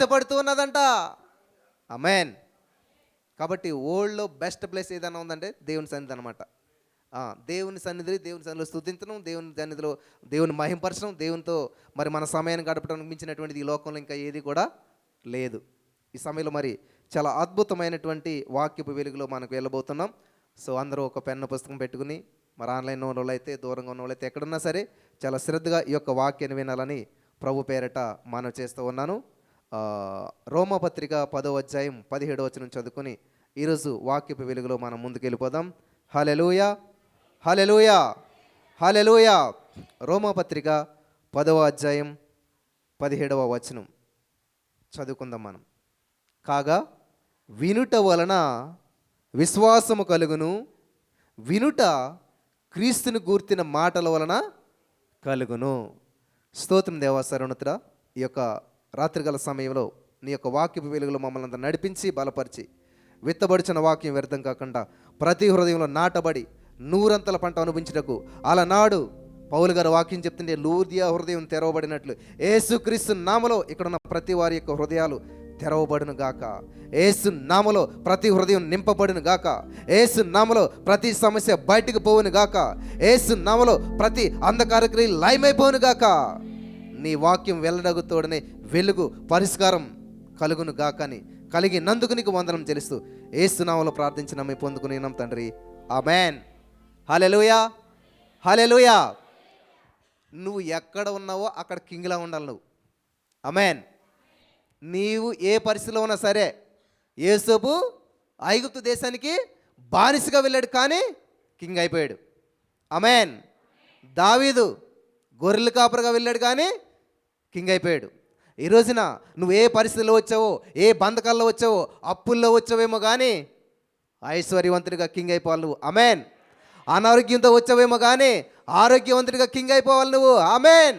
ఇష్టపడుతూ ఉన్నదంట. ఆమేన్. కాబట్టి వరల్డ్‌లో బెస్ట్ ప్లేస్ ఏదైనా ఉందంటే దేవుని సన్నిధి అనమాట. దేవుని సన్నిధిలో స్తుతించడం, దేవుని సన్నిధిలో దేవుని మహింపరచడం, దేవునితో మరి మన సమయాన్ని గడపడానికి మించినటువంటిది ఈ లోకంలో ఇంకా ఏది కూడా లేదు. ఈ సమయంలో మరి చాలా అద్భుతమైనటువంటి వాక్యపు వెలుగులో మనకు వెళ్ళబోతున్నాం. సో అందరూ ఒక పెన్ను పుస్తకం పెట్టుకుని, మరి ఆన్లైన్లో ఉన్న వాళ్ళైతే, దూరంగా ఉన్న వాళ్ళైతే, ఎక్కడున్నా సరే చాలా శ్రద్ధగా ఈ యొక్క వాక్యాన్ని వినాలని ప్రభు పేరట మనం చేస్తూ ఉన్నాను. రోమాపత్రిక 10వ అధ్యాయం 17వ వచనం చదువుకొని ఈరోజు వాక్యపు వెలుగులో మనం ముందుకు వెళ్ళిపోదాం. హల్లెలూయా, హల్లెలూయా, హల్లెలూయా. రోమాపత్రిక 10వ అధ్యాయం 17వ వచనం చదువుకుందాం మనం. కాగా వినుట వలన విశ్వాసము కలుగును, వినుట క్రీస్తుని గూర్చిన మాటల వలన కలుగును. స్తోత్రం దేవా సర్వోన్నతుడా, ఈ యొక్క రాత్రికాల సమయంలో నీ యొక్క వాక్యపు వెలుగులో మమ్మల్ని అంతా నడిపించి బలపరిచి, విత్తబడిచిన వాక్యం వ్యర్థం కాకుండా ప్రతి హృదయంలో నాటబడి నూరంతల పంట అనుభవించుటకు అలనాడు పౌలు గారు వాక్యం చెప్తుంటే లూదియా హృదయం తెరవబడినట్లు యేసుక్రీస్తు నామలో ఇక్కడున్న ప్రతి వారి యొక్క హృదయాలు తెరవబడును గాక. యేసు నామలో ప్రతి హృదయం నింపబడును గాక. యేసు నామలో ప్రతి సమస్య బయటికి పోవును గాక. యేసు నామలో ప్రతి అంధకార క్రియలు లయమైపోవును గాక. నీ వాక్యం వెల్లడగుతోడనే వెలుగు పరిష్కారం కలుగును గాకని కలిగినందుకు నీకు వందనం తెలుస్తూ యేసు నామములో ప్రార్థించి నమ్మి పొందుకున్నాం తండ్రి. ఆమేన్. హల్లెలూయా, హల్లెలూయా. నువ్వు ఎక్కడ ఉన్నావో అక్కడ కింగ్లా ఉండాలి నువ్వు. ఆమేన్. నీవు ఏ పరిస్థితిలో ఉన్నా సరే, యోసేపు ఐగుప్తు దేశానికి బానిసగా వెళ్ళాడు కానీ కింగ్ అయిపోయాడు. ఆమేన్. దావీదు గొర్రెల కాపరిగా వెళ్ళాడు కానీ కింగ్ అయిపోయాడు. ఈ రోజున నువ్వు ఏ పరిస్థితిలో వచ్చావో, ఏ బంధకాల్లో వచ్చావో, అప్పుల్లో వచ్చావేమో కానీ ఐశ్వర్యవంతుడిగా కింగ్ అయిపోవాలి నువ్వు. ఆమేన్. అనారోగ్యంతో వచ్చావేమో కానీ ఆరోగ్యవంతుడిగా కింగ్ అయిపోవాలి నువ్వు. ఆమేన్.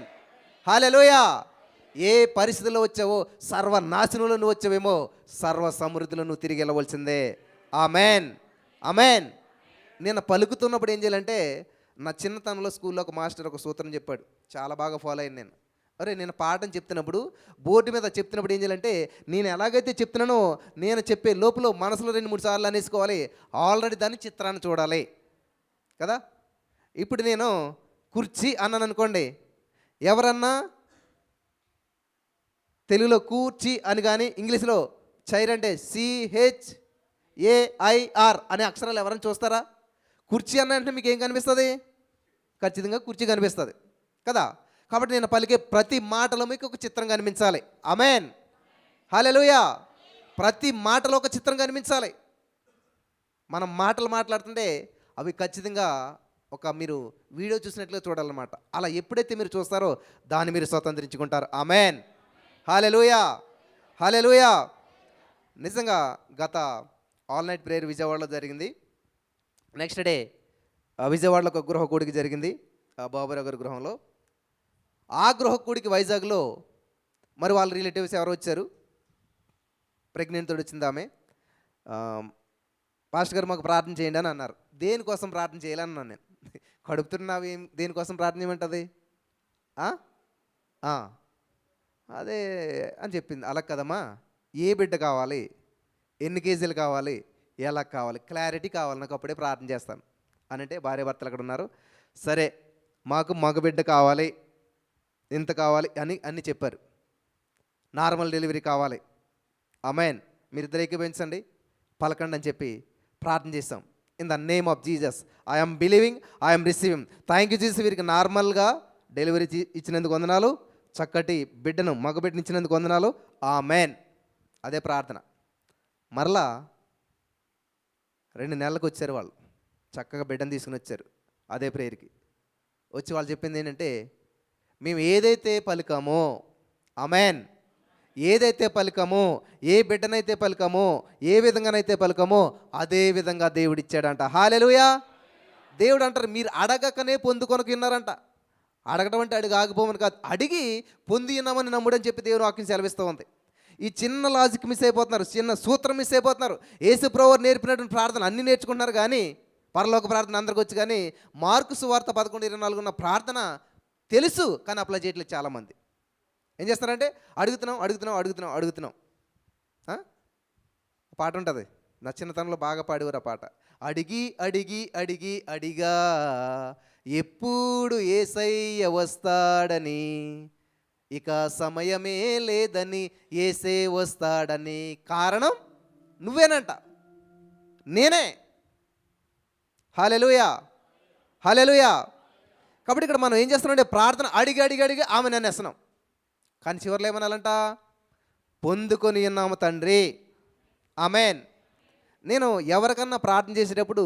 హల్లెలూయా. ఏ పరిస్థితిలో వచ్చావో, సర్వనాశనంలో నువ్వు వచ్చావేమో, సర్వ సమృద్ధిలో నువ్వు తిరిగి వెళ్ళవలసిందే. ఆమేన్, ఆమేన్. నేను పలుకుతున్నప్పుడు ఏం చేయాలంటే, నా చిన్నతనంలో స్కూల్లో ఒక మాస్టర్ ఒక సూత్రం చెప్పాడు, చాలా బాగా ఫాలో అయ్యాను నేను. నేను పాఠం చెప్తున్నప్పుడు బోర్డు మీద చెప్తున్నప్పుడు ఏం చేయాలంటే, నేను ఎలాగైతే చెప్తున్నానో నేను చెప్పే లోపల మనసులో 2-3 సార్లు అనేసుకోవాలి. ఆల్రెడీ దాన్ని చిత్రాన్ని చూడాలి కదా. ఇప్పుడు నేను కుర్చీ అన్నాను అనుకోండి, ఎవరన్నా తెలుగులో కూర్చి అని కానీ ఇంగ్లీష్లో చైర్ అంటే CHAIR అనే అక్షరాలు ఎవరైనా చూస్తారా? కుర్చీ అన్న అంటే మీకు ఏం కనిపిస్తుంది? ఖచ్చితంగా కుర్చీ కనిపిస్తుంది కదా. కాబట్టి నేను పలికే ప్రతి మాటలో మీకు ఒక చిత్రం కనిపించాలి. ఆమేన్, హల్లెలూయా. ప్రతి మాటలో ఒక చిత్రం కనిపించాలి. మనం మాటలు మాట్లాడుతుంటే అవి ఖచ్చితంగా ఒక మీరు వీడియో చూసినట్లుగా చూడాలన్నమాట. అలా ఎప్పుడైతే మీరు చూస్తారో దాన్ని మీరు స్వతంత్రించుకుంటారు. ఆమేన్, హల్లెలూయా, హల్లెలూయా. నిజంగా గత ఆల్ నైట్ ప్రేయర్ విజయవాడలో జరిగింది. నెక్స్ట్ డే విజయవాడలో ఒక గృహ కూడికి జరిగింది, బాబురావు గారి గృహంలో. ఆ గృహ కూడికి వైజాగ్లో మరి వాళ్ళ రిలేటివ్స్ ఎవరు వచ్చారు, ప్రెగ్నెంట్ వచ్చింది ఆమె. పాస్టర్ గారు మాకు ప్రార్థన చేయండి అని అన్నారు. దేనికోసం ప్రార్థన చేయాలన్నాను నేను. కడుపుతున్నావు, ఏం దేనికోసం ప్రార్థన చేయమంటుంది? అదే అని చెప్పింది. అలా కదమ్మా, ఏ బిడ్డ కావాలి, ఎన్ని కేజీలు కావాలి, ఎలా కావాలి, క్లారిటీ కావాలి, నాకు అప్పుడే ప్రార్థన చేస్తాను అని అంటే భార్య భర్తలు అక్కడ ఉన్నారు. సరే మాకు మగబిడ్డ కావాలి, ఇంత కావాలి అని అన్నీ చెప్పారు. నార్మల్ డెలివరీ కావాలి. ఆమేన్. మీరిద్దరు ఏకీభవించండి, పలకండి అని చెప్పి ప్రార్థన చేస్తాం. In the name of Jesus I'm believing, I'm receiving. Thank you Jesus, వీరికి నార్మల్గా డెలివరీ ఇచ్చినందుకు వందనాలు, చక్కటి బిడ్డను మగబిడ్డను ఇచ్చినందుకు వందనాలు. ఆమేన్. అదే ప్రార్థన. మరలా 2 నెలలకు వచ్చారు వాళ్ళు, చక్కగా బిడ్డను తీసుకుని వచ్చారు అదే ప్రేయర్కి. వచ్చి వాళ్ళు చెప్పింది ఏంటంటే, మేము ఏదైతే పలికామో, ఆమేన్, ఏదైతే పలికామో, ఏ బిడ్డనైతే పలికామో, ఏ విధంగానైతే పలికామో అదే విధంగా దేవుడు ఇచ్చాడంట. హల్లెలూయా. దేవుడు అంటారు, మీరు అడగకనే పొందుకొనకు విన్నారంట. అడగడం అంటే అడిగి ఆగిపోమని కాదు, అడిగి పొంది ఉన్నామని నమ్ముడని చెప్పి దేవుడు వాక్యం సెలవిస్తూ ఉంది. ఈ చిన్న లాజిక్ మిస్ అయిపోతున్నారు, చిన్న సూత్రం మిస్ అయిపోతున్నారు. యేసు ప్రభువు నేర్పినటువంటి ప్రార్థన అన్నీ నేర్చుకుంటున్నారు కానీ, పరలోక ప్రార్థన అందరికి వచ్చి కానీ మార్కు సువార్త 11:24 ఉన్న ప్రార్థన తెలుసు కానీ అప్లై చేయట్లేదు చాలామంది. ఏం చేస్తారంటే అడుగుతున్నాం అడుగుతున్నాం అడుగుతున్నాం అడుగుతున్నాం. ఆ? పాట ఉంటుంది, నా చిన్నతనంలో బాగా పాడేవారు ఆ పాట. అడిగి అడిగి అడిగి అడిగా ఎప్పుడు యేసయ్య వస్తాడని, ఇక సమయమే లేదని యేసే వస్తాడని. కారణం నువ్వేనంట, నేనే. హల్లెలూయా, హల్లెలూయా. కాబట్టి ఇక్కడ మనం ఏం చేస్తున్నామంటే ప్రార్థన అడిగి అడిగి అడిగి ఆమె నన్ను వేస్తున్నాం. కానీ చివరిలో ఏమనాలంట, పొందుకొని ఉన్నాము తండ్రి. ఆమెన్. నేను ఎవరికన్నా ప్రార్థన చేసేటప్పుడు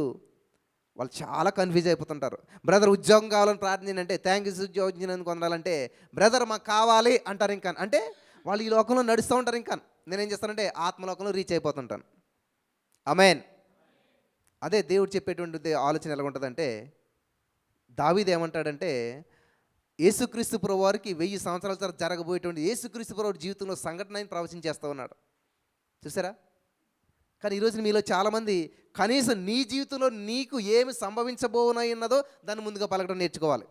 వాళ్ళు చాలా కన్ఫ్యూజ్ అయిపోతుంటారు. బ్రదర్ ఉద్యోగం కావాలని ప్రార్థన చేయండి, థ్యాంక్ యూ ఉద్యోగం పొందాలంటే బ్రదర్ మాకు కావాలి అంటారు. ఇంకా అంటే వాళ్ళు ఈ లోకంలో నడుస్తూ ఉంటారు. ఇంకా నేనేం చేస్తానంటే ఆత్మలోకంలో రీచ్ అయిపోతుంటాను. ఆమెన్. అదే దేవుడు చెప్పేటువంటి ఆలోచన ఎలా ఉంటుందంటే, దావీదు ఏమంటాడంటే, యేసుక్రీస్తు ప్రభు వారికి 1000 సంవత్సరాల తర్వాత జరగబోయేటువంటి యేసుక్రీస్తు ప్రభు జీవితంలో సంఘటన ఆయన ప్రవచించేస్తూ ఉన్నాడు. చూసారా? కానీ ఈరోజు మీలో చాలామంది కనీసం నీ జీవితంలో నీకు ఏమి సంభవించబోనన్నదో దాన్ని ముందుగా పలకడం నేర్చుకోవాలి.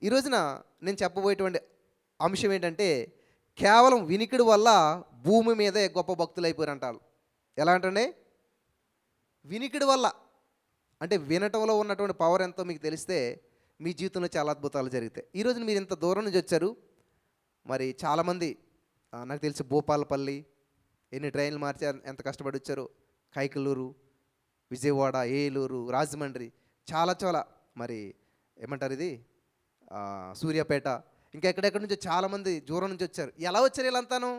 ఈ రోజున నేను చెప్పబోయేటువంటి అంశం ఏంటంటే, కేవలం వినికిడి వల్ల భూమి మీదే గొప్ప భక్తులు అయిపోయారు అంటారు. ఎలా అంటే వినికిడి వల్ల, అంటే వినటంలో ఉన్నటువంటి పవర్ ఎంతో మీకు తెలిస్తే మీ జీవితంలో చాలా అద్భుతాలు జరుగుతాయి. ఈరోజు మీరు ఇంత దూరం నుంచి వచ్చారు. మరి చాలామంది నాకు తెలిసి భూపాలపల్లి ఎన్ని ట్రైన్లు మార్చారు, ఎంత కష్టపడి వచ్చారు. కైకలూరు, విజయవాడ, ఏలూరు, రాజమండ్రి, చాలా చాలా మరి ఏమంటారు ఇది సూర్యాపేట, ఇంకా ఎక్కడెక్కడి నుంచో చాలామంది దూరం నుంచి వచ్చారు. ఎలా వచ్చారు వీళ్ళంతాను?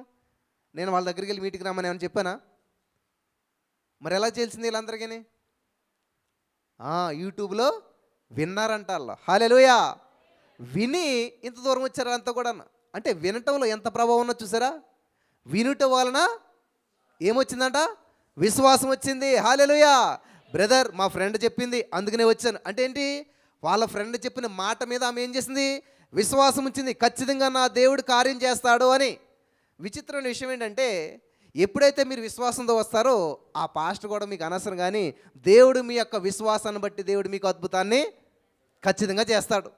నేను వాళ్ళ దగ్గరికి వెళ్ళి మీటింగ్కి రమ్మని ఏమని చెప్పానా? మరి ఎలా చేయాల్సింది వీళ్ళందరికీ? యూట్యూబ్లో విన్నారంట వాళ్ళు. హల్లెలూయా. విని ఇంత దూరం వచ్చారు అంతా కూడా. అంటే వినటంలో ఎంత ప్రభావం ఉన్నది చూసారా? వినుట వలన ఏమొచ్చిందంట? విశ్వాసం వచ్చింది. హల్లెలూయా. బ్రదర్ మా ఫ్రెండ్ చెప్పింది అందుకనే వచ్చాను అంటే ఏంటి? వాళ్ళ ఫ్రెండ్ చెప్పిన మాట మీద ఆమె ఏం చేసింది? విశ్వాసం వచ్చింది, ఖచ్చితంగా నా దేవుడు కార్యం చేస్తాడు అని. విచిత్రమైన విషయం ఏంటంటే, ఎప్పుడైతే మీరు విశ్వాసంతో వస్తారో ఆ పాస్టర్ కూడా మీకు అనవసరం, కానీ దేవుడు మీ యొక్క విశ్వాసాన్ని బట్టి దేవుడు మీకు అద్భుతాన్ని ఖచ్చితంగా చేస్తాడు.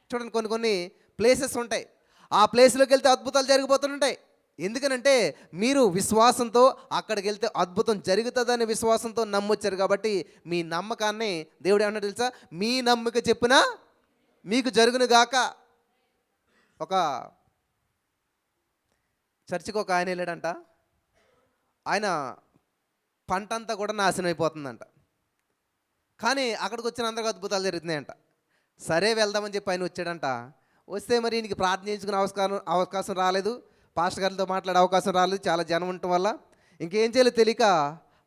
చూడండి, కొన్ని కొన్ని ప్లేసెస్ ఉంటాయి, ఆ ప్లేస్లోకి వెళ్తే అద్భుతాలు జరిగిపోతుంటాయి. ఎందుకనంటే మీరు విశ్వాసంతో అక్కడికి వెళ్తే అద్భుతం జరుగుతుందనే విశ్వాసంతో నమ్మొచ్చారు. కాబట్టి మీ నమ్మకాన్ని దేవుడు ఏమన్నా తెలుసా? మీ నమ్మక చెప్పినా మీకు జరుగును గాక. ఒక చర్చికి ఒక ఆయన వెళ్ళాడంట. ఆయన పంట అంతా కూడా నాశనం అయిపోతుందంట. కానీ అక్కడికి వచ్చిన అందరికీ అద్భుతాలు జరుగుతున్నాయంట. సరే వెళ్దామని చెప్పి ఆయన వచ్చాడంట. వస్తే మరి ఈయనకి ప్రార్థన చేయించుకునే అవకాశం రాలేదు, పాస్టర్ గారితో మాట్లాడే అవకాశం రాలేదు, చాలా జనం ఉండటం వల్ల. ఇంకేం చేయాలో తెలియక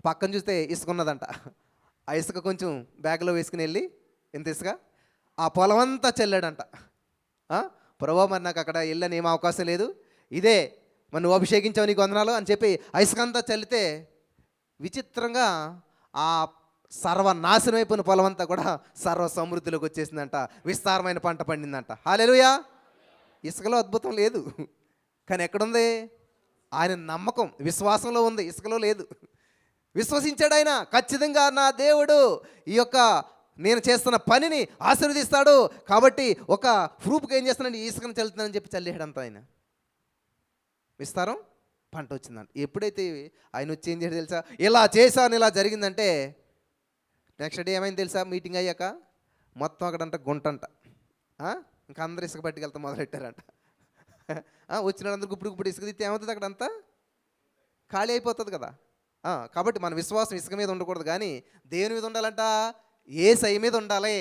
పక్కన చూస్తే ఇసుక ఉన్నదంట. ఆ ఇసుక కొంచెం బ్యాగ్లో వేసుకుని వెళ్ళి ఎంత ఇసుక ఆ పొలం అంతా చల్లాడంట. ప్రభా మరి నాకు అక్కడ వెళ్ళని ఏం అవకాశం లేదు, ఇదే మరి నువ్వు అభిషేకించావు, నీకు వందనాలు అని చెప్పి ఆ ఇసుక అంతా చల్లితే విచిత్రంగా ఆ సర్వనాశనం అయిపోయిన పొలం అంతా కూడా సర్వ సమృద్ధిలోకి వచ్చేసిందంట. విస్తారమైన పంట పండిందంట. హల్లెలూయా. ఇసుకలో అద్భుతం లేదు, కానీ ఎక్కడుంది? ఆయన నమ్మకం విశ్వాసంలో ఉంది, ఇసుకలో లేదు. విశ్వసించాడు ఆయన, ఖచ్చితంగా నా దేవుడు ఈ యొక్క నేను చేస్తున్న పనిని ఆశీర్వదిస్తాడు. కాబట్టి ఒక ప్రూఫ్కి ఏం చేస్తున్నాడు? ఇసుకను చల్లుతున్నానని చెప్పి చల్లేయడంతా ఆయన. విస్తారం పంట వచ్చిందంట. ఎప్పుడైతే ఆయన వచ్చి ఏం చేయడం తెలుసా? ఇలా చేశాను, ఇలా జరిగిందంటే నెక్స్ట్ డే ఏమైంది తెలుసా? మీటింగ్ అయ్యాక మొత్తం అక్కడంట గుంటంట. ఇంకా అందరు ఇసుక పట్టుకెళ్తా మొదలెట్టారంట. వచ్చిన అందరికి ఇప్పుడు ఇసుక తీస్తే ఏమవుతుంది? అక్కడంతా ఖాళీ అయిపోతుంది కదా. కాబట్టి మన విశ్వాసం ఇసుక మీద ఉండకూడదు, కానీ దేవుని మీద ఉండాలంట. యేసయ్య మీద ఉండాలి.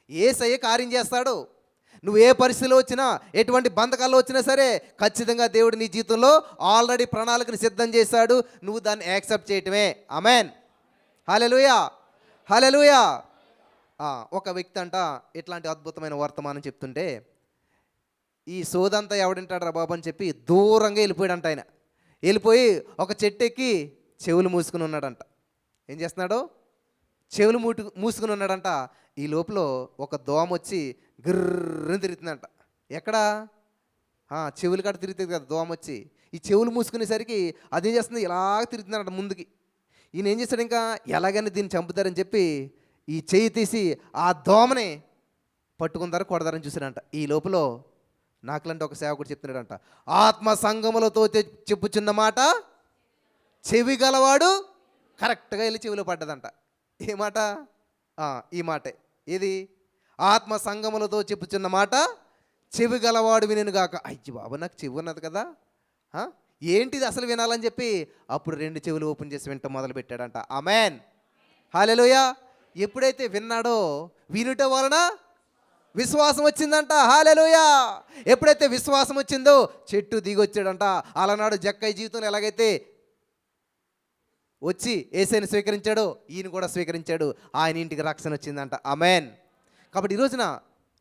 యేసయ్య కార్యం చేస్తాడు. నువ్వు ఏ పరిస్థితిలో వచ్చినా, ఎటువంటి బంధకాల్లో వచ్చినా సరే, ఖచ్చితంగా దేవుడు నీ జీవితంలో ఆల్రెడీ ప్రణాళికను సిద్ధం చేశాడు. నువ్వు దాన్ని యాక్సెప్ట్ చేయటమే. ఆమెన్. హల్లెలూయా, హల్లెలూయా. ఒక వ్యక్తి అంట ఇట్లాంటి అద్భుతమైన వర్తమానం చెప్తుంటే, ఈ సోదంతా ఎవడింటాడు రా బాబు అని చెప్పి దూరంగా వెళ్ళిపోయాడంట. ఆయన వెళ్ళిపోయి ఒక చెట్టు ఎక్కి చెవులు మూసుకుని ఉన్నాడంట. ఏం చేస్తున్నాడు? చెవులు మూసుకుని ఉన్నాడంట. ఈ లోపల ఒక దోమ వచ్చి గిర్రని తిరుగుతుందంట. ఎక్కడా? చెవులు కాడ తిరుగుతుంది కదా దోమ వచ్చి. ఈ చెవులు మూసుకునేసరికి అదేం చేస్తుంది? ఇలాగ తిరుగుతుందంట ముందుకి. ఈయన ఏం చేస్తాడు? ఇంకా ఎలాగైనా దీన్ని చంపుతారని చెప్పి ఈ చెయ్యి తీసి ఆ దోమని పట్టుకుంటారు, కొడతారని చూసాడంట. ఈ లోపల నాకులంటే ఒక సేవకుడు చెప్తున్నాడంట, ఆత్మ సంగములతో చెప్పుచున్న మాట చెవి గలవాడు, కరెక్ట్గా వెళ్ళి చెవిలో పడ్డదంట. ఏ మాట? ఈ మాటే. ఇది ఆత్మ సంగములతో చెప్పుచున్న మాట చెవి గలవాడు వినుగాక. అయ్యి బాబు, నాకు చెవి ఉన్నది కదా, ఏంటిది అసలు వినాలని చెప్పి అప్పుడు 2 చెవులు ఓపెన్ చేసి వింటం మొదలు పెట్టాడంట. ఆమేన్, హల్లెలూయా. ఎప్పుడైతే విన్నాడో వినుట వలన విశ్వాసం వచ్చిందంట. హల్లెలూయా. ఎప్పుడైతే విశ్వాసం వచ్చిందో చెట్టు దిగొచ్చాడంట. అలనాడు జక్కయ్య జీవితంలో ఎలాగైతే వచ్చి యేసయ్యను స్వీకరించాడో ఈయన కూడా స్వీకరించాడు. ఆయన ఇంటికి రక్షణ వచ్చిందంట. ఆమేన్. కాబట్టి ఈ రోజున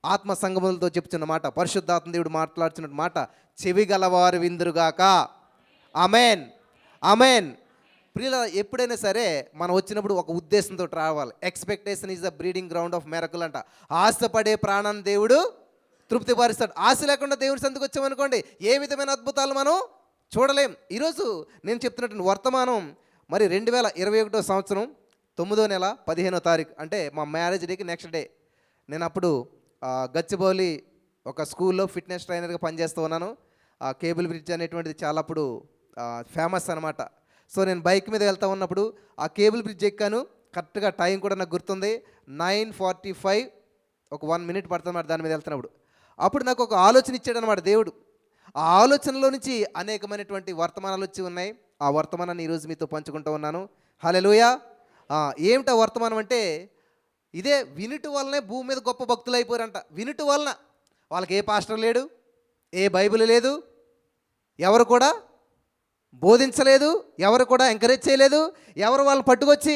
ఆత్మ సంగములతో చెప్తున్న మాట, పరిశుద్ధాత్మ దేవుడు మాట్లాడుతున్న మాట చెవి గలవారు విందురుగాక. ఆమేన్, ఆమేన్. ప్రియుల, ఎప్పుడైనా సరే మనం వచ్చినప్పుడు ఒక ఉద్దేశంతో రావాలి. Expectation is the breeding ground of miracle అంట. ఆశపడే ప్రాణాన్ని దేవుడు తృప్తిపరుస్తాడు. ఆశ లేకుండా దేవుని సందుకు వచ్చామనుకోండి, ఏ విధమైన అద్భుతాలు మనం చూడలేం. ఈరోజు నేను చెప్తున్నటువంటి వర్తమానం మరి 2021 సంవత్సరం 9వ నెల 15వ తారీఖు, అంటే మా మ్యారేజ్ డేకి నెక్స్ట్ డే. నేను అప్పుడు గచ్చిబౌలి ఒక స్కూల్లో ఫిట్నెస్ ట్రైనర్గా పనిచేస్తూ ఉన్నాను. కేబుల్ బ్రిడ్జ్ అనేటువంటిది చాలా అప్పుడు ఫేమస్ అనమాట. సో నేను బైక్ మీద వెళ్తూ ఉన్నప్పుడు ఆ కేబుల్ బ్రిడ్జ్ ఎక్కాను. కరెక్ట్గా టైం కూడా నాకు గుర్తుంది, 9:45, ఒక 1 మినిట్ పడుతుంది దాని మీద వెళ్తున్నప్పుడు. అప్పుడు నాకు ఒక ఆలోచన ఇచ్చాడు అనమాట దేవుడు. ఆ ఆలోచనలో నుంచి అనేకమైనటువంటి వర్తమానాలు వచ్చి ఉన్నాయి. ఆ వర్తమానాన్ని ఈరోజు మీతో పంచుకుంటూ ఉన్నాను. హల్లెలూయా. ఏమిటా వర్తమానం అంటే, ఇదే వినుట వల్లనే భూమి మీద గొప్ప భక్తులు అయిపోయారంట. వినుట వలన వాళ్ళకి ఏ పాస్టర్ లేడు, ఏ బైబిల్ లేదు, ఎవరు కూడా బోధించలేదు, ఎవరు కూడా ఎంకరేజ్ చేయలేదు, ఎవరు వాళ్ళని పట్టుకొచ్చి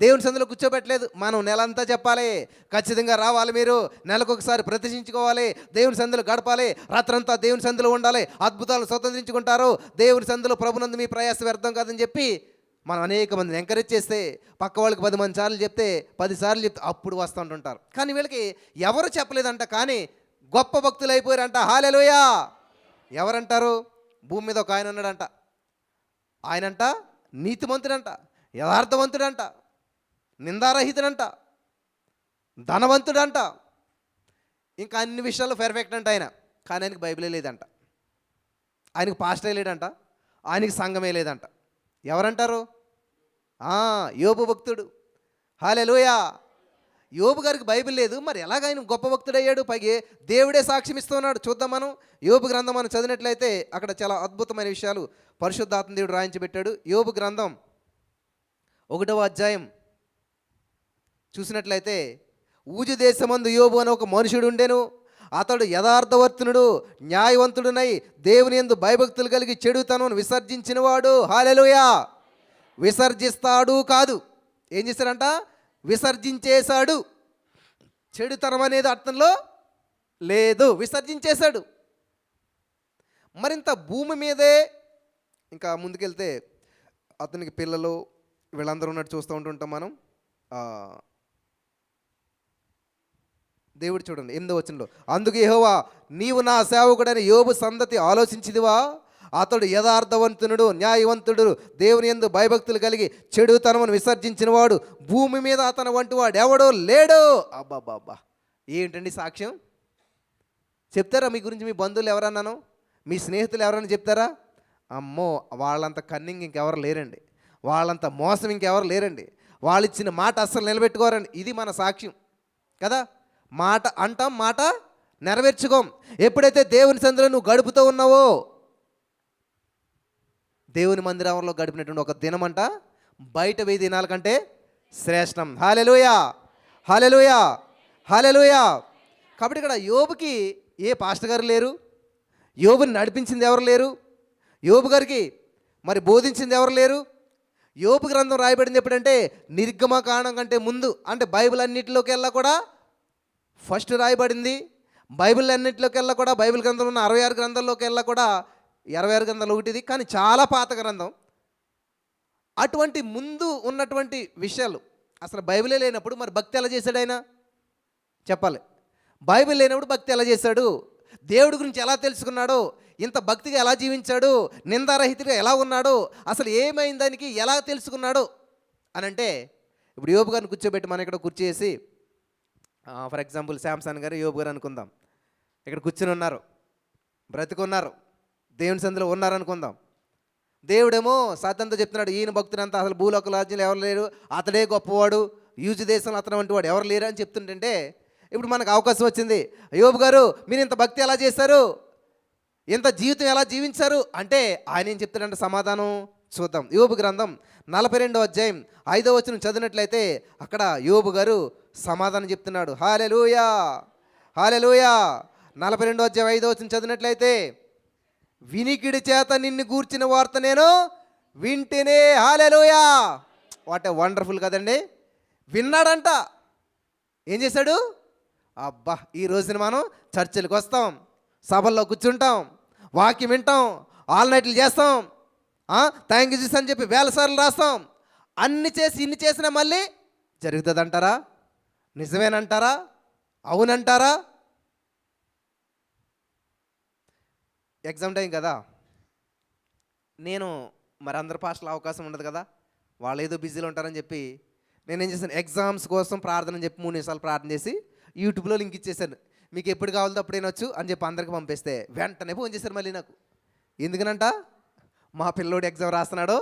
దేవుని సందులో కూర్చోబెట్టలేదు. మనం నెలంతా చెప్పాలి, ఖచ్చితంగా రావాలి, మీరు నెలకు ఒకసారి ప్రదర్శించుకోవాలి, దేవుని సందులో గడపాలి, రాత్రంతా దేవుని సందులో ఉండాలి, అద్భుతాలను స్వతంత్రించుకుంటారు, దేవుని సందులో ప్రభునందు మీ ప్రయాస వ్యర్థం కాదని చెప్పి మనం అనేక మందిని ఎంకరేజ్ చేస్తే, పక్క వాళ్ళకి 10 మంది సార్లు చెప్తే 10 సార్లు చెప్తే అప్పుడు వస్తూ ఉంటుంటారు. కానీ వీళ్ళకి ఎవరు చెప్పలేదంట, కానీ గొప్ప భక్తులు అయిపోయారంట. హల్లెలూయా. ఎవరంటారు? భూమి మీద ఒక ఆయన ఉన్నాడంట. ఆయనంట నీతిమంతుడంట, యథార్థవంతుడంట, నిందారహితుడంట, ధనవంతుడంట, ఇంకా అన్ని విషయాల్లో పర్ఫెక్ట్ అంట ఆయన. కానీ ఆయనకి బైబిలే లేదంట, ఆయనకి పాస్టరే లేడంట, ఆయనకి సంఘమే లేదంట. ఎవరంటారు? యోబు భక్తుడు. హల్లెలూయా. యోబు గారికి బైబిల్ లేదు, మరి ఎలాగ ఆయన గొప్ప భక్తుడయ్యాడు? పైకి దేవుడే సాక్ష్యం ఇస్తున్నాడు. చూద్దాం. మనం యోబు గ్రంథం మనం చదివినట్లయితే అక్కడ చాలా అద్భుతమైన విషయాలు పరిశుద్ధాత్మ దేవుడు రాయించి పెట్టాడు. యోబు గ్రంథం 1వ అధ్యాయం చూసినట్లయితే, ఊజు దేశమందు యోబు అని ఒక మనుషుడు ఉండెను. అతడు యథార్థవర్తనుడు, న్యాయవంతుడునై దేవుని యందు భయభక్తులు కలిగి చెడుతనను విసర్జించినవాడు. హల్లెలూయా. విసర్జిస్తాడు కాదు, ఏం చేశాడంట? విసర్జించేశాడు. చెడుతనం అనేది అర్థంలో లేదు, విసర్జించేశాడు. మరింత భూమి మీదే ఇంకా ముందుకెళ్తే అతనికి పిల్లలు వీళ్ళందరూ ఉన్నట్టు చూస్తూ ఉంటుంటాం మనం. దేవుడు చూడండి 8వ వచనంలో, అందుకు యెహోవా, నీవు నా సేవకుడైన యోబు సంతతి ఆలోచించిదివా? అతడు యథార్థవంతునుడు, న్యాయవంతుడు, దేవుని యందు భయభక్తులు కలిగి చెడుతనమును విసర్జించినవాడు, భూమి మీద అతను వంటి వాడు ఎవడో లేడు. అబ్బాబ్బా, ఏంటండి సాక్ష్యం? చెప్తారా మీ గురించి మీ బంధువులు ఎవరన్నాను, మీ స్నేహితులు ఎవరన్నా చెప్తారా? అమ్మో, వాళ్ళంత కన్నింగ్ ఇంకెవరు లేరండి, వాళ్ళంత మోసం ఇంకెవరు లేరండి, వాళ్ళు ఇచ్చిన మాట అస్సలు నిలబెట్టుకోరండి. ఇది మన సాక్ష్యం కదా. మాట అంటాం, మాట నెరవేర్చుకోం. ఎప్పుడైతే దేవుని సందులో నువ్వు గడుపుతూ ఉన్నావో, దేవుని మందిరంలో గడిపినటువంటి ఒక దినమంట బయట 1000 దినాల కంటే శ్రేష్టం. హల్లెలూయా, హల్లెలూయా, హల్లెలూయా. కాబట్టి ఇక్కడ యోబుకి ఏ పాస్టర్ గారు లేరు, యోబుని నడిపించింది ఎవరు లేరు, యోబు గారికి మరి బోధించింది ఎవరు లేరు. యోబు గ్రంథం రాయబడింది ఎప్పుడంటే నిర్గమకాండం కంటే ముందు, అంటే బైబిల్ అన్నిటిలోకి వెళ్ళా కూడా ఫస్ట్ రాయబడింది. బైబిల్ అన్నింటిలోకి వెళ్ళా కూడా, బైబిల్ గ్రంథంలో ఉన్న 66 గ్రంథాల్లోకి వెళ్ళా కూడా 26 గ్రంథాలు ఒకటిది, కానీ చాలా పాత గ్రంథం. అటువంటి ముందు ఉన్నటువంటి విషయాలు అసలు బైబిలే లేనప్పుడు మరి భక్తి ఎలా చేశాడు ఆయన? చెప్పాలి. బైబిల్ లేనప్పుడు భక్తి ఎలా చేశాడు? దేవుడి గురించి ఎలా తెలుసుకున్నాడు? ఇంత భక్తిగా ఎలా జీవించాడు? నిందారహితుడిగా ఎలా ఉన్నాడు? అసలు ఏమైంది దానికి ఎలా తెలుసుకున్నాడు అని అంటే, ఇప్పుడు యోబు గారిని కూర్చోబెట్టి మనం ఇక్కడ కూర్చేసి, ఫర్ ఎగ్జాంపుల్ శాంసన్ గారు యోబు గారు అనుకుందాం, ఇక్కడ కూర్చుని ఉన్నారు. బ్రతికున్నారు, దేవుని సందులో ఉన్నారనుకుందాం. దేవుడేమో సాతానుతో చెప్తున్నాడు, ఈయన భక్తుడంతా అసలు భూలోక రాజ్యంలో ఎవరు లేరు, అతడే గొప్పవాడు, యూజ్ దేశంలో అతను వంటి వాడు ఎవరు లేరు అని చెప్తుంటే, ఇప్పుడు మనకు అవకాశం వచ్చింది. యోబు గారు మీరు ఇంత భక్తి ఎలా చేశారు, ఇంత జీవితం ఎలా జీవించారు అంటే ఆయన ఏం చెప్తాడంటే సమాధానం చూద్దాం. యోబు గ్రంథం 42వ అధ్యాయం 5వ వచనం చదివినట్లయితే అక్కడ యోబు గారు సమాధానం చెప్తున్నాడు. హల్లెలూయా, హల్లెలూయా. 42వ అధ్యాయం 5వ వచనం చదివినట్లయితే, వినికిడి చేత నిన్ను గూర్చిన వార్త నేను వింటేనే. హల్లెలూయా. వాట్ ఏ వండర్ఫుల్ కదండి. విన్నాడంట. ఏం చేశాడు? అబ్బా, ఈ రోజున మనం చర్చిలకు వస్తాం, సభల్లో కూర్చుంటాం, వాక్యం వింటాం, ఆల్ నైట్లు చేస్తాం, థ్యాంక్ యూ జీసస్ అని చెప్పి వేల సార్లు రాస్తాం. అన్ని చేసి ఇన్ని చేసినా మళ్ళీ జరుగుతుంది అంటారా? నిజమేనంటారా? అవునంటారా? ఎగ్జామ్ టైం కదా, నేను మరి అందరి పాస్టర్లు అవకాశం ఉండదు కదా, వాళ్ళు ఏదో బిజీలో ఉంటారని చెప్పి నేనేం చేశాను, ఎగ్జామ్స్ కోసం ప్రార్థన అని చెప్పి 3 నిమిషాలు ప్రార్థన చేసి యూట్యూబ్లో లింక్ ఇచ్చేసాను. మీకు ఎప్పుడు కావాలో అప్పుడైనా వచ్చు అని చెప్పి అందరికి పంపిస్తే వెంటనే ఫోన్ చేశారు మళ్ళీ నాకు. ఎందుకనంట, మా పిల్లోడు ఎగ్జామ్ రాస్తున్నాడు,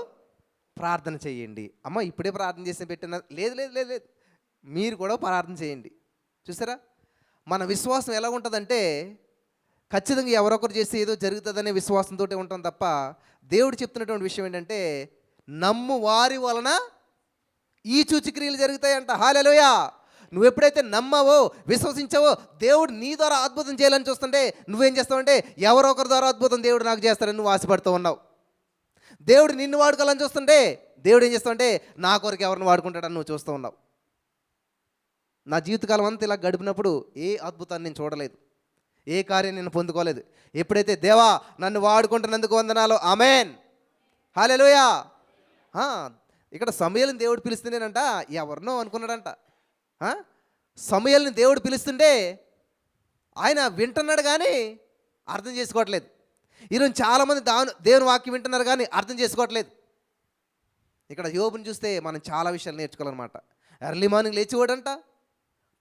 ప్రార్థన చేయండి. అమ్మ ఇప్పుడే ప్రార్థన చేసి పెట్టిన, లేదు లేదు లేదు లేదు, మీరు కూడా ప్రార్థన చేయండి. చూసారా, మన విశ్వాసం ఎలా ఉంటుందంటే ఖచ్చితంగా ఎవరొకరు చేసి ఏదో జరుగుతుందనే విశ్వాసంతో ఉంటాం తప్ప, దేవుడు చెప్తున్నటువంటి విషయం ఏంటంటే నమ్ము వారి వలన ఈ సూచక్రియలు జరుగుతాయంట. హల్లెలూయా. నువ్వు ఎప్పుడైతే నమ్మావో, విశ్వసించావో, దేవుడు నీ ద్వారా అద్భుతం చేయాలని చూస్తుంటే నువ్వేం చేస్తావంటే ఎవరో ఒకరి ద్వారా అద్భుతం దేవుడు నాకు చేస్తారని నువ్వు ఆశపడుతూ ఉన్నావు. దేవుడు నిన్ను వాడుకోవాలని చూస్తుంటే దేవుడు ఏం చేస్తావంటే నా కొరకు ఎవరిని వాడుకుంటాడని నువ్వు చూస్తూ ఉన్నావు. నా జీవితకాలం అంతా ఇలా గడిపినప్పుడు ఏ అద్భుతాన్ని నేను చూడలేదు, ఏ కార్యం నేను పొందుకోలేదు. ఎప్పుడైతే దేవా నన్ను వాడుకుంటున్నందుకు వందనాలు, ఆమేన్, హల్లెలూయా. ఇక్కడ సమూయేలుని దేవుడు పిలుస్తుండేనంట, ఎవరినో అనుకున్నాడంట. సమూయేలుని దేవుడు పిలుస్తుంటే ఆయన వింటున్నాడు కానీ అర్థం చేసుకోవట్లేదు. ఈరోజు చాలామంది దేవుని వాక్యం వింటున్నారు కానీ అర్థం చేసుకోవట్లేదు. ఇక్కడ యోబుని చూస్తే మనం చాలా విషయాలు నేర్చుకోవాలన్నమాట. ఎర్లీ మార్నింగ్ లేచేవాడంట,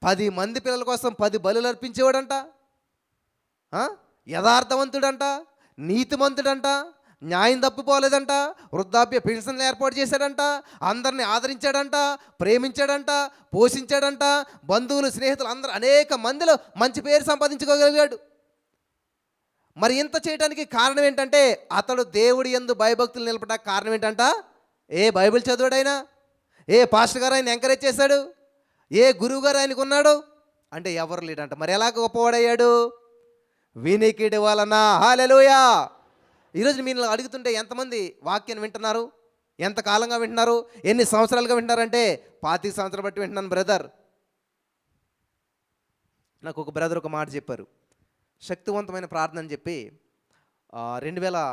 10 మంది పిల్లల కోసం 10 బలులు అర్పించేవాడంట, యథార్థవంతుడంట, నీతిమంతుడంట, న్యాయం తప్పిపోలేదంట, వృద్ధాప్య పెన్షన్లు ఏర్పాటు చేశాడంట, అందరిని ఆదరించాడంట, ప్రేమించాడంట, పోషించాడంట, బంధువులు స్నేహితులు అందరూ అనేక మందిలో మంచి పేరు సంపాదించుకోగలిగాడు. మరి ఇంత చేయడానికి కారణం ఏంటంటే అతడు దేవుడి యందు భయభక్తులు నిలపడానికి కారణం ఏంటంట, ఏ బైబిల్ చదువుడైనా, ఏ పాస్టర్ గారు ఆయన ఎంకరేజ్ చేశాడు, ఏ గురువు గారు ఆయనకు ఉన్నాడు అంటే ఎవరు లేడంట. మరి ఎలా గొప్పవాడయ్యాడు? వినికిడి వలన. హల్లెలూయా. ఈరోజు మీరు అడుగుతుంటే ఎంతమంది వాక్యాన్ని వింటున్నారు, ఎంతకాలంగా వింటున్నారు, ఎన్ని సంవత్సరాలుగా వింటున్నారంటే 25 సంవత్సరాలు బట్టి వింటున్నాను బ్రదర్. నాకు ఒక బ్రదర్ ఒక మాట చెప్పారు, శక్తివంతమైన ప్రార్థన అని చెప్పి 2000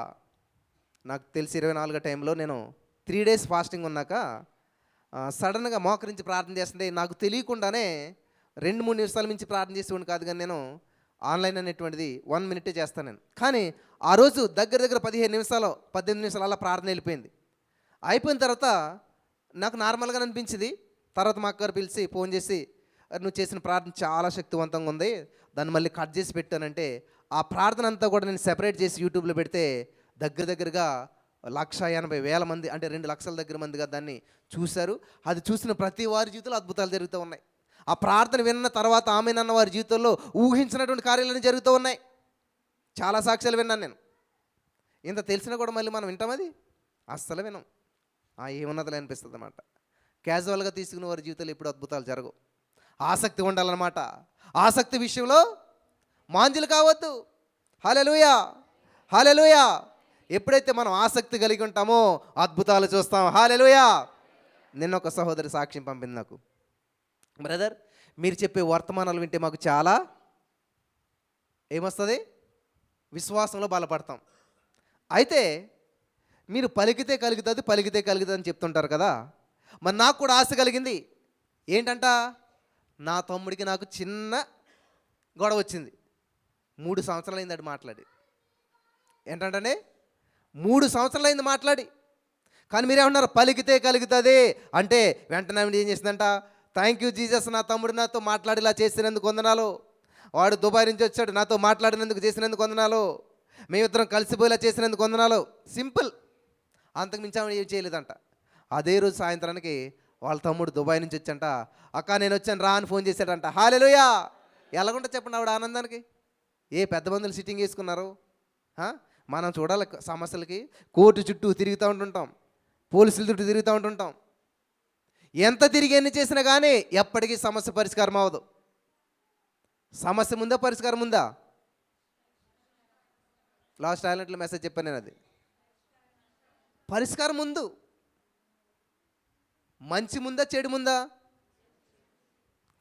నాకు తెలిసి 24 టైంలో నేను 3 days ఫాస్టింగ్ ఉన్నాక సడన్గా మోకరించి ప్రార్థన చేస్తుంటే నాకు తెలియకుండానే 2-3 నిమిషాల మించి ప్రార్థన చేసేవాడిని కాదు, కానీ నేను ఆన్లైన్ అనేటువంటిది 1 minute చేస్తాను నేను. కానీ ఆ రోజు దగ్గర 15 నిమిషాలు 18 నిమిషాలు అలా ప్రార్థన వెళ్ళిపోయింది. అయిపోయిన తర్వాత నాకు నార్మల్గా అనిపించింది. తర్వాత మా అక్కగారు పిలిచి ఫోన్ చేసి నువ్వు చేసిన ప్రార్థన చాలా శక్తివంతంగా ఉంది, దాన్ని మళ్ళీ కట్ చేసి పెట్టానంటే ఆ ప్రార్థన అంతా కూడా నేను సెపరేట్ చేసి యూట్యూబ్లో పెడితే దగ్గరగా 180,000 మంది, అంటే 2 లక్షల దగ్గర మందిగా దాన్ని చూశారు. అది చూసిన ప్రతి వారి జీవితంలో అద్భుతాలు జరుగుతూ ఉన్నాయి. ఆ ప్రార్థన విన్న తర్వాత ఆమెనన్న వారి జీవితంలో ఊహించినటువంటి కార్యాలన్నీ జరుగుతూ ఉన్నాయి. చాలా సాక్ష్యాలు విన్నాను నేను. ఇంత తెలిసినా కూడా మళ్ళీ మనం వింటాం, అది అస్సలు వినం. ఏమున్నదిలే అనిపిస్తుంది అన్నమాట. క్యాజువల్గా తీసుకున్న వారి జీవితంలో ఎప్పుడు అద్భుతాలు జరగవు. ఆసక్తి ఉండాలన్నమాట. ఆసక్తి విషయంలో మాంజులు కావద్దు. హల్లెలూయా, హల్లెలూయా. ఎప్పుడైతే మనం ఆసక్తి కలిగి ఉంటామో అద్భుతాలు చూస్తాం. హల్లెలూయా. నిన్న ఒక సహోదరి సాక్ష్యం పంపింది నాకు, బ్రదర్ మీరు చెప్పే వర్తమానాలు వింటే మాకు చాలా ఏమొస్తుంది, విశ్వాసంలో బలపడతాం. అయితే మీరు పలికితే కలుగుతుంది అని చెప్తుంటారు కదా, మరి నాకు కూడా ఆశ కలిగింది. ఏంటంట, నా తమ్ముడికి నాకు చిన్న గొడవ వచ్చింది. 3 సంవత్సరాలు అయింది అది మాట్లాడి. ఏంటంటే 3 సంవత్సరాలు అయింది మాట్లాడి. కానీ మీరేమన్నారు, పలికితే కలుగుతుంది అంటే వెంటనే ఏం చేసిందంట, థ్యాంక్ యూ జీసస్, నా తమ్ముడు నాతో మాట్లాడేలా చేసినందుకు వందనాలు, వాడు దుబాయ్ నుంచి వచ్చాడు నాతో మాట్లాడినందుకు చేసినందుకు వందనాలు, మేమిద్దరం కలిసిపోయేలా చేసినందుకు వందనాలు. సింపుల్. అంతకు మించి ఆమె ఏం చేయలేదంట. అదే రోజు సాయంత్రానికి వాళ్ళ తమ్ముడు దుబాయ్ నుంచి వచ్చంట, అక్క నేను వచ్చాను రా అని ఫోన్ చేశాడంట. హల్లెలూయా. ఎలాగుంటుంది చెప్పండి ఆవిడ ఆనందానికి? ఏ పెద్ద మందులు సిట్టింగ్ వేసుకున్నారు? మనం చూడాలి సమస్యలకి కోర్టు చుట్టూ తిరుగుతూ ఉంటుంటాం, పోలీసుల చుట్టూ తిరుగుతూ ఉంటుంటాం. ఎంత తిరిగి ఎన్ని చేసినా కానీ ఎప్పటికీ సమస్య పరిష్కారం అవ్వదు. సమస్య ముందా పరిష్కారం ఉందా? లాస్ట్ టాలెంట్లో మెసేజ్ చెప్పాను నేను. అది పరిష్కారం ముందు. మంచి ముందా చెడు ముందా?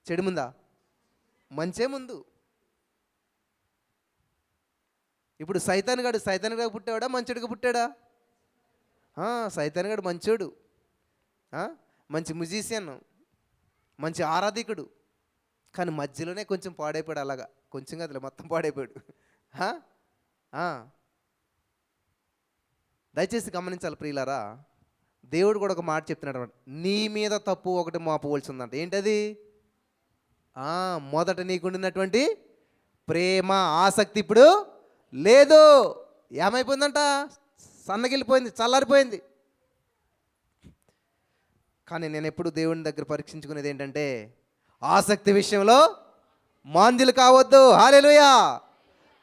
చెడు ముందా? మంచే ముందు. ఇప్పుడు సైతాన్గాడు పుట్టాడా మంచోడిగా పుట్టాడా? సైతాన్గాడు మంచోడు, మంచి మ్యూజిషియన్, మంచి ఆరాధికుడు. కానీ మధ్యలోనే కొంచెం పాడైపోయాడు. అలాగా కొంచెం కదలే, మొత్తం పాడైపోయాడు. దయచేసి గమనించాలి ప్రియులారా. దేవుడు కూడా ఒక మాట చెప్తున్నాడు అనమాట. నీ మీద తప్పు ఒకటి మోపవలసి ఉందంట. ఏంటది? మొదట నీకుండినటువంటి ప్రేమ ఆసక్తి ఇప్పుడు లేదు. ఏమైపోయిందంట? సన్నగిల్లిపోయింది, చల్లారిపోయింది. కానీ నేను ఎప్పుడు దేవుని దగ్గర పరీక్షించుకునేది ఏంటంటే, ఆసక్తి విషయంలో మాంద్యులు కావద్దు. హల్లెలూయా.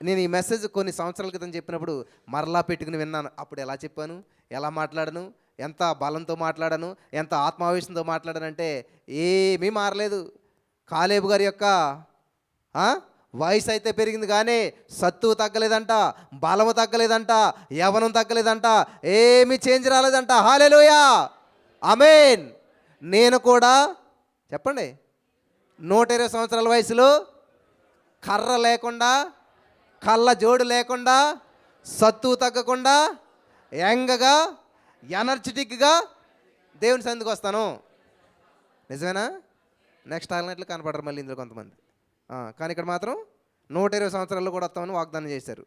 నేను ఈ మెసేజ్ కొన్ని సంవత్సరాల క్రితం చెప్పినప్పుడు మరలా పెట్టుకుని విన్నాను. అప్పుడు ఎలా చెప్పాను, ఎలా మాట్లాడాను, ఎంత బలంతో మాట్లాడాను, ఎంత ఆత్మావేశంతో మాట్లాడానంటే ఏమీ మారలేదు. కాలేబు గారి యొక్క వయసు అయితే పెరిగింది కానీ సత్తువు తగ్గలేదంట, బలము తగ్గలేదంట, యవనం తగ్గలేదంట, ఏమీ చేంజ్ రాలేదంట. హల్లెలూయా. ఆమేన్. నేను కూడా చెప్పండి 120 సంవత్సరాల వయసులో కర్ర లేకుండా, కళ్ళ జోడు లేకుండా, సత్తువు తగ్గకుండా, యంగగా, ఎనర్జెటిక్గా దేవుని సన్నిధికి వస్తాను. నిజమేనా? నెక్స్ట్ టాలెంట్లు కనపడరు మళ్ళీ ఇందులో కొంతమంది. కానీ ఇక్కడ మాత్రం 120 సంవత్సరాల్లో కూడా వస్తామని వాగ్దానం చేశారు.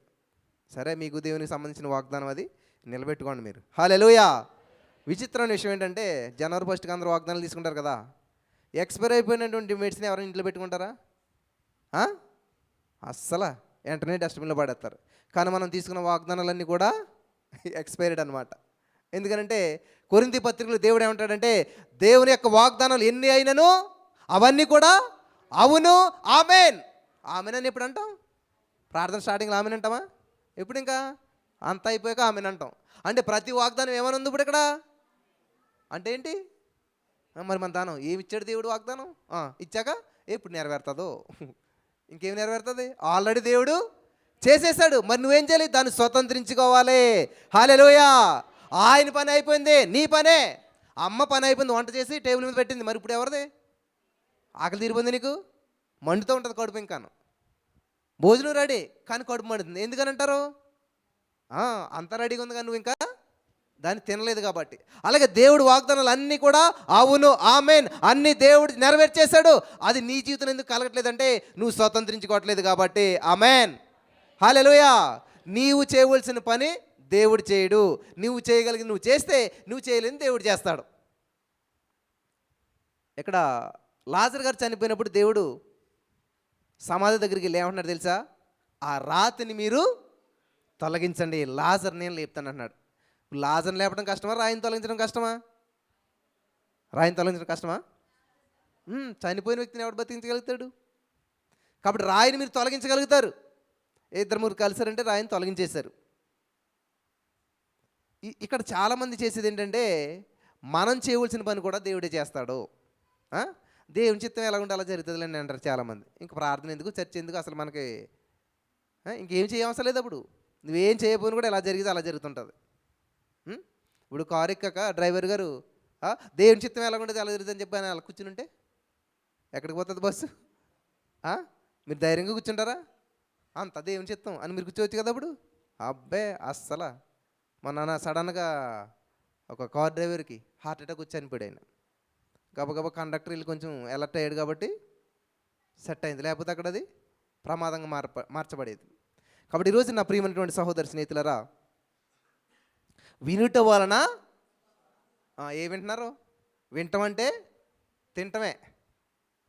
సరే, మీకు దేవునికి సంబంధించిన వాగ్దానం అది నిలబెట్టుకోండి మీరు. హల్లెలూయా. విచిత్రమైన విషయం ఏంటంటే, జనవరి 1కి అందరూ వాగ్దానాలు తీసుకుంటారు కదా. ఎక్స్పైర్ అయిపోయినటువంటి మెడిసిన్ ఎవరైనా ఇంట్లో పెట్టుకుంటారా? అస్సలు వెంటనే డస్ట్బిన్లో పడేస్తారు. కానీ మనం తీసుకున్న వాగ్దానాలన్నీ కూడా ఎక్స్పైర్డ్ అనమాట. ఎందుకంటే కొరింథీ పత్రికలో దేవుడు ఏమంటాడంటే, దేవుని యొక్క వాగ్దానాలు ఎన్ని అయినను అవన్నీ కూడా అవును, ఆమేన్. ఆమెన్ అని ఎప్పుడు అంటాం? ప్రార్థన స్టార్టింగ్లో ఆమెన్ అంటామా? ఎప్పుడు? ఇంకా అంత అయిపోయాక ఆమెన్ అంటాం. అంటే ప్రతి వాగ్దానం ఏమైనా ఉంది ఇప్పుడు ఇక్కడ అంటే ఏంటి? మరి మన దానం ఏమి ఇచ్చాడు దేవుడు? వాగ్దానం ఇచ్చాక ఎప్పుడు నెరవేరుతుందో? ఇంకేం నెరవేరుతుంది? ఆల్రెడీ దేవుడు చేసేసాడు. మరి నువ్వేం చేయాలి? దాన్ని స్వతంత్రించుకోవాలి. హల్లెలూయా. ఆయన పని అయిపోయింది, నీ పనే. అమ్మ పని అయిపోయింది, వంట చేసి టేబుల్ మీద పెట్టింది. మరి ఇప్పుడు ఎవరిది? ఆకలి తీరిపోయింది నీకు? మండుతూ ఉంటుంది కడుపు. ఇంకాను భోజనం రెడీ కానీ కడుపు మండుతుంది. ఎందుకని అంటారు? అంత రెడీగా ఉంది కానీ నువ్వు ఇంకా దాన్ని తినలేదు కాబట్టి. అలాగే దేవుడు వాగ్దానాలు అన్నీ కూడా అవును, ఆమేన్ అన్నీ దేవుడు నెరవేర్చేశాడు. అది నీ జీవితం ఎందుకు కలగట్లేదంటే నువ్వు స్వతంత్రించుకోవట్లేదు కాబట్టి. ఆమేన్. హల్లెలూయా. నీవు చేయవలసిన పని దేవుడు చేయడు. నువ్వు చేయగలిగింది నువ్వు చేస్తే, నువ్వు చేయలేని దేవుడు చేస్తాడు. ఇక్కడ లాజరు గారు చనిపోయినప్పుడు దేవుడు సమాధి దగ్గరికి వెళ్ళి ఏమంటున్నాడు తెలుసా? ఆ రాతిని మీరు తొలగించండి, లాజర్ నేను లేపుతాను అన్నాడు. లాజర్ని లేపడం కష్టమా? రాయిని తొలగించడం కష్టమా? రాయిని తొలగించడం కష్టమా? చనిపోయిన వ్యక్తిని ఎవడు బతికించగలుగుతాడు? కాబట్టి రాయిని మీరు తొలగించగలుగుతారు. 2-3 కలిసారంటే రాయిని తొలగించేశారు. ఇక్కడ చాలామంది చేసేది ఏంటంటే, మనం చేయవలసిన పని కూడా దేవుడే చేస్తాడు. దేవుని చిత్తం ఎలా ఉంటే అలా జరుగుతుంది అని అంటారు చాలామంది. ఇంక ప్రార్థన ఎందుకు, చర్చ ఎందుకు, అసలు మనకి ఇంకేం చేయవసరం లేదు. అప్పుడు నువ్వేం చేయకపోయినా కూడా ఎలా జరిగితే అలా జరుగుతుంటుంది. ఇప్పుడు కారు ఎక్కాక డ్రైవర్ గారు దేవుని చిత్తం ఎలా ఉంటుంది అలా జరుగుతుందని చెప్పి ఆయన అలా కూర్చుని ఉంటే ఎక్కడికి పోతుంది బస్సు? మీరు ధైర్యంగా కూర్చుంటారా? అంత దేవుని చిత్తం అని మీరు కూర్చోవచ్చు కదా. అప్పుడు అబ్బే అస్సలు మొన్న సడన్గా ఒక కార్ డ్రైవర్కి హార్ట్ అటాక్ వచ్చి చనిపోయాడు. ఆయన గబగబా కండక్టర్ వీళ్ళు కొంచెం అలర్ట్ అయ్యాడు కాబట్టి సెట్ అయింది, లేకపోతే అక్కడ అది ప్రమాదంగా మార్చబడేది. కాబట్టి ఈరోజు నా ప్రియమైనటువంటి సహోదరి స్నేహితులరా, వినుట వలన ఏ వింటున్నారు? వింటమంటే తింటమే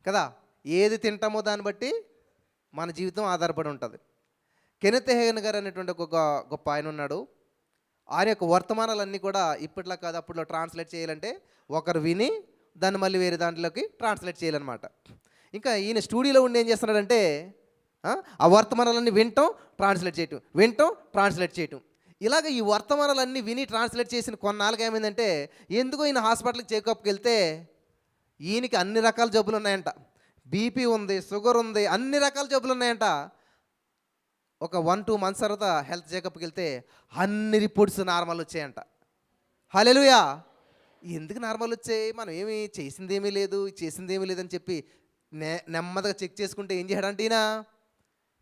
కదా. ఏది తింటామో దాన్ని బట్టి మన జీవితం ఆధారపడి ఉంటుంది. కెనెత్ హేగన్ గారు అనేటువంటి ఒక గొప్ప ఆయన ఉన్నాడు. ఆయన యొక్క వర్తమానాలన్నీ కూడా ఇప్పట్లో కాదు అప్పట్లో ట్రాన్స్లేట్ చేయాలంటే ఒకరు విని దాన్ని మళ్ళీ వేరే దాంట్లోకి ట్రాన్స్లేట్ చేయాలన్నమాట. ఇంకా ఈయన స్టూడియోలో ఉండి ఏం చేస్తున్నాడంటే ఆ వర్తమానాలన్నీ వినటం, ట్రాన్స్లేట్ చేయటం, వినటం, ట్రాన్స్లేట్ చేయటం. ఇలాగ ఈ వర్తమానాలన్నీ విని ట్రాన్స్లేట్ చేసిన కొన్నాళ్ళకి ఏమైందంటే ఎందుకో ఈయన హాస్పిటల్కి చెకప్కి వెళ్తే ఈయనకి అన్ని రకాల జబ్బులు ఉన్నాయంట. బీపీ ఉంది, షుగర్ ఉంది, అన్ని రకాల జబ్బులు ఉన్నాయంట. ఒక 1-2 మంత్స్ తర్వాత హెల్త్ చెకప్కి వెళ్తే అన్ని రిపోర్ట్స్ నార్మల్ వచ్చాయంట. హల్లెలూయా. ఎందుకు నార్మల్ వచ్చాయి, మనం ఏమి చేసిందేమీ లేదని చెప్పి నెమ్మదిగా చెక్ చేసుకుంటే ఏం చేయడంటే ఈయన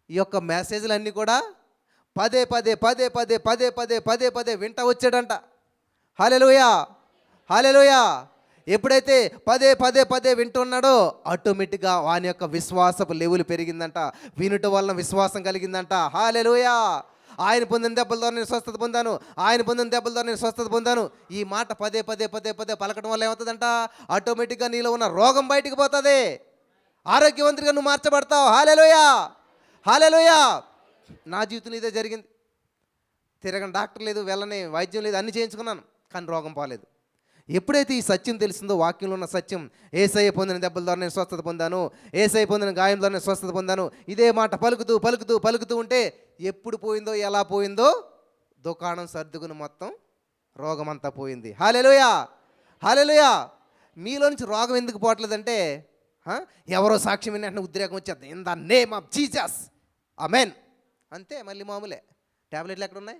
ఈ యొక్క మెసేజ్లు అన్నీ కూడా పదే పదే పదే పదే పదే పదే పదే పదే వింటా వచ్చాడంట. హల్లెలూయా, హల్లెలూయా. ఎప్పుడైతే పదే పదే పదే వింటున్నాడో ఆటోమేటిక్గా వాని యొక్క విశ్వాసపు లెవెల్ పెరిగిందంట. వినుట వలన విశ్వాసం కలిగిందంట. హల్లెలూయా. ఆయన పొందిన దెబ్బల ద్వారా నేను స్వస్థత పొందాను, ఆయన పొందిన దెబ్బల ద్వారా నేను స్వస్థత పొందాను. ఈ మాట పదే పదే పదే పదే పలకడం వల్ల ఏమవుతుందంట, ఆటోమేటిక్గా నీలో ఉన్న రోగం బయటికి పోతుంది, ఆరోగ్యవంతుడిగా నువ్వు మార్చబడతావు. హల్లెలూయా, హల్లెలూయా. నా జీవితంలో ఇదే జరిగింది. తిరగని డాక్టర్ లేదు, వెళ్ళని వైద్యం లేదు, అన్నీ చేయించుకున్నాను, కానీ రోగం పోలేదు. ఎప్పుడైతే ఈ సత్యం తెలిసిందో, వాక్యంలో ఉన్న సత్యం, యేసయ్య పొందిన దెబ్బల ద్వారా నేను స్వస్థత పొందాను, యేసయ్య పొందిన గాయం ద్వారా నేను స్వస్థత పొందాను, ఇదే మాట పలుకుతూ పలుకుతూ పలుకుతూ ఉంటే ఎప్పుడు పోయిందో, ఎలా పోయిందో, దుకాణం సర్దుకుని మొత్తం రోగం అంతా పోయింది. హల్లెలూయా, హల్లెలూయా. మీలో నుంచి రోగం ఎందుకు పోవట్లేదంటే ఎవరో సాక్ష్యం విన్నట్టు ఉద్రేకం వచ్చేద్దాం. In the name of Jesus, amen, అంతే. మళ్ళీ మామూలే. ట్యాబ్లెట్లు ఎక్కడ ఉన్నాయి,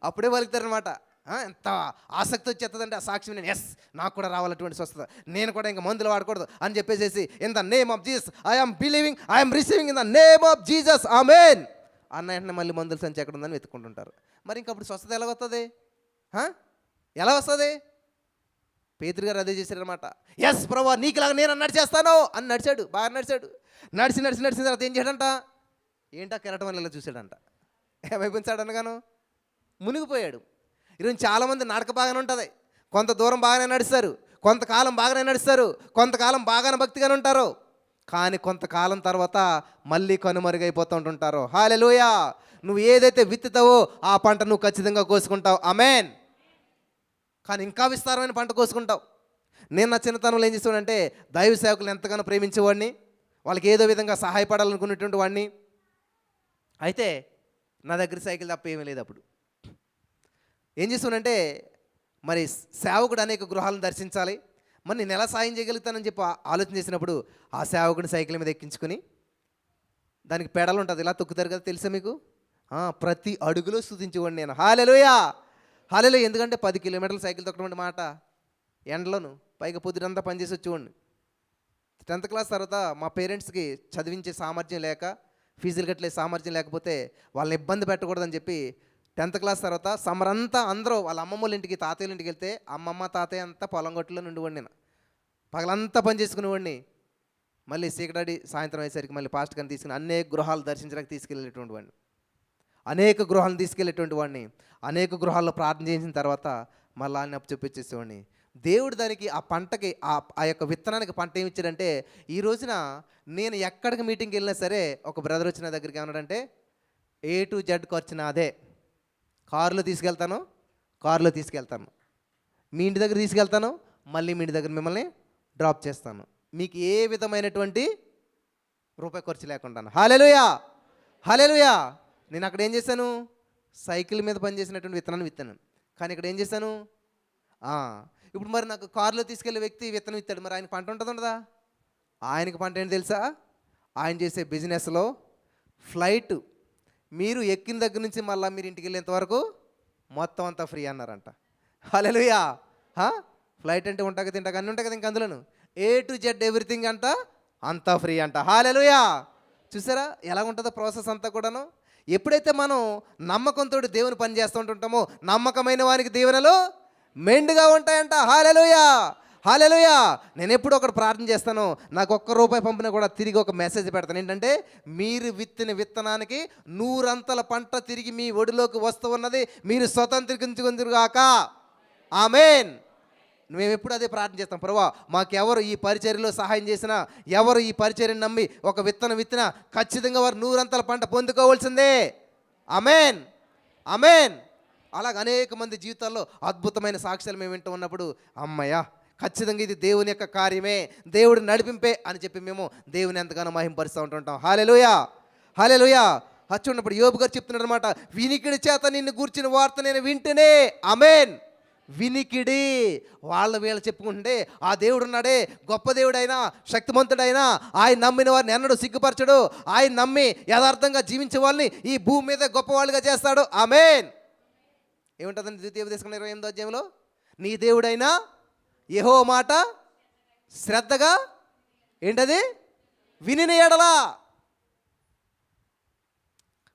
అప్పుడే పలుకుతారనమాట. ఎంత ఆసక్తి వచ్చేస్తుందంటే ఆ సాక్ష్యం, నేను ఎస్ నాకు కూడా రావాలటువంటి స్వస్థత, నేను కూడా ఇంకా మందులు వాడకూడదు అని చెప్పేసి in the name of Jesus I'm believing, I'm receiving in the name of Jesus, amen అన్న వెంటనే మళ్ళీ మందుల సంచి ఎక్కడ ఉందని వెతుక్కుంటుంటారు. మరి ఇంకప్పుడు స్వస్థత ఎలా వస్తుంది, ఎలా వస్తుంది? పేతురు గారు అదే చేశారనమాట. ఎస్ ప్రభువా నీకులాగా నేను అన్నట్టు చేస్తాను అని నడిచాడు. బాగా నడిచాడు. నడిచిన తర్వాత ఏం చేయడంట, ఏంటా కెరటం వల్ల ఇలా చూశాడంట. ఏమైపోయించాడు అనగాను మునిగిపోయాడు. ఈరోజు చాలామంది నడక బాగానే ఉంటుంది, కొంత దూరం బాగానే నడుస్తారు, కొంతకాలం బాగానే నడుస్తారు, కొంతకాలం బాగానే భక్తిగానే ఉంటారు, కానీ కొంతకాలం తర్వాత మళ్ళీ కనుమరుగైపోతూ ఉంటుంటారు. హల్లెలూయా. నువ్వు ఏదైతే విత్తుతావో ఆ పంట నువ్వు ఖచ్చితంగా కోసుకుంటావు, ఆమేన్. కానీ ఇంకా విస్తారమైన పంట కోసుకుంటావు. నేను నా చిన్నతనంలో ఏం చేస్తానంటే దైవ సేవకులు ఎంతగానో ప్రేమించేవాడిని, వాళ్ళకి ఏదో విధంగా సహాయపడాలనుకునేటువంటి వాడిని. అయితే నా దగ్గర సైకిల్ తప్ప ఏమీ లేదు. అప్పుడు ఏం చేస్తానంటే మరి సేవకుడు అనేక గృహాలను దర్శించాలి, మరి నేను ఎలా సాయం చేయగలుగుతానని చెప్పి ఆలోచన చేసినప్పుడు ఆ సేవకుడిని సైకిల్ మీద ఎక్కించుకొని, దానికి పెడలు ఉంటుంది, ఇలా తొక్కుతారు కదా, తెలుసా మీకు? ప్రతి అడుగులో స్తుతించేవాడిని నేను. హల్లెలూయా, హల్లెలూయా. ఎందుకంటే 10 కిలోమీటర్లు సైకిల్ తొక్కడం మాట ఎండలోను, పైగా పొద్దునంతా పనిచేసి వచ్చేవాడిని. 10th క్లాస్ తర్వాత మా పేరెంట్స్కి చదివించే సామర్థ్యం లేక, ఫీజులు కట్టలే సామర్థ్యం లేకపోతే వాళ్ళని ఇబ్బంది పెట్టకూడదని చెప్పి 10th క్లాస్ తర్వాత సమ్మర్ అంతా అందరూ వాళ్ళ అమ్మమ్మల ఇంటికి, తాతయ్యల ఇంటికి వెళ్తే అమ్మమ్మ తాతయ్య అంతా పొలం గట్టులో నుండివాడిని. నేను పగలంతా పని చేసుకునేవాడిని. మళ్ళీ సీకడాడి సాయంత్రం అయ్యేసరికి మళ్ళీ పాస్ట్ కానీ తీసుకుని అనేక గృహాలు దర్శించడానికి తీసుకెళ్ళేటువంటి వాడిని, అనేక గృహాలను తీసుకెళ్ళేటువంటి వాడిని. అనేక గృహాల్లో ప్రార్థన చేసిన తర్వాత మళ్ళీ ఆయన అప్పు చూపించేసేవాడిని. దేవుడు దానికి ఆ పంటకి ఆ యొక్క విత్తనానికి పంట ఏమి ఇచ్చాడంటే, ఈ రోజున నేను ఎక్కడికి మీటింగ్కి వెళ్ళినా సరే ఒక బ్రదర్ వచ్చిన దగ్గరికి ఏమన్నాడంటే, A to Z ఖర్చు నాదే, కారులో తీసుకెళ్తాను, మీ ఇంటి దగ్గర తీసుకెళ్తాను, మళ్ళీ మీ ఇంటి దగ్గర మిమ్మల్ని డ్రాప్ చేస్తాను, మీకు ఏ విధమైనటువంటి రూపాయి ఖర్చు లేకుండా. హల్లెలూయా, హల్లెలూయా. నేను అక్కడ ఏం చేశాను, సైకిల్ మీద పనిచేసినటువంటి విత్తనాన్ని విత్తాను. కానీ ఇక్కడ ఏం చేశాను, ఇప్పుడు మరి నాకు కారులో తీసుకెళ్లే వ్యక్తి విత్తనం ఇస్తాడు, మరి ఆయన పంట ఉండదా? ఆయనకి పంట ఏంటి తెలుసా? ఆయన చేసే బిజినెస్లో ఫ్లైట్ మీరు ఎక్కిన దగ్గర నుంచి మళ్ళీ మీరు ఇంటికి వెళ్ళేంత వరకు మొత్తం అంతా ఫ్రీ అన్నారంట. హల్లెలూయా. ఫ్లైట్ అంటే ఉంటాక తింటాక అన్నీ ఉంటాయి కదా, ఇంక అందులోను A to Z ఎవ్రీథింగ్ అంట, అంతా ఫ్రీ అంట. హల్లెలూయా. చూసారా ఎలా ఉంటుందో ప్రాసెస్ అంతా కూడాను. ఎప్పుడైతే మనం నమ్మకంతో దేవుని పని చేస్తూ ఉంటుంటామో నమ్మకమైన వారికి దీవెనలు మెండుగా ఉంటాయంట. హల్లెలూయా, హల్లెలూయా. నేను ఎప్పుడు ఒకటి ప్రార్థన చేస్తాను, నాకు ₹1 పంపినా కూడా తిరిగి ఒక మెసేజ్ పెడతాను. ఏంటంటే, మీరు విత్తిన విత్తనానికి 100 పంట తిరిగి మీ ఒడిలోకి వస్తూ ఉన్నది, మీరు స్వతంత్రించుకుందురుగాక, ఆమేన్. మేము ఎప్పుడు అదే ప్రార్థన చేస్తాం, ప్రభువా మాకెవరు ఈ పరిచర్యలో సహాయం చేసినా, ఎవరు ఈ పరిచర్యను నమ్మి ఒక విత్తనం విత్తినా ఖచ్చితంగా వారు 100 పంట పొందుకోవాల్సిందే. ఆమేన్, ఆమేన్. అలాగ అనేక మంది జీవితాల్లో అద్భుతమైన సాక్ష్యాలు మేము వింటూ ఉన్నప్పుడు అమ్మయ్య, ఖచ్చితంగా ఇది దేవుని యొక్క కార్యమే, దేవుడు నడిపింపే అని చెప్పి మేము దేవుని ఎంతగానో మహింపరుస్తూ ఉంటుంటాం. హల్లెలూయా, హల్లెలూయా. చూడప్పుడు యోబు గారు చెప్తున్నాడు అనమాట, వినికిడి చేత నిన్ను గూర్చిన వార్త నేను వింటేనే. ఆమేన్. వినికిడి, వీళ్ళు చెప్పుకుంటే ఆ దేవుడు ఉన్నాడే, గొప్ప దేవుడైనా శక్తిమంతుడైనా, ఆయన నమ్మిన వారిని ఎన్నడూ సిగ్గుపరచడు, ఆయన నమ్మి యథార్థంగా జీవించే వాళ్ళని ఈ భూమి మీద గొప్పవాళ్ళుగా చేస్తాడు. ఆమేన్. ఏముంటుందండి ద్వితీయోపదేశకాండం 28వ అధ్యాయంలో, నీ దేవుడైనా యెహోవా మాట శ్రద్ధగా ఏంటది వినిన ఎడలా.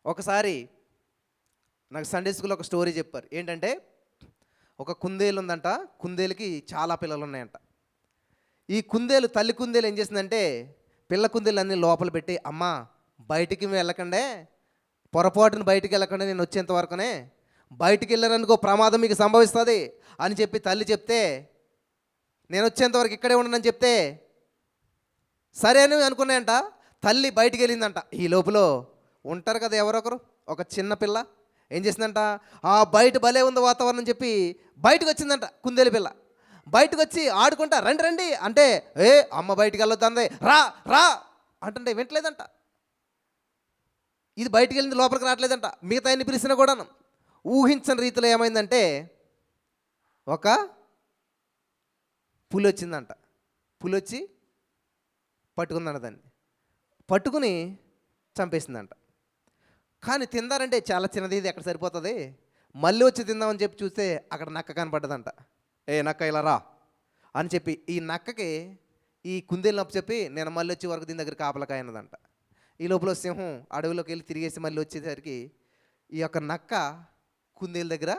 ఒకసారి నాకు సండే స్కూల్లో ఒక స్టోరీ చెప్పారు. ఏంటంటే ఒక కుందేలు ఉందంట, కుందేలుకి చాలా పిల్లలు ఉన్నాయంట. ఈ కుందేలు, తల్లి కుందేలు ఏం చేసిందంటే పిల్ల కుందేలు అన్నీ లోపల పెట్టి, అమ్మ బయటికి వెళ్ళకండే, పొరపాటును బయటికి వెళ్ళకండి, నేను వచ్చేంత వరకునే, బయటికి వెళ్ళారనుకో ప్రమాదం మీకు సంభవిస్తుంది అని చెప్పి తల్లి చెప్తే, నేను వచ్చేంతవరకు ఇక్కడే ఉండనని చెప్తే సరే అని అనుకున్నాయంట. తల్లి బయటికి వెళ్ళిందంట. ఈ లోపల ఉంటారు కదా ఎవరొకరు, ఒక చిన్న పిల్ల ఏం చేసిందంట, ఆ బయట భలే ఉంది వాతావరణం చెప్పి బయటకు వచ్చిందంట. కుందేలు పిల్ల బయటకు వచ్చి ఆడుకుంటా రండి రండి అంటే, అమ్మ బయటికి వెళ్ళొద్దు అందే, రా రా అంటే వింటలేదంట. ఇది బయటికి వెళ్ళింది, లోపలికి రావట్లేదంట. మిగతా ఎన్ని పిలిచినా కూడా ఊహించని రీతిలో ఏమైందంటే ఒక పులి వచ్చిందంట. పులి వచ్చి పట్టుకుందంట, దాన్ని పట్టుకుని చంపేసిందంట. కానీ తిందారంటే చాలా చిన్నది, ఇది ఎక్కడ సరిపోతుంది, మళ్ళీ వచ్చి తిందామని చెప్పి చూస్తే అక్కడ నక్క కనపడ్డదంట. నక్క ఇలా రా అని చెప్పి ఈ నక్కకి ఈ కుందేలు నప్పు చెప్పి, నేను మళ్ళీ వచ్చే వరకు దీని దగ్గర కాపలకాయ అన్నదంట. ఈ లోపల సింహం అడవిలోకి వెళ్ళి తిరిగేసి మళ్ళీ వచ్చేసరికి ఈ యొక్క నక్క కుందేలు దగ్గర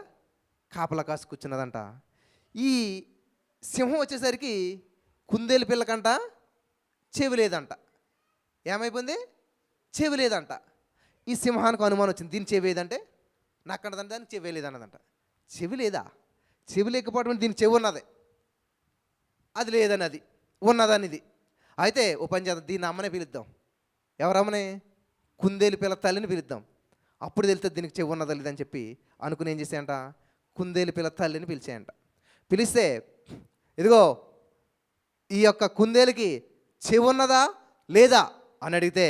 కాపలా కాసు కూర్చున్నదంట. ఈ సింహం వచ్చేసరికి కుందేలు పిల్లకంట చెవి లేదంట. ఏమైపోయింది, చెవి లేదంట. ఈ సింహానికి అనుమానం వచ్చింది, దీని చెవి ఏదంటే నక్కడదంటే దానికి చెవి లేదన్నదంట. చెవి లేదా, చెవి లేకపోవడం దీని చెవి ఉన్నది, అది లేదని అది ఉన్నదని ఇది. అయితే ఓ పని చేద్దాం, దీన్ని అమ్మనే పిలుద్దాం. ఎవరమ్మనే, కుందేలు పిల్ల తల్లిని పిలుద్దాం, అప్పుడు తెలుస్తుంది దీనికి చెవి ఉన్నదా లేదని చెప్పి అనుకుని ఏం చేసాయంట, కుందేలు పిల్ల తల్లిని పిలిచాయంట. పిలిస్తే ఇదిగో ఈ యొక్క కుందేలుకి చెవి ఉన్నదా లేదా అని అడిగితే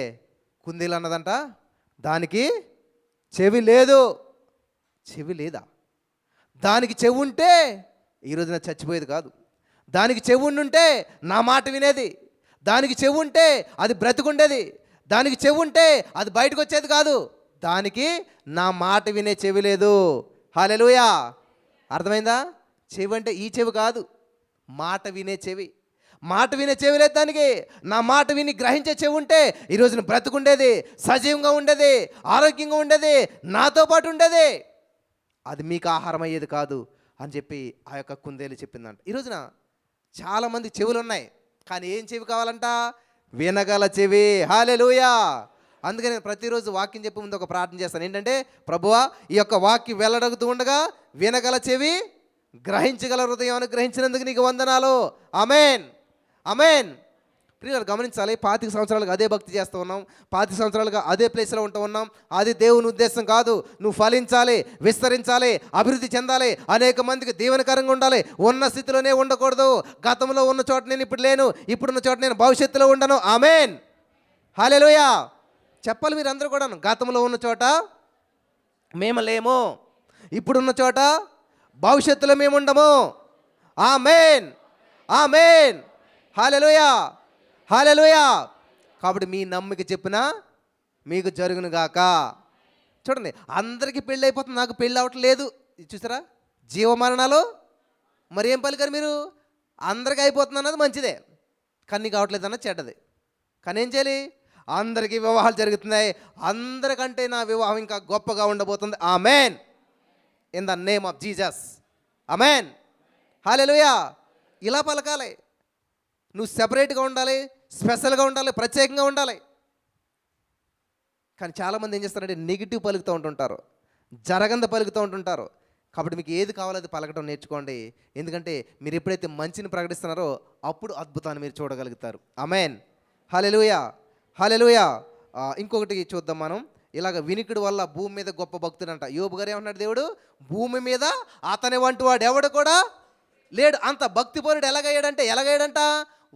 కుందేలు అన్నదంట, దానికి చెవి లేదు. చెవి లేదా, దానికి చెవి ఉంటే ఈరోజు నాకు చచ్చిపోయేది కాదు, దానికి చెవి ఉండుంటే నా మాట వినేది, దానికి చెవి ఉంటే అది బ్రతికుండేది, దానికి చెవి ఉంటే అది బయటకు వచ్చేది కాదు, దానికి నా మాట వినే చెవి లేదు. హల్లెలూయా. అర్థమైందా? చెవి అంటే ఈ చెవి కాదు, మాట వినే చెవి. మాట వినే చెవి లేదు దానికి. నా మాట విని గ్రహించే చెవి ఉంటే ఈరోజున బ్రతుకుండేది, సజీవంగా ఉండేది, ఆరోగ్యంగా ఉండేది, నాతో పాటు ఉండేది, అది మీకు ఆహారం అయ్యేది కాదు అని చెప్పి ఆ యొక్క కుందేలు చెప్పిందంట. ఈరోజున చాలామంది చెవులు ఉన్నాయి, కానీ ఏం చెవి కావాలంట, వినగల చెవి. హల్లెలూయా. అందుకని నేను ప్రతిరోజు వాక్యం చెప్పే ముందు ఒక ప్రార్థన చేస్తాను. ఏంటంటే, ప్రభువా ఈ యొక్క వాక్యం వెళ్ళడగుతూ ఉండగా వినగల చెవి, గ్రహించగల హృదయం అనుగ్రహించినందుకు నీకు వందనాలు. ఆమేన్, ఆమేన్. ప్రియులు గమనించాలి, 25 సంవత్సరాలుగా అదే భక్తి చేస్తూ ఉన్నాం, 25 సంవత్సరాలుగా అదే ప్లేస్లో ఉంటూ ఉన్నాం. అది దేవుని ఉద్దేశం కాదు. నువ్వు ఫలించాలి, విస్తరించాలి, అభివృద్ధి చెందాలి, అనేక మందికి దీవెనకరంగా ఉండాలి. ఉన్న స్థితిలోనే ఉండకూడదు. గతంలో ఉన్న చోట నేను ఇప్పుడు లేను, ఇప్పుడున్న చోట నేను భవిష్యత్తులో ఉండను. ఆమేన్, హల్లెలూయా. చెప్పాలి మీరు అందరూ కూడా, గతంలో ఉన్న చోట మేము లేము, ఇప్పుడున్న చోట భవిష్యత్తులో మేము ఉండము. ఆమేన్, ఆమేన్, హల్లెలూయా, హల్లెలూయా. కాబట్టి మీ నమ్మిక చెప్పినా మీకు జరుగును గాక. చూడండి, అందరికీ పెళ్ళి అయిపోతుంది, నాకు పెళ్ళి అవ్వట్లేదు. చూసారా జీవమరణాలు. మరి ఏం పలికారు మీరు? అందరికీ అయిపోతుంది అన్నది మంచిదే, కానీ నీకు అవ్వట్లేదు అన్నది చెడ్డది. కానీ ఏం చేయాలి? అందరికీ వివాహాలు జరుగుతున్నాయి, అందరికంటే నా వివాహం ఇంకా గొప్పగా ఉండబోతుంది. Amen, in the name of Jesus. Amen, hallelujah. ఇలా పలకాలి. నువ్వు సెపరేట్గా ఉండాలి, స్పెషల్గా ఉండాలి, ప్రత్యేకంగా ఉండాలి. కానీ చాలామంది ఏం చేస్తారంటే నెగిటివ్ పలుకుతూ ఉంటుంటారు, జరగంద పలుకుతూ ఉంటుంటారు. కాబట్టి మీకు ఏది కావాలో అది పలకటం నేర్చుకోండి. ఎందుకంటే మీరు ఎప్పుడైతే మంచిని ప్రకటిస్తున్నారో అప్పుడు అద్భుతాన్ని మీరు చూడగలుగుతారు. ఆమేన్. హల్లెలూయా, హల్లెలూయా. ఇంకొకటి చూద్దాం మనం. ఇలాగ వినికిడి వల్ల భూమి మీద గొప్ప భక్తుడంట. యోబు గారు ఏమన్నాడు, దేవుడు భూమి మీద అతని వంటి వాడు ఎవడు కూడా లేడు. అంత భక్తిపరుడు ఎలాగయ్యాడంట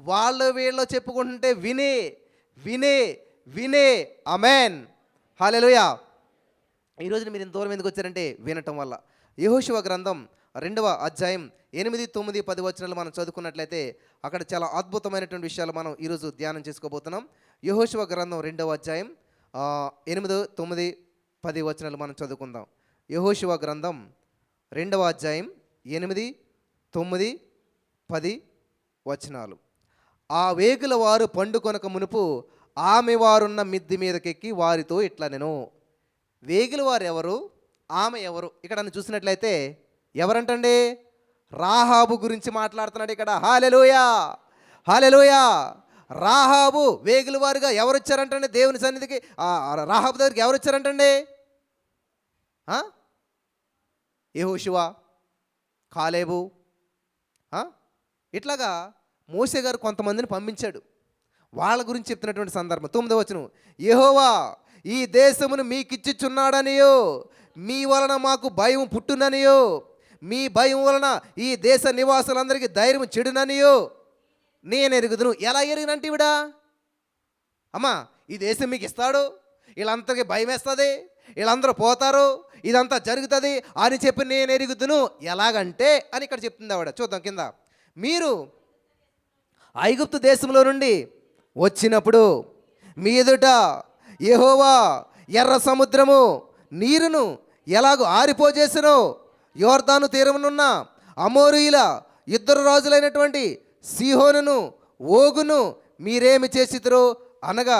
వాళ్ళు వీళ్ళు చెప్పుకుంటుంటే విని విని విని. ఆమేన్, హల్లెలూయా. ఈరోజు మీరు ఇంత దూరం ఎందుకు వచ్చారంటే వినటం వల్ల. యెహోషువ గ్రంథం 2వ అధ్యాయం 8, 9, 10 వచనాలు మనం చదువుకున్నట్లయితే అక్కడ చాలా అద్భుతమైనటువంటి విషయాలు మనం ఈరోజు ధ్యానం చేసుకోబోతున్నాం. యెహోషువ గ్రంథం 2వ అధ్యాయం 8, 9, 10 వచనాలు మనం చదువుకుందాం. యెహోషువ గ్రంథం 2వ అధ్యాయం 8, 9, 10 వచనాలు. ఆ వేగుల వారు పండుకొనక మునుపు ఆమె వారున్న మిద్ది మీదకెక్కి వారితో ఇట్లా నేను. వేగుల వారు ఎవరు, ఆమె ఎవరు? ఇక్కడ నన్ను చూసినట్లయితే ఎవరంటండి? రాహాబు గురించి మాట్లాడుతున్నాడు ఇక్కడ. హల్లెలూయా, హల్లెలూయా. రాహాబు వేగుల వారుగా ఎవరు వచ్చారంటండి దేవుని సన్నిధికి? రాహాబు దగ్గరికి ఎవరు వచ్చారంటండి? యెహోషువ, కాలేబు, ఇట్లాగా మోషే గారు కొంతమందిని పంపించాడు. వాళ్ళ గురించి చెప్తున్నటువంటి సందర్భం 9వ వచనం. యెహోవా ఈ దేశమును మీకిచ్చుచున్నాడనియో, మీ వలన మాకు భయం పుట్టుననియో, మీ భయం వలన ఈ దేశ నివాసులందరికీ ధైర్యం చెడుననియో నేను ఎరుగుదును. ఎలా ఎరిగినంటే ఇవిడా అమ్మా ఈ దేశం మీకు ఇస్తాడు, వీళ్ళందరికీ భయం వేస్తుంది, వీళ్ళందరూ పోతారు, ఇదంతా జరుగుతుంది అని చెప్పి నేను ఎరుగుదును. ఎలాగంటే అని ఇక్కడ చెప్తుంది ఆవిడ. చూద్దాం కింద. మీరు ఐగుప్తు దేశంలో నుండి వచ్చినప్పుడు మీ ఎదుట యెహోవా ఎర్ర సముద్రము నీరును ఎలాగో ఆరిపోజేసెనో, యోర్దాను తీరమునున్న అమోరీయుల ఇద్దరు రాజులైనటువంటి సీహోనును ఓగును మీరేమి చేసితురో, అనగా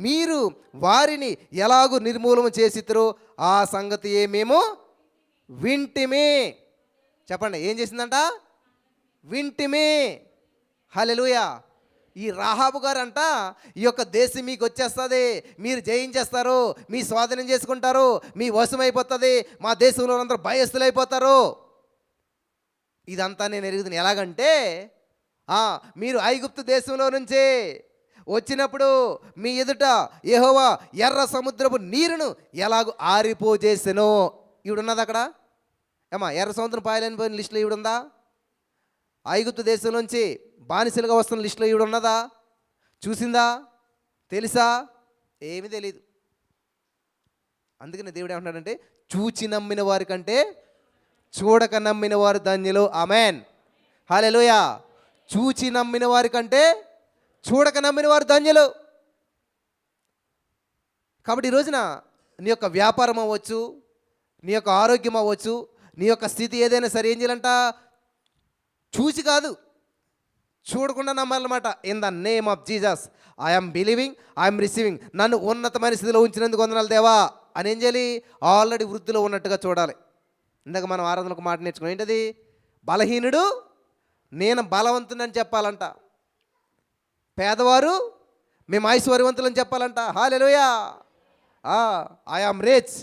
మీరు వారిని ఎలాగూ నిర్మూలన చేసితురో ఆ సంగతి మేము వింటిమే. చెప్పండి, ఏం చేసిందంట? వింటిమే. హల్లెలూయా. ఈ రాహాబు గారు అంట ఈ యొక్క దేశం మీకు వచ్చేస్తుంది, మీరు జయించేస్తారు, మీ స్వాధీనం చేసుకుంటారు, మీ వశమైపోతుంది, మా దేశంలో అందరూ భయస్థులైపోతారు. ఇదంతా నేను ఎరుగుతుంది. ఎలాగంటే మీరు ఐగుప్తు దేశంలో నుంచి వచ్చినప్పుడు మీ ఎదుట యెహోవా ఎర్ర సముద్రపు నీరును ఎలాగో ఆరిపోజేసెనో. ఈవిడున్నది అక్కడ ఏమా? ఎర్ర సముద్రం పాయలేని లిస్టులో ఈవిడుందా? ఐగుప్తు దేశం నుంచి బానిసలుగా వస్తున్న లిస్టులో ఈవిడున్నదా? చూసిందా? తెలుసా? ఏమీ తెలియదు. అందుకని దేవుడు ఏమంటున్నాడంటే చూచి నమ్మిన వారి కంటే చూడక నమ్మిన వారు ధన్యులు. ఆమేన్, హల్లెలూయా. చూచి నమ్మిన వారి కంటే చూడక నమ్మిన వారు ధన్యులు. కాబట్టి ఈ రోజున నీ యొక్క వ్యాపారం అవ్వచ్చు, నీ యొక్క ఆరోగ్యం అవ్వచ్చు, నీ యొక్క స్థితి ఏదైనా సరే ఏం చేయాలంట? చూసి కాదు, చూడకుండా నమ్మాలన్నమాట. In the name of Jesus I'm believing, I'm receiving. నన్ను ఉన్నతమైన స్థితిలో ఉంచినందుకు వందనాలు దేవా అని ఏం చేయాలి? ఆల్రెడీ వృద్ధిలో ఉన్నట్టుగా చూడాలి. ఇందాక మనం ఆరాధనకు మాట నేర్చుకున్నాం. ఏంటది? బలహీనుడు నేను బలవంతుడని చెప్పాలంట. పేదవారు మేము ఐశ్వర్యవంతులని చెప్పాలంట. Hallelujah. I am rich,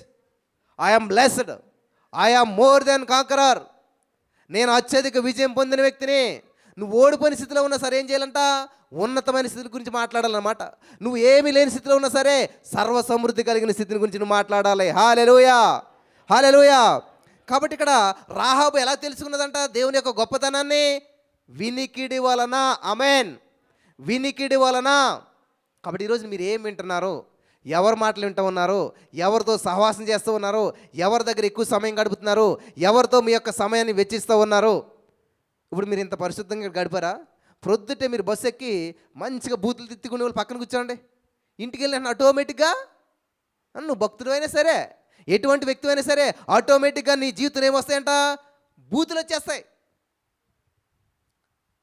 I am blessed, I am more than conqueror. నేను అత్యధిక విజయం పొందిన వ్యక్తిని. నువ్వు ఓడిపోయిన స్థితిలో ఉన్నా సరే ఏం చేయాలంట? ఉన్నతమైన స్థితి గురించి మాట్లాడాలన్నమాట. నువ్వు ఏమీ లేని స్థితిలో ఉన్నా సరే సర్వ సమృద్ధి కలిగిన స్థితిని గురించి నువ్వు మాట్లాడాలి. హల్లెలూయా, హల్లెలూయా. కాబట్టి ఇక్కడ రాహాబు ఎలా తెలుసుకున్నదంట దేవుని యొక్క గొప్పతనాన్ని? వినికిడి వలన. ఆమేన్, వినికిడి వలన. కాబట్టి ఈరోజు మీరు ఏం వింటున్నారు, ఎవరి మాటలు వింటూ ఉన్నారు, ఎవరితో సహవాసం చేస్తూ ఉన్నారు, ఎవరి దగ్గర ఎక్కువ సమయం గడుపుతున్నారు, ఎవరితో మీ యొక్క సమయాన్ని వెచ్చిస్తూ ఉన్నారు? ఇప్పుడు మీరు ఇంత పరిశుద్ధంగా గడిపారా? ప్రొద్దుటే మీరు బస్సు ఎక్కి మంచిగా బూతులు తిట్టుకునే వాళ్ళు పక్కన కూర్చోండి. ఇంటికి వెళ్ళిన ఆటోమేటిక్గా నువ్వు భక్తుడు అయినా సరే, ఎటువంటి వ్యక్తి అయినా సరే ఆటోమేటిక్గా నీ జీవితం ఏమొస్తాయంట? బూతులు వచ్చేస్తాయి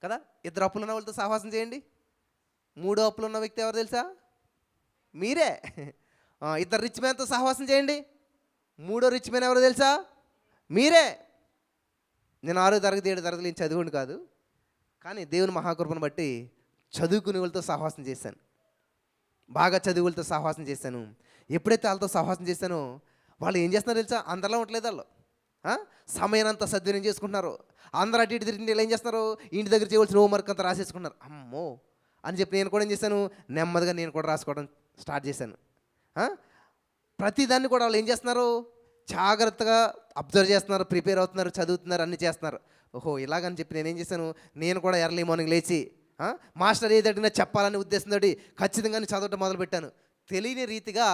కదా. ఇద్దరు అప్పులు ఉన్న వాళ్ళతో సహవాసం చేయండి. మూడో అప్పులు ఉన్న వ్యక్తి ఎవరు తెలుసా? మీరే. ఇద్దరు రిచ్ మ్యాన్తో సహవాసం చేయండి. మూడో రిచ్ మ్యాన్ ఎవరు తెలుసా? మీరే. నేను 6వ తరగతి 7వ తరగతి నేను చదువుని కాదు, కానీ దేవుని మహాకృపను బట్టి చదువుకునే వాళ్ళతో సహవాసం చేశాను. బాగా చదువులతో సహవాసం చేశాను. ఎప్పుడైతే వాళ్ళతో సహవాసం చేశానో వాళ్ళు ఏం చేస్తున్నారో తెలుసా? అందరిలో ఉండలేదు. వాళ్ళు ఆ? సమయానంతా సద్వినియోగం చేసుకుంటున్నారు. అందరూ అటు ఇటు తిరిగి ఏం చేస్తున్నారు, ఇంటి దగ్గర చేయవలసిన హోంవర్క్ అంతా రాసేసుకున్నారు. అమ్మో అని చెప్పి నేను కూడా ఏం చేశాను, నెమ్మదిగా నేను కూడా రాసుకోవడం స్టార్ట్ చేశాను. ఆ? ప్రతిదాన్ని కూడా వాళ్ళు ఏం చేస్తున్నారు, జాగ్రత్తగా అబ్జర్వ్ చేస్తున్నారు, ప్రిపేర్ అవుతున్నారు, చదువుతున్నారు, అన్నీ చేస్తున్నారు. ఓహో ఇలాగని చెప్పి నేనేం చేశాను, నేను కూడా ఎర్లీ మార్నింగ్ లేచి మాస్టర్ ఏది అడిగినా చెప్పాలనే ఉద్దేశంతో ఖచ్చితంగా చదవటం మొదలుపెట్టాను. తెలియని రీతిగా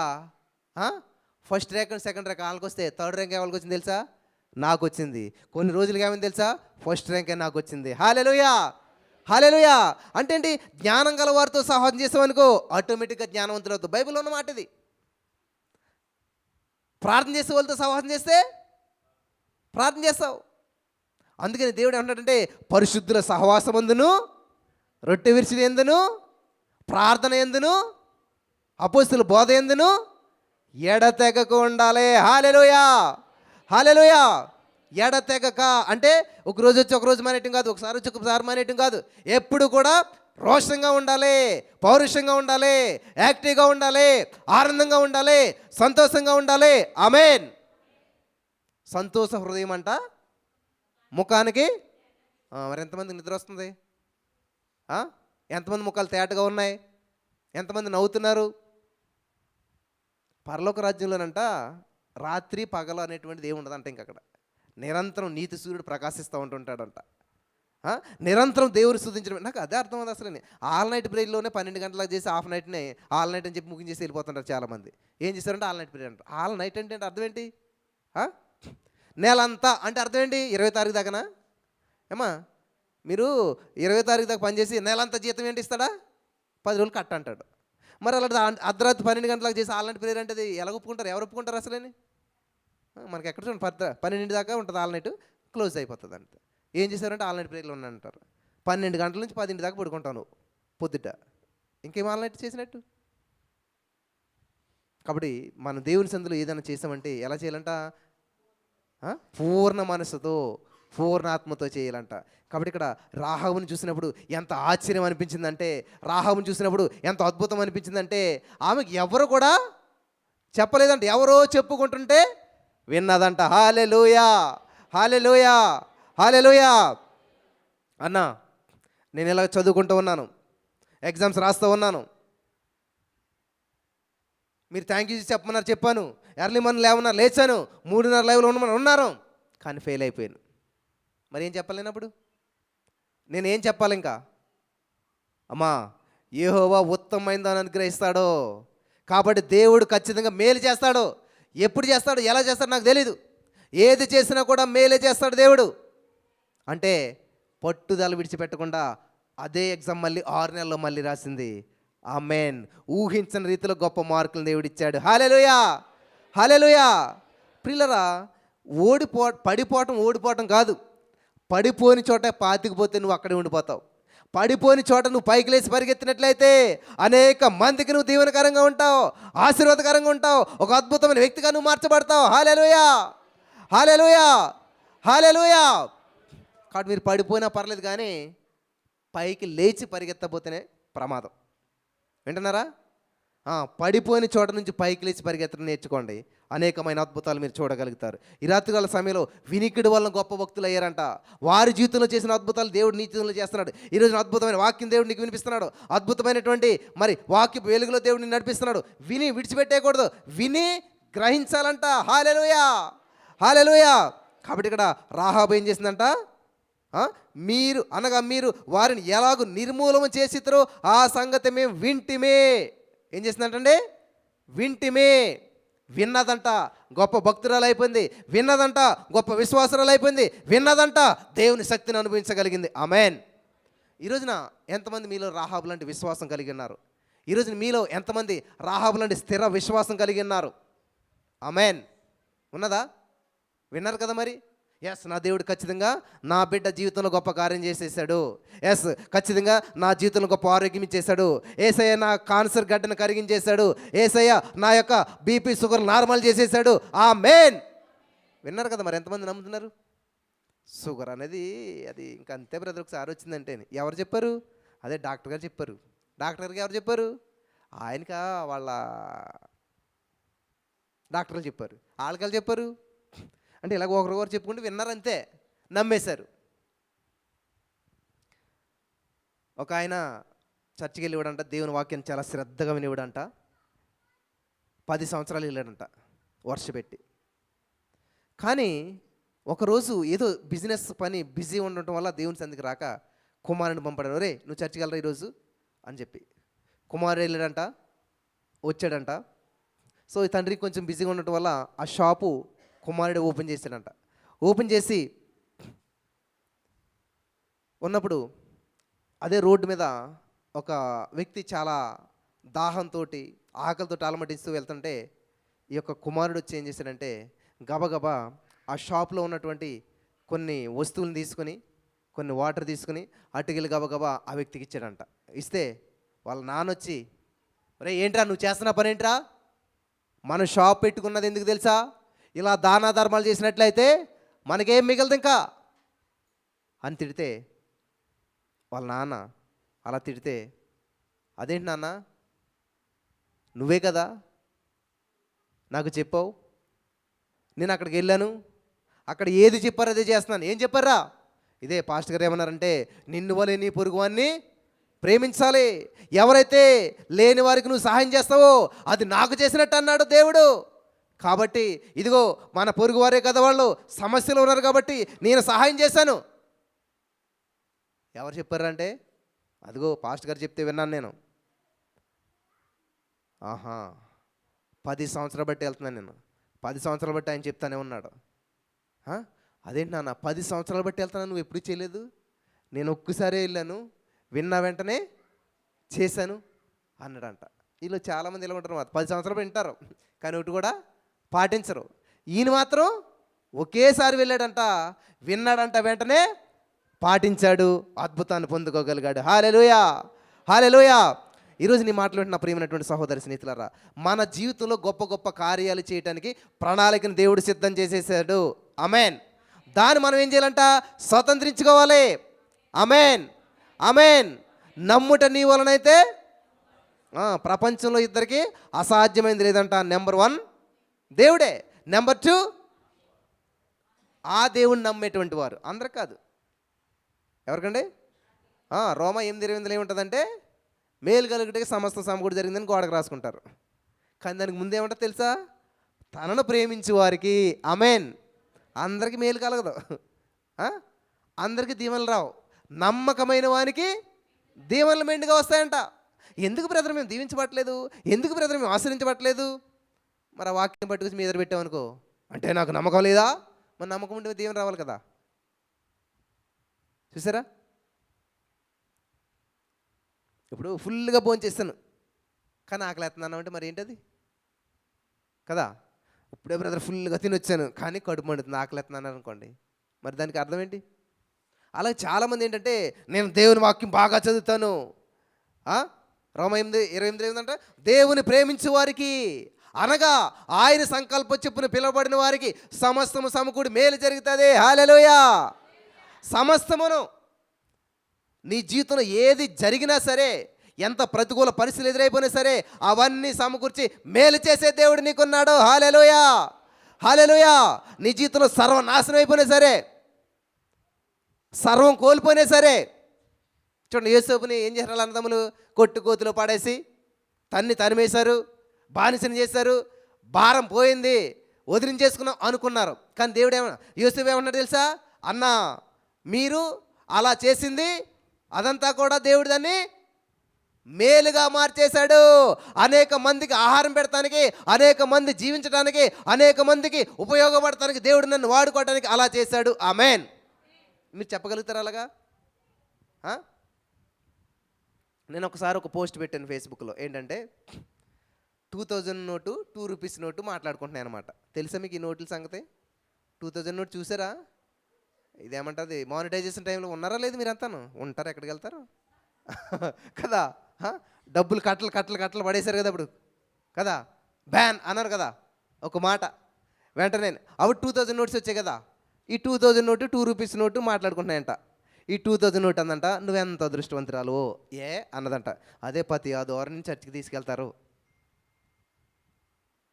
first rank and second rank వాళ్ళకి వస్తే థర్డ్ ర్యాంక్ వాళ్ళకి వచ్చింది తెలుసా, నాకు వచ్చింది. కొన్ని రోజులుగా ఏమైంది తెలుసా, ఫస్ట్ ర్యాంకే నాకు వచ్చింది. హల్లెలూయా, హల్లెలూయా. అంటే ఏంటి, జ్ఞానం గల వారితో సహవాసం చేసామనుకో ఆటోమేటిక్గా జ్ఞానవంతులు అవుతావు. బైబిల్లో ఉన్న మాట ఇది. ప్రార్థన చేసే వాళ్ళతో సహవాసం చేస్తే ప్రార్థన చేస్తావు. అందుకని దేవుడు ఏమంటాడంటే, పరిశుద్ధుల సహవాసమందును, రొట్టె విరిచిన ఎందును, ప్రార్థన ఎందును, అపోస్తుల బోధ ఎందును ఎడతెగక ఉండాలి. హల్లెలూయా, హల్లెలూయా. ఎడతెగక అంటే ఒకరోజు వచ్చి ఒకరోజు మానేయటం కాదు, ఒకసారి వచ్చి ఒకసారి మానేయటం కాదు. ఎప్పుడు కూడా రోషంగా ఉండాలి, పౌరుషంగా ఉండాలి, యాక్టివ్గా ఉండాలి, ఆనందంగా ఉండాలి, సంతోషంగా ఉండాలి. ఆమేన్. సంతోష హృదయం అంట ముఖానికి. మరి ఎంతమంది నిద్ర వస్తుంది, ఎంతమంది ముఖాలు తేటగా ఉన్నాయి, ఎంతమంది నవ్వుతున్నారు. పరలోక రాజ్యంలోనంట రాత్రి పగలు అనేటువంటిది ఏముండదంట. ఇంక అక్కడ నిరంతరం నీతి సూర్యుడు ప్రకాశిస్తూ ఉంటుంటాడంట. నిరంతరం దేవుని స్తుతించడం. నాకు అదే అర్థం అవుతుంది అసలు. ఆల్ నైట్ ప్రేయర్లోనే 12 గంటలకు చేసి హాఫ్ నైట్ని ఆల్ నైట్ అని చెప్పి ముగించేసి వెళ్ళిపోతుంటారు చాలామంది. ఏం చేస్తారంటే ఆల్ నైట్ ప్రేయర్ అంటారు. ఆల్ నైట్ అంటే అర్థం ఏంటి, నెలంతా అంటే అర్థం ఏంటి, 20 తారీఖు దాకానా ఏమా. మీరు 20 తారీఖు దాకా పనిచేసి నెలంతా జీతం ఏంటి ఇస్తాడా, 10 రోజులు కట్ట అంటాడు. మరి అలా అర్ధరాత్రి 12 గంటలకు చేసి ఆల్ నైట్ ప్రేయర్ అంటే ఎలా ఒప్పుకుంటారు, ఎవరు ఒప్పుకుంటారు అసలేని. మనకి ఎక్కడ చూడండి 12 దాకా ఉంటుంది ఆల్ నైట్, క్లోజ్ అయిపోతుంది అంతే. ఏం చేశారంటే ఆల్ నైట్ ప్రేయర్లు ఉన్నాయంటారు. 12 గంటల నుంచి 10 దాకా పడుకుంటాను పొద్దుట, ఇంకేం ఆల్ నైట్ చేసినట్టు. కాబట్టి మనం దేవుని సందులో ఏదైనా చేసామంటే ఎలా చేయాలంట, పూర్ణ మనసుతో పూర్ణ ఆత్మతో చేయాలంట. కాబట్టి ఇక్కడ రాహాబుని చూసినప్పుడు ఎంత ఆశ్చర్యం అనిపించిందంటే, రాహాబుని చూసినప్పుడు ఎంత అద్భుతం అనిపించిందంటే, ఆమెకి ఎవరు కూడా చెప్పలేదంట, ఎవరో చెప్పుకుంటుంటే విన్నదంట. హల్లెలూయా, హల్లెలూయా, హల్లెలూయా. అన్నా నేను ఇలా చదువుకుంటూ ఉన్నాను, ఎగ్జామ్స్ రాస్తూ ఉన్నాను, మీరు థ్యాంక్ యూ చెప్పమన్నారు, చెప్పాను. ఎర్లీ మార్నింగ్ లేవన్నారు, లేచాను. 3:30 లైవ్లో ఉన్నారు, కానీ ఫెయిల్ అయిపోయాను. మరి ఏం చెప్పలేనప్పుడు నేనేం చెప్పాలి ఇంకా. అమ్మా యెహోవా ఉత్తమమైన దాన్ని అనుగ్రహిస్తాడు. కాబట్టి దేవుడు ఖచ్చితంగా మేలు చేస్తాడు. ఎప్పుడు చేస్తాడు, ఎలా చేస్తాడు నాకు తెలీదు. ఏది చేసినా కూడా మేలే చేస్తాడు దేవుడు. అంటే పట్టుదల విడిచిపెట్టకుండా అదే ఎగ్జామ్ మళ్ళీ 6 నెలల్లో మళ్ళీ రాసింది. ఆమేన్. ఊహించని రీతిలో గొప్ప మార్కులు దేవుడు ఇచ్చాడు. హల్లెలూయా, హల్లెలూయా. ప్రియులరా, ఓడిపోవటం కాదు. పడిపోని చోట పాతికిపోతే నువ్వు అక్కడే ఉండిపోతావు. పడిపోని చోట నువ్వు పైకి లేచి పరిగెత్తినట్లయితే అనేక మందికి నువ్వు దీవెనకరంగా ఉంటావు, ఆశీర్వాదకరంగా ఉంటావు, ఒక అద్భుతమైన వ్యక్తిగా నువ్వు మార్చబడతావు. హల్లెలూయా, హల్లెలూయా, హల్లెలూయా. కాబట్టి మీరు పడిపోయినా పర్లేదు, కానీ పైకి లేచి పరిగెత్తబోతేనే ప్రమాదం. వింటున్నారా? పడిపోయిన చోట నుంచి పైకి లేచి పరిగెత్తడం నేర్చుకోండి. అనేకమైన అద్భుతాలు మీరు చూడగలుగుతారు. ఈ రాత్రికాల సమయంలో వినికిడి వలన గొప్ప భక్తులు అయ్యారంట. వారి జీవితంలో చేసిన అద్భుతాలు దేవుడు నీ జీవితంలో చేస్తున్నాడు. ఈరోజు అద్భుతమైన వాక్యం దేవుడు నీకు వినిపిస్తున్నాడు. అద్భుతమైనటువంటి మరి వాక్య వెలుగులో దేవుడు నిన్ను నడిపిస్తున్నాడు. విని విడిచిపెట్టేయకూడదు, విని గ్రహించాలంట. హల్లెలూయా, హల్లెలూయా. కాబట్టి ఇక్కడ రాహాబు ఏం చేసిందంట, మీరు వారిని ఎలాగూ నిర్మూలన చేసిరో ఆ సంగతి మేము వింటిమే. ఏం చేసిందంటండి, వింటిమే. విన్నదంట, గొప్ప భక్తురాలు అయిపోయింది. విన్నదంట, గొప్ప విశ్వాసరాలు అయిపోయింది. విన్నదంట, దేవుని శక్తిని అనుభవించగలిగింది. ఆమేన్. ఈరోజున ఎంతమంది మీలో రాహాబు లాంటి విశ్వాసం కలిగి ఉన్నారు? ఈరోజున మీలో ఎంతమంది రాహాబు లాంటి స్థిర విశ్వాసం కలిగి ఉన్నారు? ఆమేన్. ఉన్నదా? విన్నారు కదా మరి. ఎస్, నా దేవుడు ఖచ్చితంగా నా బిడ్డ జీవితంలో గొప్ప కార్యం చేసేసాడు. ఎస్, ఖచ్చితంగా నా జీవితంలో గొప్ప ఆరోగ్యం ఇచ్చేశాడు. ఏసయ్య నా కాన్సర్ గడ్డను కరిగించేశాడు. ఏసయ్య నా యొక్క బీపీ షుగర్ నార్మల్ చేసేసాడు. ఆమేన్. విన్నారు కదా మరి. ఎంతమంది నమ్ముతున్నారు? షుగర్ అనేది అది ఇంకా అంతే బ్రదర్. ఒకసారి వచ్చిందంటే ఎవరు చెప్పారు? అదే డాక్టర్ గారు చెప్పారు. డాక్టర్ గారికి ఎవరు చెప్పారు? ఆయనకా వాళ్ళ డాక్టర్లు చెప్పారు. వాళ్ళకి చెప్పారు అంటే ఇలాగ ఒకరికొకరు చెప్పుకుంటూ విన్నారు, అంతే, నమ్మేశారు. ఒక ఆయన చర్చికి వెళ్ళివాడంట, దేవుని వాక్యం చాలా శ్రద్ధగా వినివాడంట. 10 సంవత్సరాలు వెళ్ళాడంట వర్ష పెట్టి. కానీ ఒకరోజు ఏదో బిజినెస్ పని బిజీ ఉండటం వల్ల దేవుని సందికి రాక కుమారుని పంపడాడు. రే నువ్వు చర్చికి వెళ్ళరా ఈరోజు అని చెప్పి. కుమారుడు వెళ్ళాడంట, వచ్చాడంట. సో ఈ తండ్రికి కొంచెం బిజీగా ఉండటం వల్ల ఆ షాపు కుమారుడు ఓపెన్ చేశాడంట. ఓపెన్ చేసి ఉన్నప్పుడు అదే రోడ్డు మీద ఒక వ్యక్తి చాలా దాహంతో ఆకలితో అలమటిస్తూ వెళ్తుంటే ఈ యొక్క కుమారుడు వచ్చి ఏం చేశాడంటే గబగబా ఆ షాప్లో ఉన్నటువంటి కొన్ని వస్తువులను తీసుకొని, కొన్ని వాటర్ తీసుకుని అటుకెళ్ళి గబగబా ఆ వ్యక్తికి ఇచ్చాడంట. ఇస్తే వాళ్ళ నాన్న వచ్చి, రే ఏంట్రా నువ్వు చేస్తున్న పని ఏంట్రా, మనం షాప్ పెట్టుకున్నది ఎందుకు తెలుసా, ఇలా దాన ధర్మాలు చేసినట్లయితే మనకేం మిగలదు ఇంకా అని తిడితే, వాళ్ళ నాన్న అలా తిడితే, అదేంటి నాన్న నువ్వే కదా నాకు చెప్పావు, నేను అక్కడికి వెళ్ళాను, అక్కడ ఏది చెప్పారో అదే చేస్తున్నాను. ఏం చెప్పారా, ఇదే పాస్టర్ గారు ఏమన్నారంటే నిన్ను వలె నీ పొరుగువాన్ని ప్రేమించాలి, ఎవరైతే లేని వారికి నువ్వు సహాయం చేస్తావో అది నాకు చేసినట్టు అన్నాడు దేవుడు. కాబట్టి ఇదిగో మన పొరుగు వారే కదా వాళ్ళు సమస్యలు ఉన్నారు కాబట్టి నేను సహాయం చేశాను. ఎవరు చెప్పారంటే అదిగో పాస్టర్ గారు చెప్తే విన్నాను నేను. ఆహా 10 సంవత్సరాలు బట్టి వెళ్తున్నాను నేను, 10 సంవత్సరాలు బట్టి ఆయన చెప్తానే ఉన్నాడు. అదేంటి నాన్న 10 సంవత్సరాలు బట్టి వెళ్తున్నాను, నువ్వు ఎప్పుడు చేయలేదు? నేను ఒక్కసారే వెళ్ళాను, విన్నా వెంటనే చేశాను అన్నాడంట. వీళ్ళు చాలామంది ఇలా ఉంటారు, 10 సంవత్సరాలు వింటారు కానీ ఒకటి కూడా పాటించరు. ఈయన మాత్రం ఒకేసారి వెళ్ళాడంట, విన్నాడంట, వెంటనే పాటించాడు, అద్భుతాన్ని పొందుకోగలిగాడు. హల్లెలూయా, హల్లెలూయా. ఈరోజు నీ మాట్లాడిన ప్రియమైనటువంటి సహోదరి స్నేహితులారా, మన జీవితంలో గొప్ప గొప్ప కార్యాలు చేయడానికి ప్రణాళికను దేవుడు సిద్ధం చేసేసాడు. ఆమేన్. దాన్ని మనం ఏం చేయాలంట, స్వతంత్రించుకోవాలి. ఆమేన్, ఆమేన్. నమ్ముట నీ వలనైతే ప్రపంచంలో ఇద్దరికి అసాధ్యమైంది లేదంట. నెంబర్ 1 దేవుడే, నెంబర్ 2 ఆ దేవుణ్ణి నమ్మేటువంటి వారు. అందరు కాదు, ఎవరికండి? రోమా 8:28 ఏముంటుందంటే మేలు కలుగుటకి సమస్త సమకూడి జరిగిందని గోడకు రాసుకుంటారు. కానీ దానికి ముందేమంటారు తెలుసా, తనను ప్రేమించే వారికి. ఆమేన్. అందరికీ మేలు కలగదు, అందరికీ దీవెనలు రావు. నమ్మకమైన వానికి దీవెనలు మెండుగా వస్తాయంట. ఎందుకు బ్రదర్ మేము దీవించబట్టలేదు, ఎందుకు బ్రదర్ మేము ఆశ్రయించబట్టలేదు? మరి ఆ వాక్యం పట్టుకొచ్చి మీ ఎదురు పెట్టామనుకో, అంటే నాకు నమ్మకం లేదా? మరి నమ్మకం ఉంటే దీవెన రావాలి కదా. చూసారా, ఇప్పుడు ఫుల్గా భోంచేస్తాను కానీ ఆకలేస్తున్నాను అంటే మరి ఏంటది కదా. ఇప్పుడే బ్రదర్ ఫుల్గా తినొచ్చాను కానీ కడుపు మండుతుంది, ఆకలేస్తున్నాను అనుకోండి, మరి దానికి అర్థం ఏంటి? అలాగే చాలామంది ఏంటంటే నేను దేవుని వాక్యం బాగా చదువుతాను. రోమా 8:28 ఏమిటంటే దేవుని ప్రేమించే వారికి అనగా ఆయన సంకల్ప చెప్పున పిలువబడిన వారికి సమస్తము సమకూడి మేలు జరుగుతుంది. హల్లెలూయా. సమస్తమును నీ జీవితంలో ఏది జరిగినా సరే, ఎంత ప్రతికూల పరిస్థితులు ఎదురైపోయినా సరే అవన్నీ సమకూర్చి మేలు చేసే దేవుడు నీకున్నాడు. హల్లెలూయా, హల్లెలూయా. నీ జీవితంలో సర్వనాశనం అయిపోయినా సరే, సర్వం కోల్పోయినా సరే, చూడండి యోసేపుని ఏం చేశారు అన్నదమ్ములు, కొట్టు కోతిలో పడేసి తరిమేశారు, బానిసని చేశారు, భారం పోయింది, వదిలించేసుకున్నాం అనుకున్నారు. కానీ దేవుడు ఏమన్నా, యోసేపు ఏమన్నాడు తెలుసా, అన్నా మీరు అలా చేసింది అదంతా కూడా దేవుడు దాన్ని మేలుగా మార్చేశాడు. అనేక మందికి ఆహారం పెడతానికి, అనేక మంది జీవించడానికి, అనేక మందికి ఉపయోగపడటానికి దేవుడు నన్ను వాడుకోవడానికి అలా చేశాడు. ఆమేన్. మీరు చెప్పగలుగుతారా అలాగా? నేను ఒకసారి ఒక పోస్ట్ పెట్టాను ఫేస్బుక్లో, ఏంటంటే 2000 నోటు 2 రూపీస్ నోటు మాట్లాడుకుంటున్నాయి అనమాట. తెలుసా మీకు ఈ నోట్ల సంగతి? 2000 నోటు చూసారా? ఇదేమంటుంది, మానిటైజేషన్ టైంలో ఉన్నారా లేదు? మీరంతాను ఉంటారు, ఎక్కడికి వెళ్తారు కదా. డబ్బులు కట్టలు కట్టలు కట్టలు పడేశారు కదా అప్పుడు కదా, బ్యాన్ అన్నారు కదా ఒక మాట, వెంటనే అప్పుడు 2000 నోట్స్ వచ్చాయి కదా. ఈ 2000 నోటు 2 రూపీస్ నోటు మాట్లాడుకుంటున్నాయంట. ఈ 2000 నోట్ అందంట, నువ్వెంత అదృష్టవంతురాలు ఏ అన్నదంట. అదే ప్రతి ఆదివారం నుంచి చర్చికి తీసుకెళ్తారు.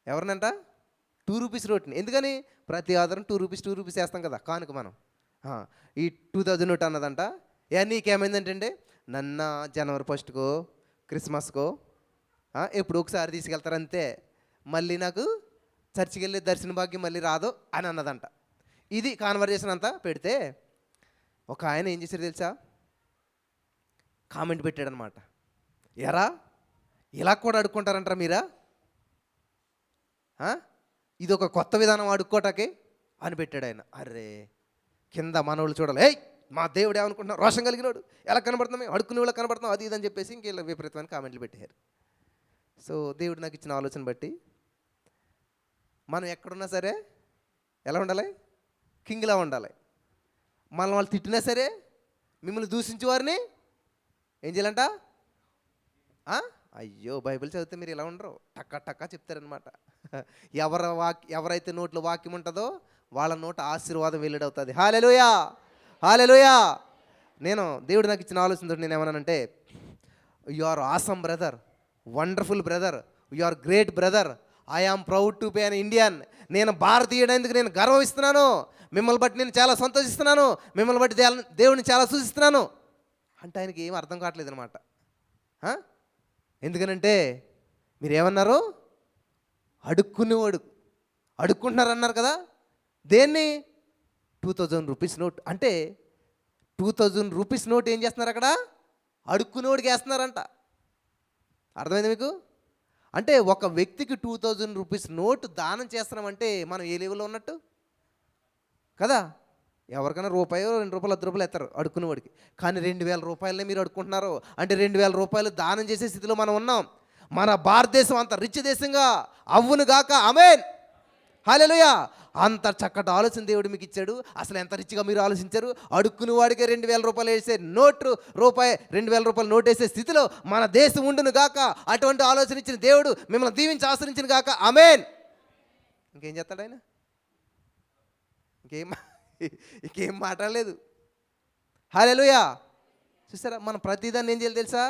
ఎవరినంట? రూపీస్ నోట్ని. ఎందుకని? ప్రతి ఆధారం రూ. 2 వేస్తాం కదా కానుక మనం. ఈ 2000 నోట్ అన్నదంట. నీకేమైందంటే, నన్న జనవరి 1కో క్రిస్మస్కో ఎప్పుడు ఒకసారి తీసుకెళ్తారంతే, మళ్ళీ నాకు చర్చికి వెళ్ళే దర్శన భాగ్యం మళ్ళీ రాదు అని అన్నదంట. ఇది కాన్వర్జేషన్ అంతా పెడితే ఒక ఆయన ఏం చేశారు తెలుసా? కామెంట్ పెట్టాడనమాట. ఎరా ఇలా కూడా అడుక్కుంటారంటారా మీరా? ఇది ఒక కొత్త విధానం అడుక్కోటాకే అని పెట్టాడు ఆయన. అరే కింద మనోళ్ళు చూడాలి, ఏయ్ మా దేవుడు ఏమనుకుంటున్నావు, రోషం కలిగినోడు, ఎలా కనబడుతున్నాం, అడుక్కునే వాళ్ళకి కనబడుతున్నాం, అది ఇదని చెప్పేసి ఇంకేళ్ళ విపరీతమైన కామెంట్లు పెట్టారు. సో దేవుడు నాకు ఇచ్చిన ఆలోచన బట్టి మనం ఎక్కడున్నా సరే ఎలా ఉండాలి? కింగ్లా ఉండాలి. మనల్ని వాళ్ళు తిట్టినా సరే మిమ్మల్ని దూషించే వారిని ఏం చేయాలంట? అయ్యో బైబిల్ చదివితే మీరు ఇలా ఉండరు, టక్క టక్క చెప్తారనమాట. ఎవరైతే నోట్లో వాక్యం ఉంటుందో వాళ్ళ నోట ఆశీర్వాదం వెల్లడవుతుంది. హల్లెలూయా, హల్లెలూయా. నేను దేవుడు నాకు ఇచ్చిన ఆలోచనతో నేను ఏమన్నానంటే, you are awesome brother, wonderful brother, you are great brother, I am proud to be an Indian. నేను భారతీయుడైనందుకు నేను గర్వమిస్తున్నాను, మిమ్మల్ని బట్టి నేను చాలా సంతోషిస్తున్నాను, మిమ్మల్ని బట్టి దేవుడిని చాలా సూచిస్తున్నాను అంటే ఆయనకి ఏం అర్థం కావట్లేదు అనమాట. ఎందుకనంటే మీరేమన్నారు? అడుక్కుంటున్నారు అన్నారు కదా. దేన్ని? 2000 రూపీస్ నోట్. అంటే 2000 రూపీస్ నోట్ ఏం చేస్తున్నారు అక్కడ? అడుక్కునేవాడికి వేస్తున్నారంట. అర్థమైంది మీకు? అంటే ఒక వ్యక్తికి 2000 రూపీస్ నోటు దానం చేస్తున్నామంటే మనం ఏ లెవెల్లో ఉన్నట్టు కదా. ఎవరికైనా రూపాయో 2 రూపాయలు 10 రూపాయలు ఎత్తారు అడుక్కునేవాడికి. కానీ 2000 రూపాయలనే మీరు అడుక్కుంటున్నారు అంటే 2000 రూపాయలు దానం చేసే స్థితిలో మనం ఉన్నాం. మన భారతదేశం అంత రిచ్ దేశంగా అవ్వును గాక. ఆమేన్, హల్లెలూయా. అంత చక్కటి ఆలోచన దేవుడు మీకు ఇచ్చాడు. అసలు ఎంత రిచ్గా మీరు ఆలోచించారు. అడుక్కుని వాడికే 2000 రూపాయలు వేసే నోటు, 2000 రూపాయలు నోటు వేసే స్థితిలో మన దేశం ఉండును గాక. అటువంటి ఆలోచన ఇచ్చిన దేవుడు మిమ్మల్ని దీవించి ఆశ్రయించిన గాక. ఆమేన్. ఇంకేం చేస్తాడు ఆయన? ఇంకేం మాట్లాడలేదు. హల్లెలూయా. చూసారా, మనం ప్రతిదాన్ని ఏం చేయాలి తెలుసా?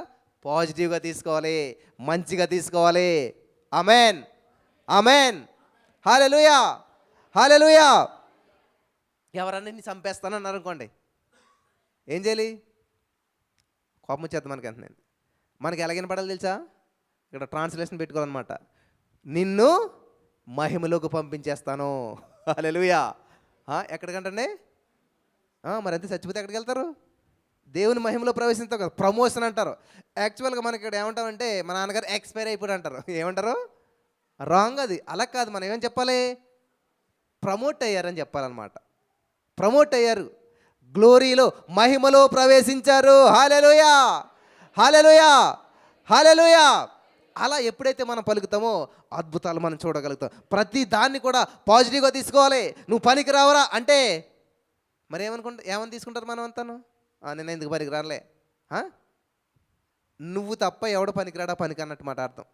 పాజిటివ్గా తీసుకోవాలి, మంచిగా తీసుకోవాలి. ఆమేన్, ఆమేన్, హల్లెలూయా, హల్లెలూయా. ఎవరన్నా నిన్ను చంపేస్తానన్నారు అనుకోండి, ఏం చేయాలి? కోపం వచ్చేద్దాం మనకి. అంటున్నాను మనకి ఎలాగైనా పడాలి తెలుసా? ఇక్కడ ట్రాన్స్లేషన్ పెట్టుకోవాలన్నమాట. నిన్ను మహిమలోకి పంపించేస్తాను. హల్లెలూయా. ఎక్కడికంటే మరి అంతే, చచ్చిపోతే ఎక్కడికి వెళ్తారు? దేవుని మహిమలో ప్రవేశిస్తాం కదా, ప్రమోషన్ అంటారు. యాక్చువల్గా మనకి ఇక్కడ ఏమంటామంటే, మా నాన్నగారు ఎక్స్పైర్ అయిపోయి అంటారు. ఏమంటారు? రాంగ్ అది. అలా కాదు, మనం ఏమని చెప్పాలి? ప్రమోట్ అయ్యారని చెప్పాలన్నమాట. ప్రమోట్ అయ్యారు, గ్లోరీలో మహిమలో ప్రవేశించారు. హల్లెలూయా, హల్లెలూయా, హల్లెలూయా. అలా ఎప్పుడైతే మనం పలుకుతామో అద్భుతాలు మనం చూడగలుగుతాం. ప్రతి దాన్ని కూడా పాజిటివ్గా తీసుకోవాలి. నువ్వు పనికి రావరా అంటే మరి ఏమని తీసుకుంటారు మనం అంతాను? నేను ఎందుకు పనికి రాలే, నువ్వు తప్ప ఎవడో పనికిరాడా పనికి అన్నట్టు మాట అర్థం.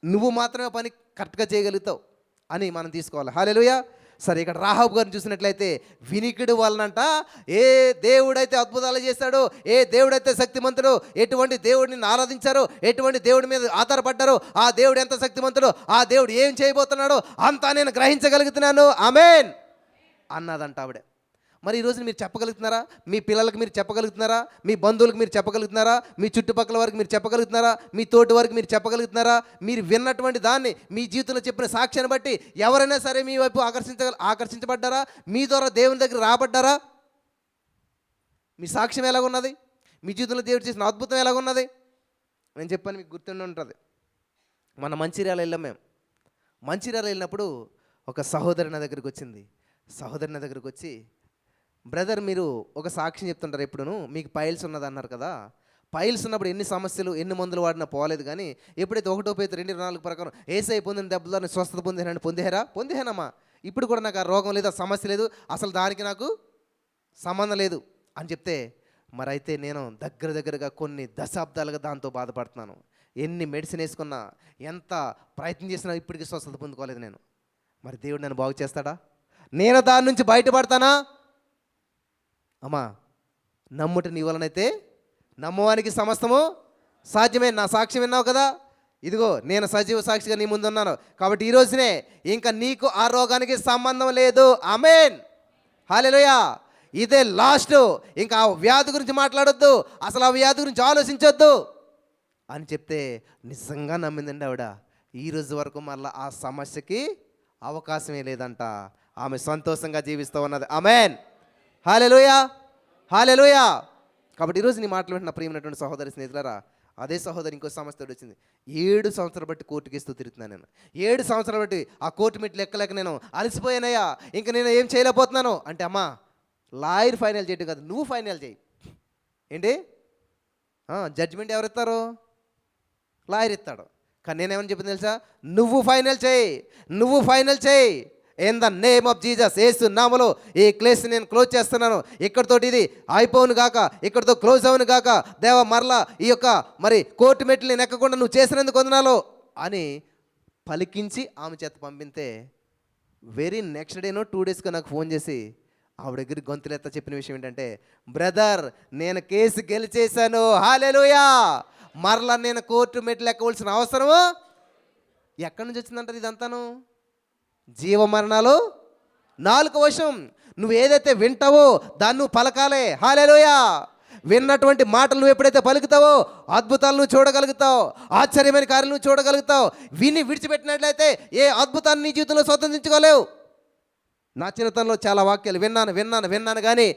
నువ్వు మాత్రమే పని కరెక్ట్గా చేయగలుగుతావు అని మనం తీసుకోవాలి. హల్లెలూయా. సరే, ఇక్కడ రాహాబు గారిని చూసినట్లయితే వినికిడి వలనంట ఏ దేవుడైతే అద్భుతాలు చేశాడో, ఏ దేవుడైతే శక్తిమంతుడో, ఎటువంటి దేవుడిని ఆరాధించారో, ఎటువంటి దేవుడి మీద ఆధారపడ్డారో, ఆ దేవుడు ఎంత శక్తిమంతుడో, ఆ దేవుడు ఏం చేయబోతున్నాడో అంతా నేను గ్రహించగలుగుతున్నాను. ఆమేన్ అన్నదంట ఆవిడ. మరి ఈరోజు మీరు చెప్పగలుగుతున్నారా? మీ పిల్లలకి మీరు చెప్పగలుగుతున్నారా? మీ బంధువులకు మీరు చెప్పగలుగుతున్నారా? మీ చుట్టుపక్కల వారికి మీరు చెప్పగలుగుతున్నారా? మీ తోటి వారికి మీరు చెప్పగలుగుతున్నారా? మీరు విన్నటువంటి దాన్ని మీ జీవితంలో చెప్పిన సాక్ష్యాన్ని బట్టి ఎవరైనా సరే మీ వైపు ఆకర్షించబడ్డారా? మీ ద్వారా దేవుని దగ్గర రాబడ్డారా? మీ సాక్ష్యం ఎలాగున్నది? మీ జీవితంలో దేవుడు చేసిన అద్భుతం ఎలాగున్నది? నేను చెప్పాను, మీకు గుర్తుండి ఉంటుంది. మన మంచిర్యాల వెళ్ళాం మేము. మంచిర్యాల వెళ్ళినప్పుడు ఒక సహోదరి నా దగ్గరికి వచ్చింది. సహోదరి నా దగ్గరికి వచ్చి, బ్రదర్ మీరు ఒక సాక్ష్యం చెప్తుంటారు ఎప్పుడును, మీకు పైల్స్ ఉన్నది అన్నారు కదా. పైల్స్ ఉన్నప్పుడు ఎన్ని సమస్యలు ఎన్ని మందులు వాడినా పోలేదు, కానీ ఎప్పుడైతే 1 పేతురు 2:4 ప్రకారం యేసయ్య పొందిన దెబ్బలను స్వస్థత పొందినాను పొందేనమ్మా, ఇప్పుడు కూడా నాకు ఆ రోగం లేదు, ఆ సమస్య లేదు, అసలు దానికి నాకు సంబంధం లేదు అని చెప్తే, మరైతే నేను దగ్గరగా కొన్ని దశాబ్దాలుగా దాంతో బాధపడుతున్నాను. ఎన్ని మెడిసిన్ వేసుకున్నా, ఎంత ప్రయత్నం చేసినా ఇప్పటికీ స్వస్థత పొందుకోలేదు నేను. మరి దేవుడు నన్ను బాగు చేస్తాడా? నేను దాని నుంచి బయటపడతానా? అమ్మా, నమ్ముట నీ వలనైతే నమ్మవానికి సమస్తము సాధ్యమే. నా సాక్ష్యం విన్నావు కదా. ఇదిగో నేను సజీవ సాక్షిగా నీ ముందు ఉన్నాను, కాబట్టి ఈ రోజునే ఇంకా నీకు ఆ రోగానికి సంబంధం లేదు. ఆమేన్, హల్లెలూయా. ఇదే లాస్ట్, ఇంకా ఆ వ్యాధి గురించి మాట్లాడొద్దు, అసలు ఆ వ్యాధి గురించి ఆలోచించొద్దు అని చెప్తే నిజంగా నమ్మిందండి ఆవిడ. ఈ రోజు వరకు మళ్ళీ ఆ సమస్యకి అవకాశమే లేదంట. ఆమె సంతోషంగా జీవిస్తూ ఉన్నది. ఆమేన్, హల్లెలూయా, హల్లెలూయా. కాబట్టి ఈరోజు నీ మాటలు వింటున్న ప్రియమైనటువంటి సహోదరి స్నేహితులారా, అదే సహోదరి ఇంకో సమస్య వచ్చింది. 7 సంవత్సరాలు బట్టి కోర్టు కేసు తిరుగుతున్నాను నేను. 7 సంవత్సరాలు బట్టి ఆ కోర్టు మెట్లు ఎక్కలేక నేను అలసిపోయానయ్యా, ఇంక నేను ఏం చేయలేకపోతున్నాను అంటే, అమ్మా లాయర్ ఫైనల్ చేయటం కాదు, నువ్వు ఫైనల్ చేయి. ఏంటి? జడ్జిమెంట్ ఎవరు ఇస్తారు? లాయర్ ఇస్తాడు. కానీ నేనేమని చెప్పింది తెలుసా? నువ్వు ఫైనల్ చేయి, నువ్వు ఫైనల్ చేయి. In the name of Jesus, యేసు నామములో ఈ కేసు నేను క్లోజ్ చేస్తున్నాను. ఇక్కడితోటి ఇది అయిపోవును గాక, ఇక్కడితో క్లోజ్ అవును గాక. దేవా మరలా ఈ యొక్క మరి కోర్టు మెట్లు నేను ఎక్కకుండా నువ్వు చేసినందుకు వందనాలు అని పలికించి ఆమె చేత పంపితే, వెరీ నెక్స్ట్ డేనో 2 డేస్గా నాకు ఫోన్ చేసి ఆవిడ దగ్గర గొంతులెత్త చెప్పిన విషయం ఏంటంటే, బ్రదర్ నేను కేసు గెలిచేశాను, హల్లెలూయా. మరలా నేను కోర్టు మెట్లు ఎక్కవలసిన అవసరము ఎక్కడి నుంచి వచ్చిందంటారు? ఇదంతాను జీవమరణాలు నాలుక వశం. నువ్వు ఏదైతే వింటావో దాన్ని నువ్వు పలకాలే, హల్లెలూయా. విన్నటువంటి మాటలు నువ్వు ఎప్పుడైతే పలుకుతావో అద్భుతాలు నువ్వు చూడగలుగుతావు, ఆశ్చర్యమైన కార్యాలు నువ్వు చూడగలుగుతావు. విని విడిచిపెట్టినట్లయితే ఏ అద్భుతాన్ని నీ జీవితంలో స్వతంత్రించుకోలేవు. నా చిన్నతనంలో చాలా వాక్యాలు విన్నాను కానీ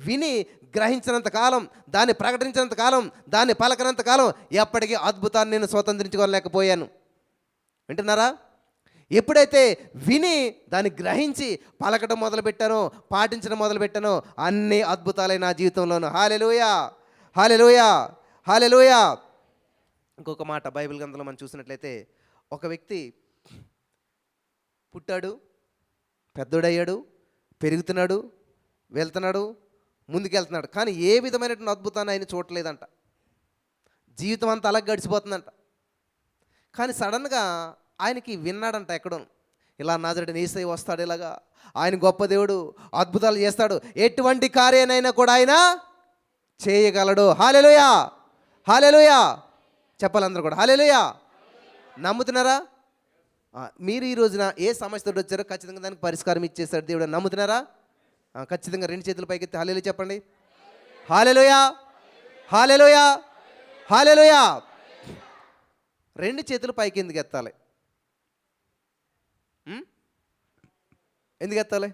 విని గ్రహించినంత కాలం, దాన్ని ప్రకటించినంత కాలం, దాన్ని పలకనంత కాలం ఎప్పటికీ అద్భుతాన్ని నేను స్వతంత్రించుకోలేకపోయాను. వింటున్నారా? ఎప్పుడైతే విని దాన్ని గ్రహించి పలకడం మొదలుపెట్టానో, పాటించడం మొదలుపెట్టానో, అన్ని అద్భుతాలే నా జీవితంలోనూ. హల్లెలూయా, హల్లెలూయా, హల్లెలూయా. ఇంకొక మాట బైబిల్ గ్రంథంలో మనం చూసినట్లయితే, ఒక వ్యక్తి పుట్టాడు, పెద్దోడయ్యాడు, పెరుగుతున్నాడు, వెళ్తున్నాడు, ముందుకెళ్తున్నాడు, కానీ ఏ విధమైనటువంటి అద్భుతాన్ని ఆయన చూడలేదంట. జీవితం అంతా అలా గడిచిపోతుందంట. కానీ సడన్గా ఆయనకి విన్నాడంట ఎక్కడో, ఇలా నజరేయుడైన యేసయ్య వస్తాడు, ఇలాగా ఆయన గొప్ప దేవుడు, అద్భుతాలు చేస్తాడు, ఎటువంటి కార్యానైనా కూడా ఆయన చేయగలడు. హల్లెలూయా, హల్లెలూయా. చెప్పాలి అందరూ కూడా హల్లెలూయా. నమ్ముతున్నారా? మీరు ఈ రోజున ఏ సమస్యతో వచ్చారో ఖచ్చితంగా దానికి పరిష్కారం ఇచ్చేస్తాడు దేవుడు. నమ్ముతున్నారా? ఖచ్చితంగా 2 చేతుల పైకెత్తి హల్లెలూయా చెప్పండి. హల్లెలూయా, హల్లెలూయా, హల్లెలూయా. 2 చేతులు పైకి ఎందుకు ఎత్తాలి? ఎందుకు ఎత్తాలి?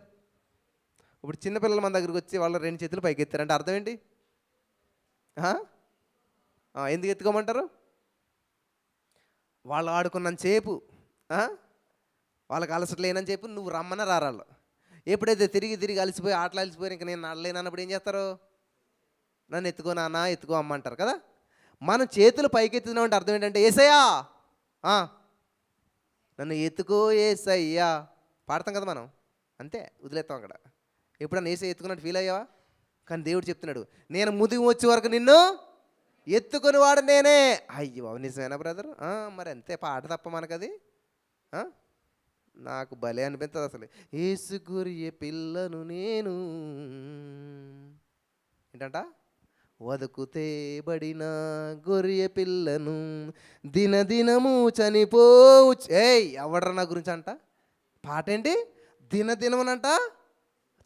ఇప్పుడు చిన్నపిల్లలు మన దగ్గరికి వచ్చి వాళ్ళు 2 చేతులు పైకి ఎత్తారంటే అర్థం ఏంటి? ఎందుకు ఎత్తుకోమంటారు? వాళ్ళు ఆడుకున్నంతసేపు, వాళ్ళకి అలసట లేనని చెప్పి నువ్వు రమ్మని రారాళ్ళు. ఎప్పుడైతే తిరిగి అలసిపోయి ఆటలు అలసిపోయి ఇంక నేను నడలేను అన్నప్పుడు ఏం చేస్తారు? నన్ను ఎత్తుకో నాన్న, ఎత్తుకో అమ్మంటారు కదా. మనం చేతులు పైకెత్తుతున్నాం అంటే అర్థం ఏంటంటే, యేసయ్యా నన్ను ఎత్తుకో యేసయ్యా పాడతాం కదా మనం, అంతే వదిలేస్తాం అక్కడ. ఎప్పుడన్నా యేసయ్య ఎత్తుకున్నట్టు ఫీల్ అయ్యావా? కానీ దేవుడు చెప్తున్నాడు, నేను ముదిగి వచ్చే వరకు నిన్ను ఎత్తుకుని వాడు నేనే. అయ్యో నిజమేనా బ్రదర్? మరి అంతే, పాట తప్ప మనకది. నాకు భలే అనిపిస్తుంది అసలు. యేసు గొర్రె పిల్లను నేను ఏంటంట, వదకుతేబడిన గొర్రె పిల్లను దినదినము చనిపోవు. ఎవడరా నా గురించి అంట? పాట ఏంటి? దినదినమునంట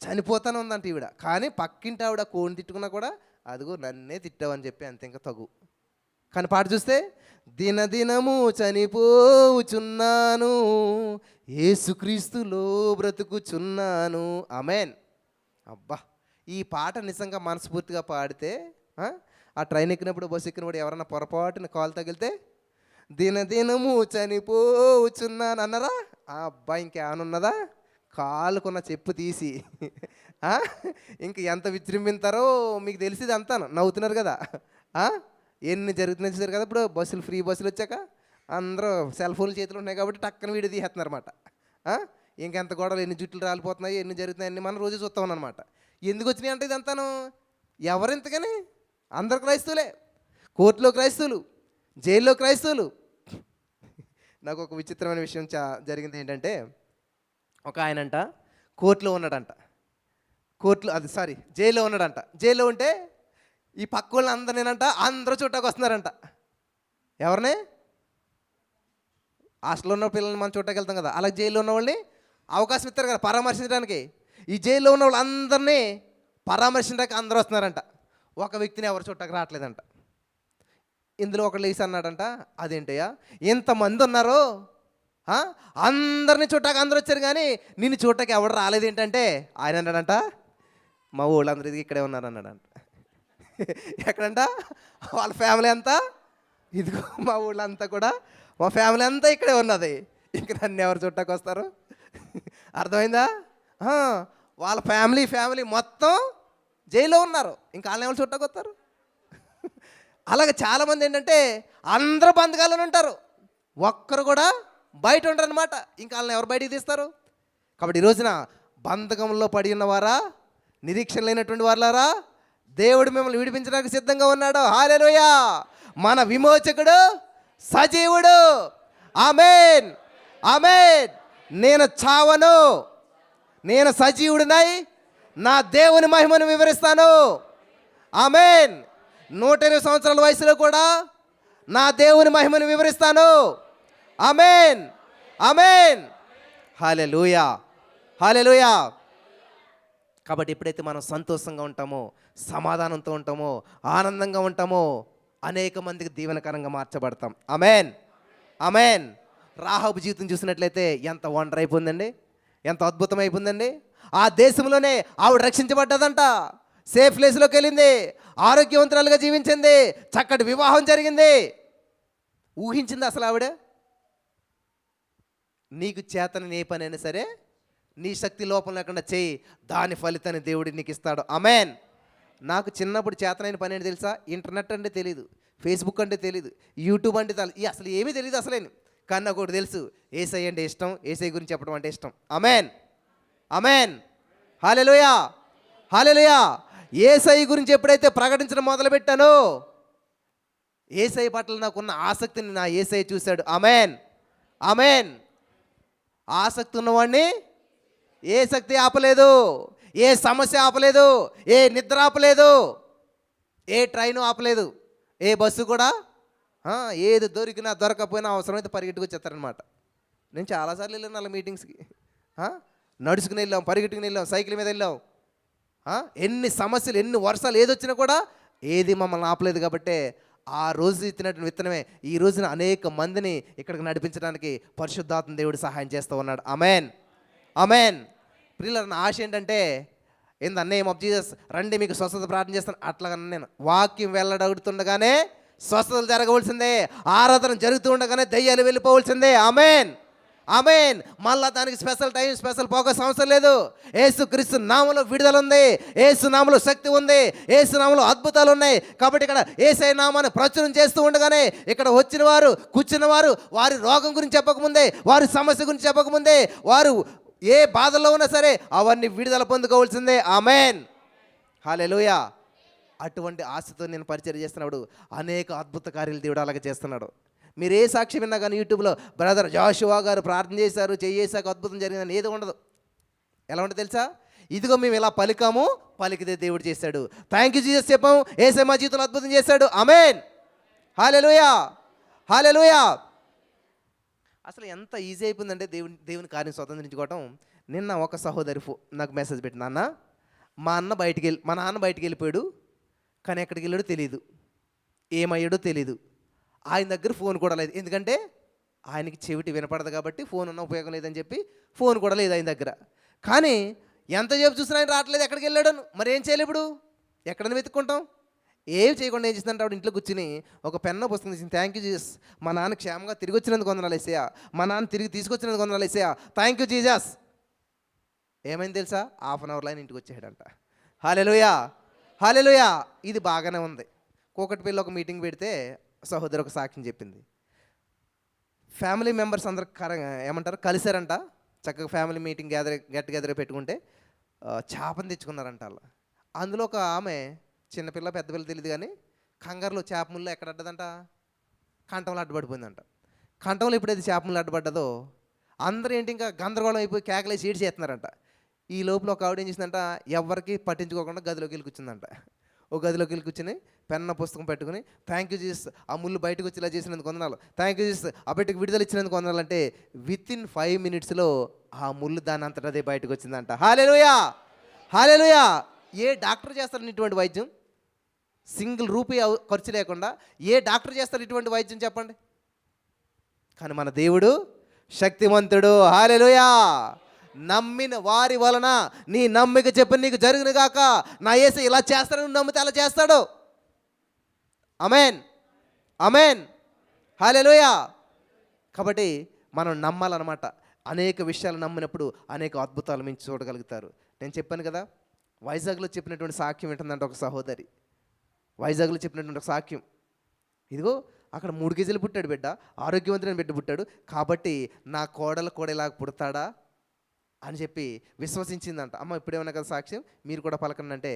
చనిపోతానే ఉందంట ఈవిడ. కానీ పక్కింటి ఆవిడ కోని తిట్టుకున్నా కూడా అదిగో నన్నే తిట్టావని చెప్పి అంతే, ఇంకా తగు. కానీ పాట చూస్తే, దినదినము చనిపోచున్నాను, యేసుక్రీస్తులో బ్రతుకుచున్నాను. ఆమేన్. అబ్బా, ఈ పాట నిజంగా మనస్ఫూర్తిగా పాడితే, ఆ ట్రైన్ ఎక్కినప్పుడు, బస్సు ఎక్కినప్పుడు ఎవరన్నా పొరపాటున కాలు తగిలితే దినదినము చనిపోచున్నాను అన్నారా? అబ్బా ఇంకేమనున్నదా? కాలుకున్న చెప్పు తీసి ఇంక ఎంత విజృంభింతారో మీకు తెలిసింది అంతా. నవ్వుతున్నారు కదా. ఎన్ని జరుగుతున్నాయి చూసారు కదా. ఇప్పుడు బస్సులు, ఫ్రీ బస్సులు వచ్చాక అందరూ సెల్ ఫోన్లు చేతులు ఉన్నాయి కాబట్టి టక్కన వీడియో తీసేస్తున్నారు అనమాట. ఇంకెంత గొడవలు, ఎన్ని జుట్లు రాలిపోతున్నాయి, ఎన్ని జరుగుతున్నాయి, అన్ని మనం రోజు చూస్తాం అనమాట. ఎందుకు వచ్చినాయి అంటే ఇదంతాను ఎవరింతకని? అందరు క్రైస్తవులే. కోర్టులో క్రైస్తవులు, జైల్లో క్రైస్తవులు. నాకు ఒక విచిత్రమైన విషయం జరిగింది. ఏంటంటే, ఒక ఆయనంట కోర్టులో ఉన్నాడంట, జైల్లో ఉన్నాడంట. జైల్లో ఉంటే ఈ పక్క వాళ్ళు అందరినేనంట అందరూ చుట్టాకు వస్తున్నారంట. ఎవరిని? హాస్టల్లో ఉన్న పిల్లల్ని మనం చూడటానికి వెళ్తాం కదా, అలాగే జైల్లో ఉన్న వాళ్ళని అవకాశం ఇస్తారు కదా పరామర్శించడానికి. ఈ జైల్లో ఉన్న వాళ్ళు అందరినీ పరామర్శించడానికి అందరూ వస్తున్నారంట, ఒక వ్యక్తిని ఎవరు చూడటానికి రావట్లేదంట. ఇందులో ఒకళ్ళు వేసి అన్నాడంట, అదేంటయ్యా ఇంతమంది ఉన్నారు, అందరినీ చూడటానికి అందరూ వచ్చారు కానీ నిన్ను చూడటానికి ఎవడు రాలేదు ఏంటంటే, ఆయన అన్నాడంట, మా ఊళ్ళందరూ ఇది ఇక్కడే ఉన్నారు అన్నాడంట. ఎక్కడంట? వాళ్ళ ఫ్యామిలీ అంతా ఇదిగో మా ఊళ్ళో అంతా కూడా, మా ఫ్యామిలీ అంతా ఇక్కడే ఉన్నది, ఇంక నన్ను ఎవరు చుట్టాకి వస్తారు? అర్థమైందా? వాళ్ళ ఫ్యామిలీ మొత్తం జైల్లో ఉన్నారు, ఇంకా వాళ్ళని ఎవరు చుట్టాకి వస్తారు? అలాగే చాలామంది ఏంటంటే అందరూ బంధకాలను ఉంటారు, ఒక్కరు కూడా బయట ఉంటారు అనమాట, ఇంకా వాళ్ళని ఎవరు బయటికి తీస్తారు? కాబట్టి ఈ రోజున బంధకంలో పడి ఉన్నవారా, నిరీక్షణ లేనటువంటి వారులారా, దేవుడు మిమ్మల్ని విడిపించడానికి సిద్ధంగా ఉన్నాడు. హల్లెలూయా! మన విమోచకుడు సజీవుడు. ఆమేన్, ఆమేన్. నేను చావను, నేను సజీవుడినై నా దేవుని మహిమను వివరిస్తాను. ఆమేన్. 120 సంవత్సరాల వయసులో కూడా నా దేవుని మహిమను వివరిస్తాను. ఆమేన్, ఆమేన్. హల్లెలూయా, హల్లెలూయా. కాబట్టి ఎప్పుడైతే మనం సంతోషంగా ఉంటామో, సమాధానంతో ఉంటామో, ఆనందంగా ఉంటామో, అనేక మందికి దీవెనకరంగా మార్చబడతాం. ఆమేన్, ఆమేన్. రాహాబు జీవితం చూసినట్లయితే ఎంత వండర్ అయిపోయిందండి, ఎంత అద్భుతం అయిపోయిందండి. ఆ దేశంలోనే ఆవిడ రక్షించబడ్డదంట, సేఫ్ ప్లేస్లోకి వెళ్ళింది, ఆరోగ్యవంతురాలుగా జీవించింది, చక్కటి వివాహం జరిగింది. ఊహించింది అసలు ఆవిడ? నీకు చేతని ఏ పనైనా సరే నీ శక్తి లోపం లేకుండా చేయి, దాని ఫలితాన్ని దేవుడు నీకు ఇస్తాడు. ఆమేన్. నాకు చిన్నప్పుడు చేతనైన పని ఏంటి తెలుసా? ఇంటర్నెట్ అంటే తెలీదు, ఫేస్బుక్ అంటే తెలీదు, యూట్యూబ్ అంటే అసలు ఏమీ తెలియదు అసలేను. కానీ నాకు ఒకటి తెలుసు, యేసయ్య అంటే ఇష్టం, యేసయ్య గురించి చెప్పడం అంటే ఇష్టం. ఆమేన్, ఆమేన్. హల్లెలూయా, హల్లెలూయా. యేసయ్య గురించి ఎప్పుడైతే ప్రకటించడం మొదలుపెట్టానో, యేసయ్య పట్ల నాకున్న ఆసక్తిని నా యేసయ్య చూశాడు. ఆమేన్, ఆమేన్. ఆసక్తి ఉన్నవాడిని ఏ శక్తి ఆపలేదు, ఏ సమస్య ఆపలేదు, ఏ నిద్ర ఆపలేదు, ఏ ట్రైను ఆపలేదు, ఏ బస్సు కూడా. ఏది దొరికినా దొరకపోయినా అవసరమైతే పరిగెట్టుకు వచ్చేస్తారనమాట. నేను చాలాసార్లు వెళ్ళాను అలా మీటింగ్స్కి. నడుచుకుని వెళ్ళాం, పరిగెట్టుకుని వెళ్ళాం, సైకిల్ మీద వెళ్ళాం. ఎన్ని సమస్యలు, ఎన్ని వర్షాలు ఏదొచ్చినా కూడా ఏది మమ్మల్ని ఆపలేదు. కాబట్టి ఆ రోజు ఇచ్చినటువంటి విత్తనమే ఈ రోజున అనేక మందిని ఇక్కడికి నడిపించడానికి పరిశుద్ధాత్మ దేవుడు సహాయం చేస్తూ ఉన్నాడు. ఆమేన్, ఆమేన్. ప్రియులారా, నా ఆశ ఏంటంటే, in the name of Jesus రండి మీకు స్వస్థత ప్రార్థన చేస్తాను. అట్లాగన్నా నేను వాక్యం వెళ్ళడగుతుండగానే స్వస్థతలు జరగవలసిందే, ఆరాధన జరుగుతూ ఉండగానే దయ్యాలు వెళ్ళిపోవలసిందే. ఆమేన్, ఆమేన్. మళ్ళా దానికి స్పెషల్ టైం, స్పెషల్ ఫోకస్ అవసరం లేదు. యేసు క్రీస్తు నామములో విడుదల ఉంది, యేసు నామములో శక్తి ఉంది, యేసు నామములో అద్భుతాలు ఉన్నాయి. కాబట్టి ఇక్కడ యేసయ్య నామాన్ని ప్రచురం చేస్తూ ఉండగానే ఇక్కడ వచ్చిన వారు, కూర్చున్న వారు, వారి రోగం గురించి చెప్పకముందే, వారి సమస్య గురించి చెప్పకముందే, వారు ఏ బాధల్లో ఉన్నా సరే అవన్నీ విడుదల పొందుకోవాల్సిందే. ఆమేన్, హల్లెలూయా. అటువంటి ఆశతో నేను పరిచయం చేస్తున్నప్పుడు అనేక అద్భుత కార్యాలు దేవుడు అలాగే చేస్తున్నాడు. మీరు ఏ సాక్షి విన్నా కానీ యూట్యూబ్లో బ్రదర్ జాషువా గారు ప్రార్థన చేశారు, చేసాక అద్భుతం జరిగిందని ఏది ఉండదు. ఎలా ఉంటుంది తెలుసా? ఇదిగో మేము ఇలా పలికాము, పలికితే దేవుడు చేశాడు, థ్యాంక్ యూ జీసస్ చెప్పాము, యేసయ్య మా జీవితంలో అద్భుతం చేశాడు. ఆమేన్, హల్లెలూయా, హల్లెలూయా. అసలు ఎంత ఈజీ అయిపోయిందంటే దేవుని కార్యం స్వతంత్రించుకోవటం. నిన్న ఒక సహోదరి నాకు మెసేజ్ పెట్టింది, అన్న మా నాన్న బయటికి వెళ్ళిపోయాడు, కానీ ఎక్కడికి వెళ్ళాడో తెలియదు, ఏమయ్యాడో తెలీదు, ఆయన దగ్గర ఫోన్ కూడా లేదు, ఎందుకంటే ఆయనకి చెవిటి వినపడదు కాబట్టి ఫోన్ ఉన్న ఉపయోగం లేదని చెప్పి ఫోన్ కూడా లేదు ఆయన దగ్గర. కానీ ఎంతసేపు చూసినా ఆయన రావట్లేదు, ఎక్కడికి వెళ్ళాడు? మరి ఏం చేయాలి ఇప్పుడు? ఎక్కడైనా వెతుక్కుంటాం? ఏమి చేయకుండా ఏం చేస్తుందంటే ఆవిడ ఇంట్లో కూర్చుని ఒక పెన్ను పుస్తకం తీసింది. థ్యాంక్ యూ జీసస్, మా నాన్న క్షేమంగా తిరిగి వచ్చినందుకు వందనాలు యేసయ్య, మా నాన్న తిరిగి తీసుకొచ్చినందుకు వందనాలు యేసయ్య, థ్యాంక్ యూ జీసస్. ఏమైంది తెలుసా? హాఫ్ అన్ అవర్లో ఆయన ఇంటికి వచ్చాడంట. హల్లెలూయా, హల్లెలూయా. ఇది బాగానే ఉంది. కూకట్పల్లిలో ఒక మీటింగ్ పెడితే సహోదరు ఒక సాక్ష్యం చెప్పింది. ఫ్యామిలీ మెంబర్స్ అందరు ఏమంటారు కలిశారంట, చక్కగా ఫ్యామిలీ మీటింగ్ గెట్ గ్యాదర్ పెట్టుకుంటే చేపను తెచ్చుకున్నారంట వాళ్ళు. అందులో ఒక ఆమె చిన్నపిల్ల పెద్దపిల్ల తెలియదు కానీ కంగారులో చేప ముళ్ళు ఎక్కడ అడ్డదంట, కంఠంలో అడ్డుపడిపోయిందంట. కంఠంలో ఎప్పుడైతే చేప ముళ్ళు అడ్డుపడ్డదో అందరూ ఏంటి ఇంకా గందరగోళం అయిపోయి కేకలేసి ఈడ్చేస్తున్నారంట. ఈ లోపల ఒక ఆవిడ ఏం చేసిందంట, ఎవరికి పట్టించుకోకుండా గదిలోకి వెళ్ళి కూర్చుందంట. ఒక గదిలోకి వెళ్ళి కూర్చొని పెన్న పుస్తకం పెట్టుకుని థ్యాంక్ యూ జీసస్, ఆ ముళ్ళు బయటకు వచ్చి ఇలా చేసినందుకు వందనాలు, థ్యాంక్ యూ జీసస్, ఆ బిడ్డకి విడుదల ఇచ్చినందుకు వందనాలు అంటే వితిన్ 5 minutesలో ఆ ముళ్ళు దాని అంతటా అదే బయటకు వచ్చిందంట. హల్లెలూయా, హల్లెలూయా. ఏ డాక్టర్ చేస్తాడు ఇటువంటి వైద్యం? సింగిల్ రూపీ ఖర్చు లేకుండా ఏ డాక్టర్ చేస్తాడు ఇటువంటి వైద్యం చెప్పండి? కానీ మన దేవుడు శక్తివంతుడు. హల్లెలూయా. నమ్మిన వారి వలన నీ నమ్మిక చెప్పి నీకు జరుగును గాక. నా యేసు ఇలా చేస్తాడు, నువ్వు నమ్మితే అలా చేస్తాడు. ఆమేన్, ఆమేన్, హల్లెలూయా. కాబట్టి మనం నమ్మాలన్నమాట. అనేక విషయాలు నమ్మినప్పుడు అనేక అద్భుతాలు మీరు చూడగలుగుతారు. నేను చెప్పాను కదా, వైజాగ్లో చెప్పినటువంటి సాక్ష్యం ఏంటంటే, ఒక సహోదరి వైజాగ్లో చెప్పినటువంటి ఒక సాక్ష్యం, ఇదిగో అక్కడ 3 కేజీలు పుట్టాడు బిడ్డ, ఆరోగ్యవంతుడైన బిడ్డ పుట్టాడు, కాబట్టి నా కోడలు కూడా ఇలా పుడతాడా అని చెప్పి విశ్వసించిందంట. అమ్మ ఇప్పుడేమన్నా కదా సాక్ష్యం, మీరు కూడా పలకండి అంటే,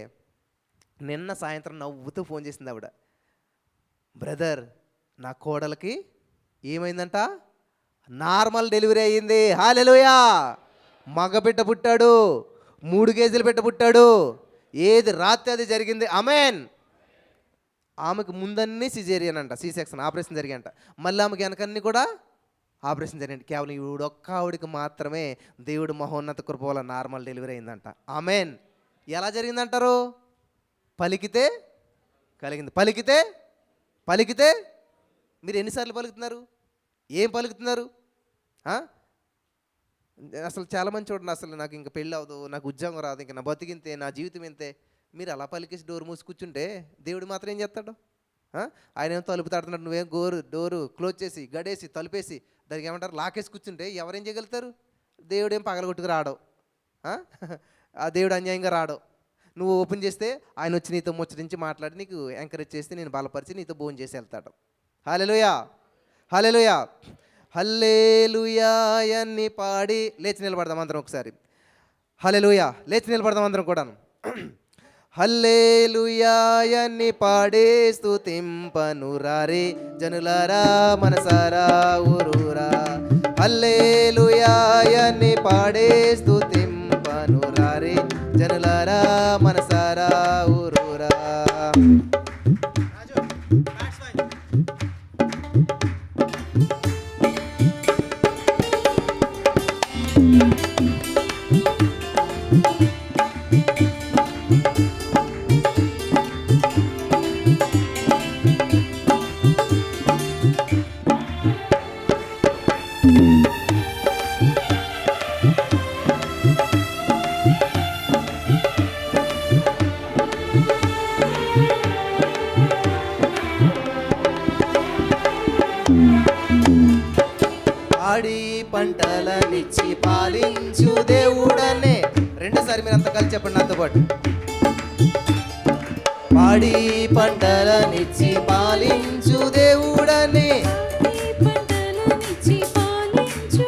నిన్న సాయంత్రం నవ్వుతూ ఫోన్ చేసింది ఆవిడ, బ్రదర్ నా కోడలకి ఏమైందంట, నార్మల్ డెలివరీ అయ్యింది. హల్లెలూయా. మగబిడ్డ పుట్టాడు, 3 కేజీల బిడ్డ పుట్టాడు, ఏది రాత్రి అది జరిగింది. ఆమేన్. ఆమెకు ముందన్నీ సిజేరియన్ అంట, సి సెక్షన్ ఆపరేషన్ జరిగాయంట. మళ్ళీ ఆమెకి వెనకన్నీ కూడా ఆపరేషన్ జరిగింది. కేవలం ఈవిడొక్క ఆవిడికి మాత్రమే దేవుడు మహోన్నత కృప వల్ల నార్మల్ డెలివరీ అయిందంట. ఆమేన్. ఎలా జరిగిందంటారు? పలికితే కలిగింది. పలికితే పలికితే మీరు ఎన్నిసార్లు పలుకుతున్నారు? ఏం పలుకుతున్నారు? అసలు చాలామంది చూడండి, అసలు నాకు ఇంకా పెళ్ళి అవ్వదు, నాకు ఉద్యోగం రాదు, ఇంకా నా బతికింతే, నా జీవితం ఇంతే. మీరు అలా పలికేసి డోర్ మూసి కూర్చుంటే దేవుడు మాత్రం ఏం చేస్తాడు? ఆయన ఏమో తలుపు తడుతున్నాడు, నువ్వేం డోరు క్లోజ్ చేసి గడేసి తలుపేసి దానికి ఏమంటారు లాకేసి కూర్చుంటే ఎవరేం చేయగలుగుతారు? దేవుడు ఏం పగలగొట్టుకు రాడు, ఆ దేవుడు అన్యాయంగా రాడు. నువ్వు ఓపెన్ చేస్తే ఆయన వచ్చి నీతో ముచ్చరించి మాట్లాడి నీకు ఎంకరేజ్ చేస్తే నేను బలపరిచి నీతో భోజనం చేసి వెళ్తాడు. హల్లెలూయా, హల్లెలూయా, హల్లెలూయా అని పాడి లేచి నిలబడదాం అందరం ఒకసారి. హల్లెలూయా, లేచి నిలబడదాం అందరం కూడాను. హల్లెలూయా అని పాడే స్తుతింపనురారే జనులారా మనసారా ఊరూరా. హల్లెలూయా అని పాడే స్తుతింపనురారే జనులారా మనసారా ఊరూరా. పాడి పంటలనిచ్చి పాలించు దేవుడనే. రెండోసారి మీరు అంత కలిసి చెప్పండి నాతో పాటు. పాడి పంటలనిచ్చి పాలించు దేవుడనే.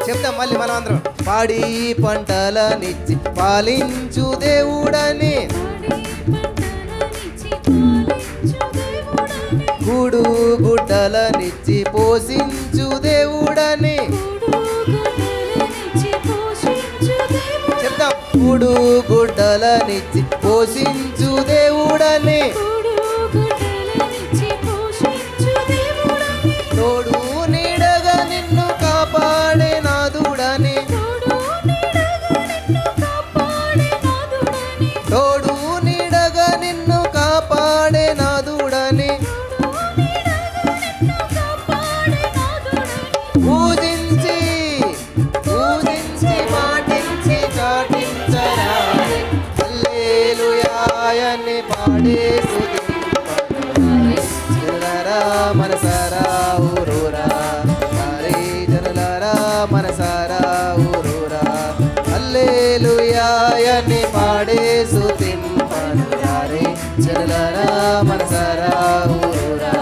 చెప్తాం మళ్ళీ మనం అందరం. పాడి పంటలనిచ్చి పాలించు దేవుడని, గూడు గుడ్డలనిచ్చి పోషించు దేవుడని. చెప్తాం. గూడు గుడ్డలనిచ్చి పోషించు దేవుడని, తోడు నీడగా నిన్ను కాపాడే నాదుడని. తోడు నీడగా నిన్ను కాపాడే నాదుడని. పూజించి పూజించి పాటించి చాటించరా. హల్లెలూయా అని పాడే జనులారా మనసారా ఊరూరా. హరే జనులారా మనసారా ఊరూరా. హల్లెలూయా అని పాడే స్తుతింపనురారే జనులారా మనసారా ఊరూరా.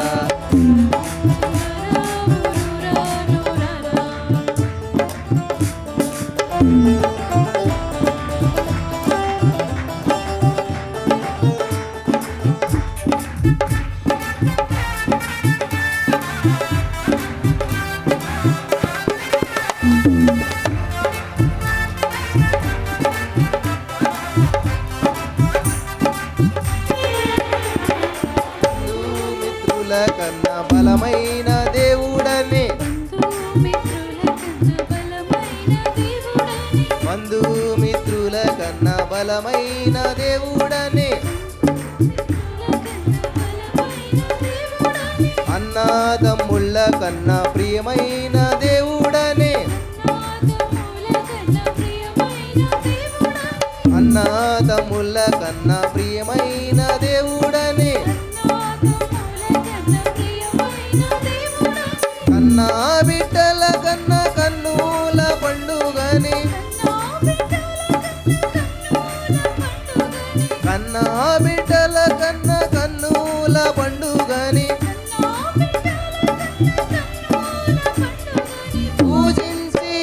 బలమైన దేవుడని, బంధుమిత్రుల కన్నా బలమైన దేవుడని, అన్నదమ్ముళ్ళ కన్నా ప్రియమైన దేవుడని, అన్నదమ్ముళ్ళ కన్నా ప్రియమైన దేవుడని, కన్నా బిడ్డల కన్నా కన్నుల పండుగని, కన్నా బిడ్డల కన్నా కన్నుల పండుగని, పూజించి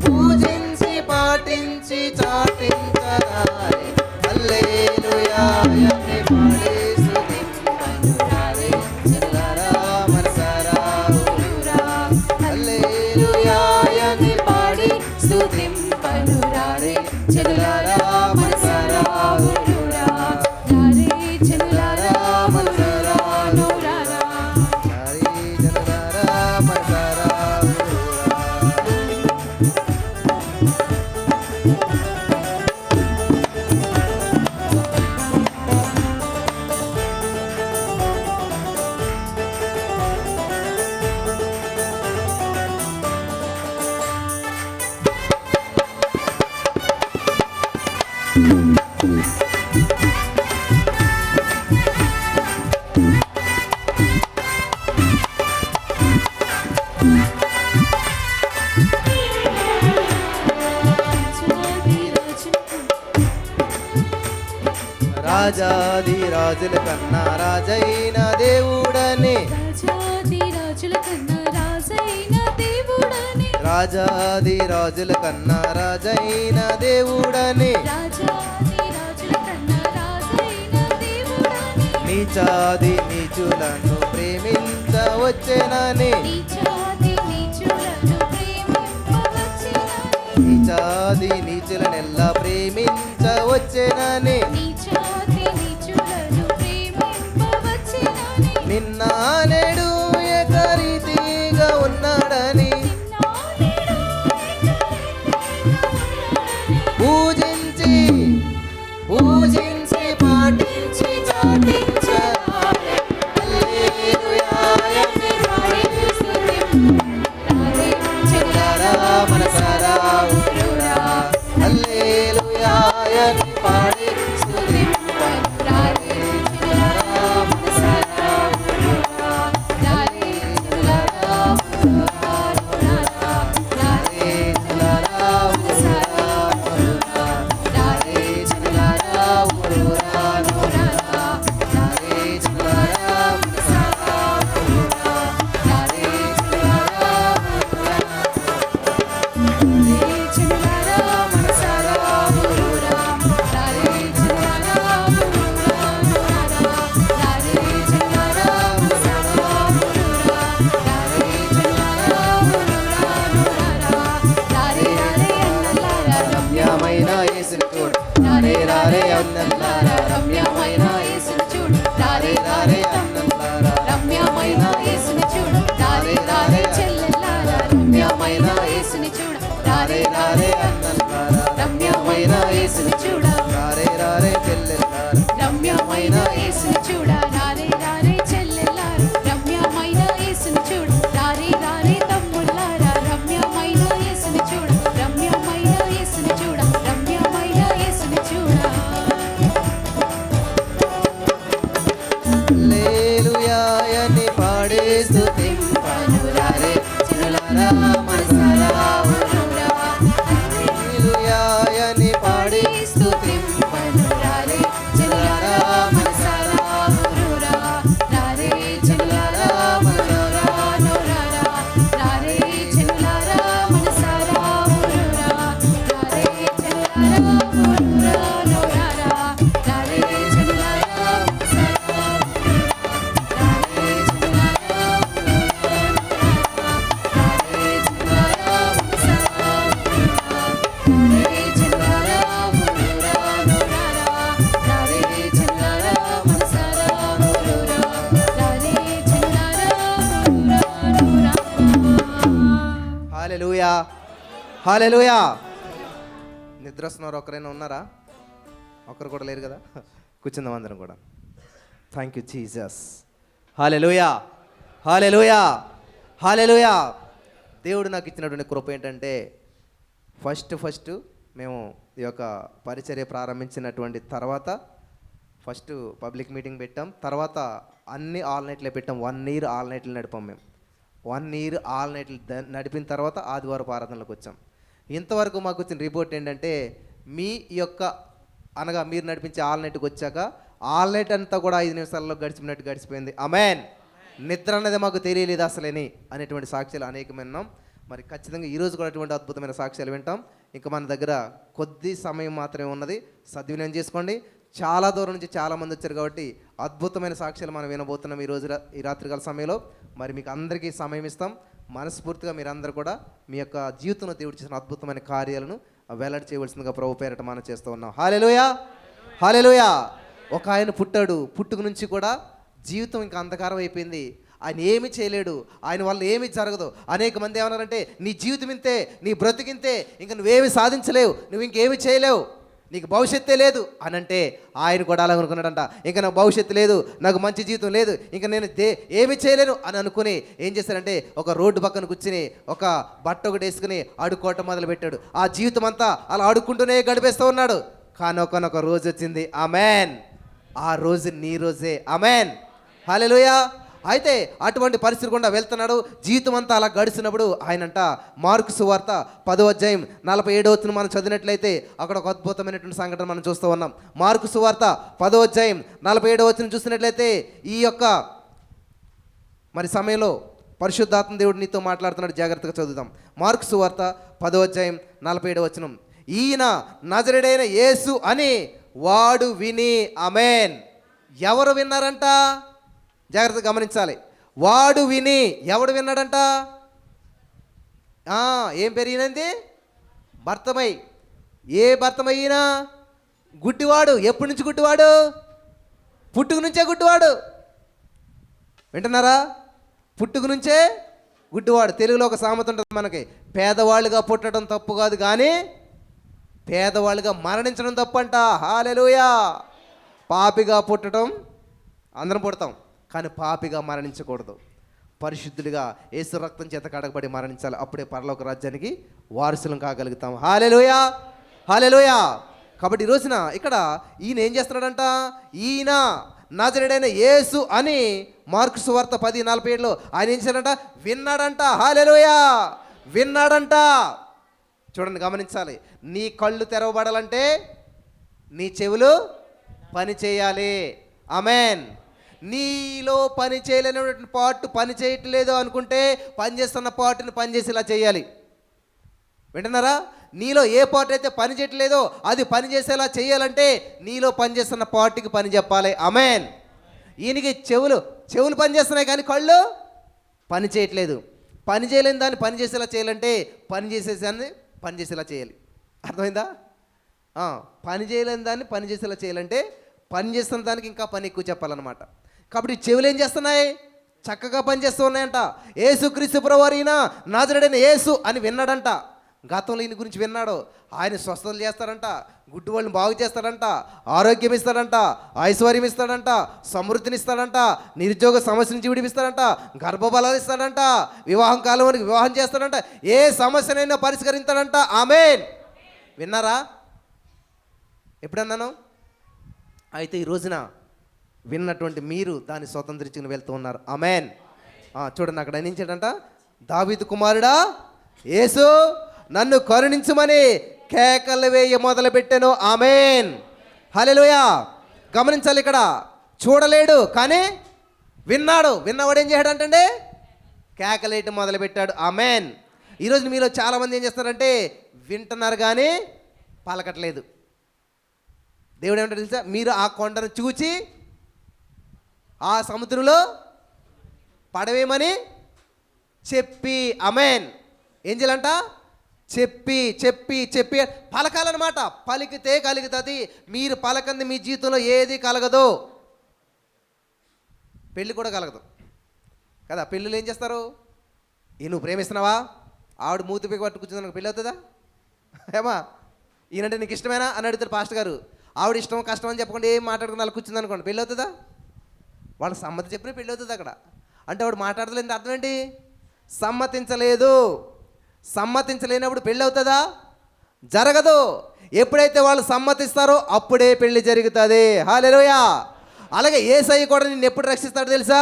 పూజించి పాటించి చాటించరారే, హల్లెలూయా అని పాడి స్తుతింపరారే, చెల్లారా మనసారా ఊరురా, హల్లెలూయా అని పాడి స్తుతింపరారే, చెల్లారా మనసారా ఊరురా, చెల్లారా మనసారా ఊరురా, చెల్లారా మనసారా ఊరురా. రాజాది రాజుల కన్నా రాజైన దేవుడని, రాజాది రాజుల కన్నా రాజైన దేవుడని, నీచాది నీచులను ప్రేమించవచ్చెనని, నీచాది నీచులనెల్లా ప్రేమించవచ్చెనని, నిన్న నేడు ఏకరీతిగా ఉన్నాడని, పూజించి పూజించి పాటించి చాటించరారే, హల్లెలూయా అని పాడి స్తుతింపరారే, చెల్లారా మనసారా ఊరురా, హల్లెలూయా అని పాడి స్తుతింపరారే, చెల్లారా మనసారా ఊరురా, చెల్లారా మనసారా ఊరురా, చెల్లారా మనసారా ఊరురా, చెల్లారా ఊరురా ఊరురా, చెల్లారా మనసారా ఊరురా, చెల్లారా రమ్యమైన యేసుని చూడు, రారే రారే అన్నల్లారా, రమ్యమైన యేసుని చూడు, రారే రారే అన్నల్లారా, రమ్యమైన యేసుని చూడు, రారే రారే చెల్లెల్లారా, రమ్యమైన యేసుని చూడు, రారే రారే అన్నల్లారా, రమ్యమైన యేసుని చూడ, రారే రారే చెల్లెల్లారా, రమ్యమైన యేసుని చూడ, రారే రారే చెల్లెల్లారా, రమ్యమైన యేసుని చూడ, రారే రారే తమ్ముళ్ళారా, రమ్యమైన యేసుని చూడ, రమ్యమైన యేసుని చూడ, రమ్యమైన యేసుని చూడ. హల్లెలూయా అని పాడి స్తుతింపరారే, చెల్లారా మనసారా ఊరురా, హల్లెలూయా అని పాడి స్తుతింపరారే, చెల్లారా మనసారా ఊరురా, రారే చెల్లారా మనసారా ఊరురా, రారే చెల్లారా మనసారా ఊరురా, రారే చెల్లారా ఊరురా ఊరురా, రారే చెల్లారా మనసారా హల్లెలూయా, హల్లెలూయా. నిద్ర వస్తున్నారు? ఒకరైనా ఉన్నారా? ఒకరు కూడా లేరు కదా. కూర్చుందాం అందరం కూడా. Thank you Jesus. Hallelujah, hallelujah, hallelujah. దేవుడు నాకు ఇచ్చినటువంటి కృప ఏంటంటే ఫస్ట్ మేము ఈ యొక్క పరిచర్య ప్రారంభించినటువంటి తర్వాత ఫస్ట్ పబ్లిక్ మీటింగ్ పెట్టాం. తర్వాత అన్ని ఆల్ నైట్లే పెట్టాం. 1 year ఆల్ నైట్లు నడిపాం మేము. 1 year ఆల్ నైట్లు నడిపిన తర్వాత ఆదివారం ఆరాధనలోకి వచ్చాం. ఇంతవరకు మాకు వచ్చిన రిపోర్ట్ ఏంటంటే మీ యొక్క అనగా మీరు నడిపించే ఆల్ నైట్కి వచ్చాక ఆల్ నైట్ అంతా కూడా 5 నిమిషాల్లో గడిచిపోయింది. ఆమేన్. నిద్ర అనేది మాకు తెలియలేదు అసలేని అనేటువంటి సాక్ష్యాలు అనేకం విన్నాం. మరి ఖచ్చితంగా ఈరోజు కూడా అటువంటి అద్భుతమైన సాక్ష్యాలు వింటాం. ఇంకా మన దగ్గర కొద్ది సమయం మాత్రమే ఉన్నది, సద్వినియోగం చేసుకోండి. చాలా దూరం నుంచి చాలామంది వచ్చారు కాబట్టి అద్భుతమైన సాక్ష్యాలు మనం వినబోతున్నాం ఈ రాత్రికాల సమయంలో. మరి మీకు అందరికీ సమయం ఇస్తాం. మనస్ఫూర్తిగా మీరందరూ కూడా మీ యొక్క జీవితంలో దేవుడు చేసిన అద్భుతమైన కార్యాలను వెల్లడి చేయవలసిందిగా ప్రభు పేరట మనం చేస్తూ ఉన్నాం. హల్లెలూయా, హల్లెలూయా. ఒక ఆయన పుట్టాడు, పుట్టుక నుంచి కూడా జీవితం ఇంకా అంధకారం అయిపోయింది. ఆయన ఏమి చేయలేడు, ఆయన వల్ల ఏమి జరగదు. అనేక మంది ఏమన్నారంటే నీ జీవితం ఇంతే, నీ బ్రతికింతే, ఇంకా నువ్వేమి సాధించలేవు, నువ్వు ఇంకేమి చేయలేవు, నీకు భవిష్యత్తే లేదు అని అంటే ఆయన కూడా అలా అనుకున్నాడంట. ఇంకా నాకు భవిష్యత్తు లేదు, నాకు మంచి జీవితం లేదు, ఇంకా నేను ఏమి చేయలేను అని అనుకుని ఏం చేశారంటే ఒక రోడ్డు పక్కన కూర్చుని ఒక బట్ట ఒకటి వేసుకుని అడుక్కోవటం మొదలుపెట్టాడు. ఆ జీవితం అంతా అలా అడుక్కుంటూనే గడిపేస్తూ ఉన్నాడు. కానీ ఒకనొక రోజు వచ్చింది. ఆమెన్. ఆ రోజు నీ రోజే. ఆమెన్, హల్లెలూయా. అయితే అటువంటి పరిస్థితి గుండా వెళ్తున్నాడు. జీవితం అంతా అలా గడిచినప్పుడు ఆయనంట మార్కు సువార్త 10వ అధ్యాయం 47వ వచనం మనం చదివినట్లయితే అక్కడ ఒక అద్భుతమైనటువంటి సంఘటన మనం చూస్తూ ఉన్నాం. మార్కు సువార్త 10వ అధ్యాయం 47వ వచనం చూసినట్లయితే ఈ యొక్క మరి సమయంలో పరిశుద్ధాత్మ దేవుడు నీతో మాట్లాడుతున్నాడు. జాగ్రత్తగా చదువుదాం. మార్కు సువార్త 10వ అధ్యాయం 47వ వచనం. ఈయన నజరేయుడైన యేసు అని వాడు విని. ఆమేన్. ఎవరు విన్నారంట? జాగ్రత్తగా గమనించాలి. వాడు విని. ఎవడు విన్నాడంట? ఏం పేరు ఈయనంది? భర్తమై. ఏ భర్తమయ్యినా? గుడ్డివాడు. ఎప్పటి నుంచి గుడ్డివాడు? పుట్టుక నుంచే గుడ్డివాడు. వింటున్నారా? పుట్టుక నుంచే గుడ్డివాడు. తెలుగులో ఒక సామెత ఉంటుంది మనకి, పేదవాళ్ళుగా పుట్టడం తప్పు కాదు కానీ పేదవాళ్ళుగా మరణించడం తప్పంట. హల్లెలూయా. పాపిగా పుట్టడం అందరం పుడతాం, కానీ పాపిగా మరణించకూడదు. పరిశుద్ధుడిగా యేసు రక్తం చేత కడగబడి మరణించాలి. అప్పుడే పరలోక రాజ్యానికి వారసులం కాగలుగుతాం. హల్లెలూయా, హల్లెలూయా. కాబట్టి ఈ రోజున ఇక్కడ ఈయన ఏం చేస్తున్నాడంట? ఈయన నజరేయుడైన యేసు అని మార్కు సువార్త 10:47లో ఆయన ఏం చేశాడంట? విన్నాడంట. హల్లెలూయా, విన్నాడంట. చూడండి, గమనించాలి. నీ కళ్ళు తెరవబడాలంటే నీ చెవులు పని చేయాలి. ఆమేన్. నీలో పని చేయలేనటువంటి పార్ట్ పని చేయట్లేదు అనుకుంటే పనిచేస్తున్న పార్ట్ని పనిచేసేలా చేయాలి. వింటున్నారా? నీలో ఏ పార్ట్ అయితే పని చేయట్లేదో అది పని చేసేలా చేయాలంటే నీలో పనిచేస్తున్న పార్ట్కి పని చెప్పాలి. ఆమేన్. ఈయనకి చెవులు పనిచేస్తున్నాయి కానీ కళ్ళు పని చేయట్లేదు. పని చేయలేని దాన్ని పని చేసేలా చేయాలంటే పని చేసేదాన్ని పని చేసేలా చేయాలి. అర్థమైందా? పని చేయలేని దాన్ని పని చేసేలా చేయాలంటే పని చేస్తున్న దానికి ఇంకా పని ఎక్కువ చెప్పాలన్నమాట. కాబట్టి చెవులు ఏం చేస్తున్నాయి? చక్కగా పనిచేస్తూ ఉన్నాయంట. యేసుక్రీస్తు ప్రభువారు ఈయన నజరేయుడైన యేసు అని విన్నాడంట. గతంలో ఈయన గురించి విన్నాడు. ఆయన స్వస్థతలు చేస్తాడంట, గుడ్డి వాళ్ళని బాగు చేస్తాడంట, ఆరోగ్యం ఇస్తాడంట, ఐశ్వర్యం ఇస్తాడంట, సమృద్ధిని ఇస్తాడంట, నిరుద్యోగ సమస్య నుంచి విడిపిస్తాడంట, గర్భఫలాలు ఇస్తాడంట, వివాహం కాలం వివాహం చేస్తాడంట, ఏ సమస్యనైనా పరిష్కరిస్తాడంట. ఆమేన్. విన్నారా? ఎప్పుడన్నాను? అయితే ఈ రోజున విన్నటువంటి మీరు దాన్ని స్వతంత్రించుకుని వెళ్తూ ఉన్నారు. ఆమేన్. చూడండి, అక్కడ ఏనించాడంట? దావీదు కుమారుడా యేసు నన్ను కరుణించుమని కేకలు వేయ మొదలుపెట్టాను. ఆమేన్, హల్లెలూయా. గమనించాలి, ఇక్కడ చూడలేడు కానీ విన్నాడు. విన్నవాడు ఏం చేయడంటే కేకలేయటం మొదలుపెట్టాడు. ఆమేన్. ఈరోజు మీలో చాలామంది ఏం చేస్తారంటే వింటున్నారు కానీ పలకట్లేదు. దేవుడు ఏమంటారు తెలుసా? మీరు ఆ కొండను చూచి ఆ సముద్రంలో పడవేమని చెప్పి. ఆమేన్. ఏం చేయాలంట? చెప్పి చెప్పి చెప్పి పలకాలన్నమాట. పలికితే కలుగుతుంది. మీరు పలకంది మీ జీవితంలో ఏది కలగదు. పెళ్ళి కూడా కలగదు కదా. పెళ్ళిళ్ళు ఏం చేస్తారు? నువ్వు ప్రేమిస్తున్నావా? ఆవిడ మూతి పైకి పట్టు కూర్చుంది పెళ్ళి అవుతుందా? ఏమా ఈయనంటే నీకు ఇష్టమేనా అని అడుగుతారు పాస్టర్ గారు. ఆవిడ ఇష్టం కష్టం అని చెప్పకుండా ఏం మాట్లాడుకుని అలా కూర్చుంది అనుకోండి, పెళ్ళి అవుతుందా? వాళ్ళ సమ్మతి చెప్పినా పెళ్ళి అవుతుంది అక్కడ. అంటే ఆవిడ మాట్లాడలేదు అర్థం ఏంటి? సమ్మతించలేదు. సమ్మతించలేనప్పుడు పెళ్ళి అవుతుందా? జరగదు. ఎప్పుడైతే వాళ్ళు సమ్మతిస్తారో అప్పుడే పెళ్లి జరుగుతుంది. హల్లెలూయా. అలాగే యేసయ్య కూడా నిన్ను ఎప్పుడు రక్షిస్తాడో తెలుసా?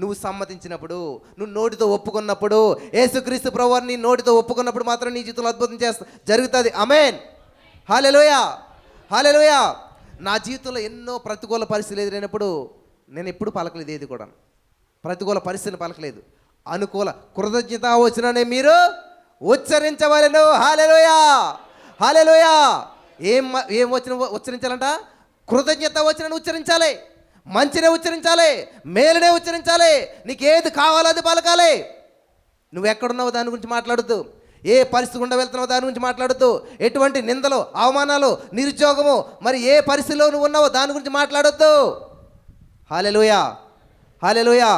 నువ్వు సమ్మతించినప్పుడు, నువ్వు నోటితో ఒప్పుకున్నప్పుడు. యేసుక్రీస్తు ప్రభువుని నీ నోటితో ఒప్పుకున్నప్పుడు మాత్రం నీ జీవితంలో అద్భుతం జరుగుతుంది. ఆమేన్. హల్లెలూయా. హల్లెలూయా. నా జీవితంలో ఎన్నో ప్రతికూల పరిస్థితులు ఎదురైనప్పుడు నేను ఎప్పుడు పలకలేదు, ఏది కూడా ప్రతికూల పరిస్థితిని పలకలేదు. అనుకూల కృతజ్ఞత వచనాన్ని మీరు ఉచ్చరించవలెను. హల్లెలూయా. హల్లెలూయా. ఏం ఉచ్చరించాలంట? కృతజ్ఞత వచనాన్ని ఉచ్చరించాలి, మంచినే ఉచ్చరించాలి, మేలునే ఉచ్చరించాలి. నీకు ఏది కావాలో అది పలకాలి. నువ్వు ఎక్కడున్నావు దాని గురించి మాట్లాడొద్దు. ఏ పరిస్థితి గుండా వెళ్తున్నావు దాని గురించి మాట్లాడొద్దు. ఎటువంటి నిందలు, అవమానాలు, నిరుద్యోగము, మరి ఏ పరిస్థితిలో నువ్వు ఉన్నావో దాని గురించి మాట్లాడొద్దు. హల్లెలూయా. హల్లెలూయా.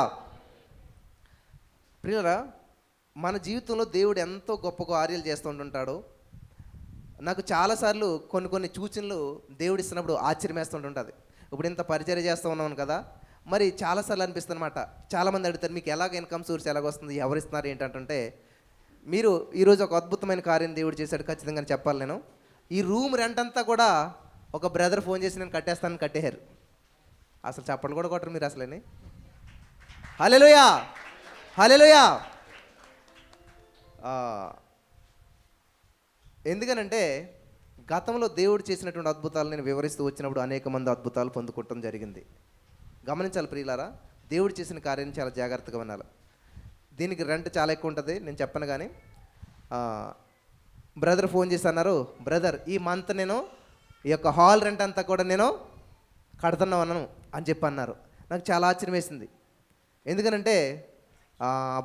ప్రియులారా, మన జీవితంలో దేవుడు ఎంతో గొప్ప కార్యాలు చేస్తూ ఉంటుంటాడు. నాకు చాలాసార్లు కొన్ని సూచనలు దేవుడు ఇస్తున్నప్పుడు ఆశ్చర్యం వేస్తుంటుంటుంది. ఇప్పుడు ఇంత పరిచర్య చేస్తూ ఉన్నాను కదా, మరి చాలాసార్లు అనిపిస్తుంది అనమాట. చాలామంది అడుగుతారు, మీకు ఎలాగ ఇన్కమ్ సోర్స్ ఎలాగొస్తుంది, ఎవరు ఇస్తున్నారు ఏంటంటే, మీరు ఈరోజు ఒక అద్భుతమైన కార్యం దేవుడు చేశాడు ఖచ్చితంగా చెప్పాలి. నేను ఈ రూమ్ రెంట్ అంతా కూడా ఒక బ్రదర్ ఫోన్ చేసి నేను కట్టేస్తానని కట్టేశారు. అసలు చప్పట్లు కూడా కొట్టరు మీరు అసలేని. హల్లెలూయా. హల్లెలూయా. ఎందుకనంటే గతంలో దేవుడు చేసినటువంటి అద్భుతాలు నేను వివరిస్తూ వచ్చినప్పుడు అనేక మంది అద్భుతాలు పొందుకోవటం జరిగింది. గమనించాలి ప్రియులారా, దేవుడు చేసిన కార్యాన్ని చాలా జాగ్రత్తగా వినాలి. దీనికి రెంట్ చాలా ఎక్కువ ఉంటుంది, నేను చెప్పను. కానీ బ్రదర్ ఫోన్ చేసి అన్నారు, బ్రదర్ ఈ మంత్ నేను ఈ యొక్క హాల్ రెంట్ అంతా కూడా నేను కడుతున్నాను అని చెప్పి అన్నారు. నాకు చాలా ఆశ్చర్యం వేసింది. ఎందుకనంటే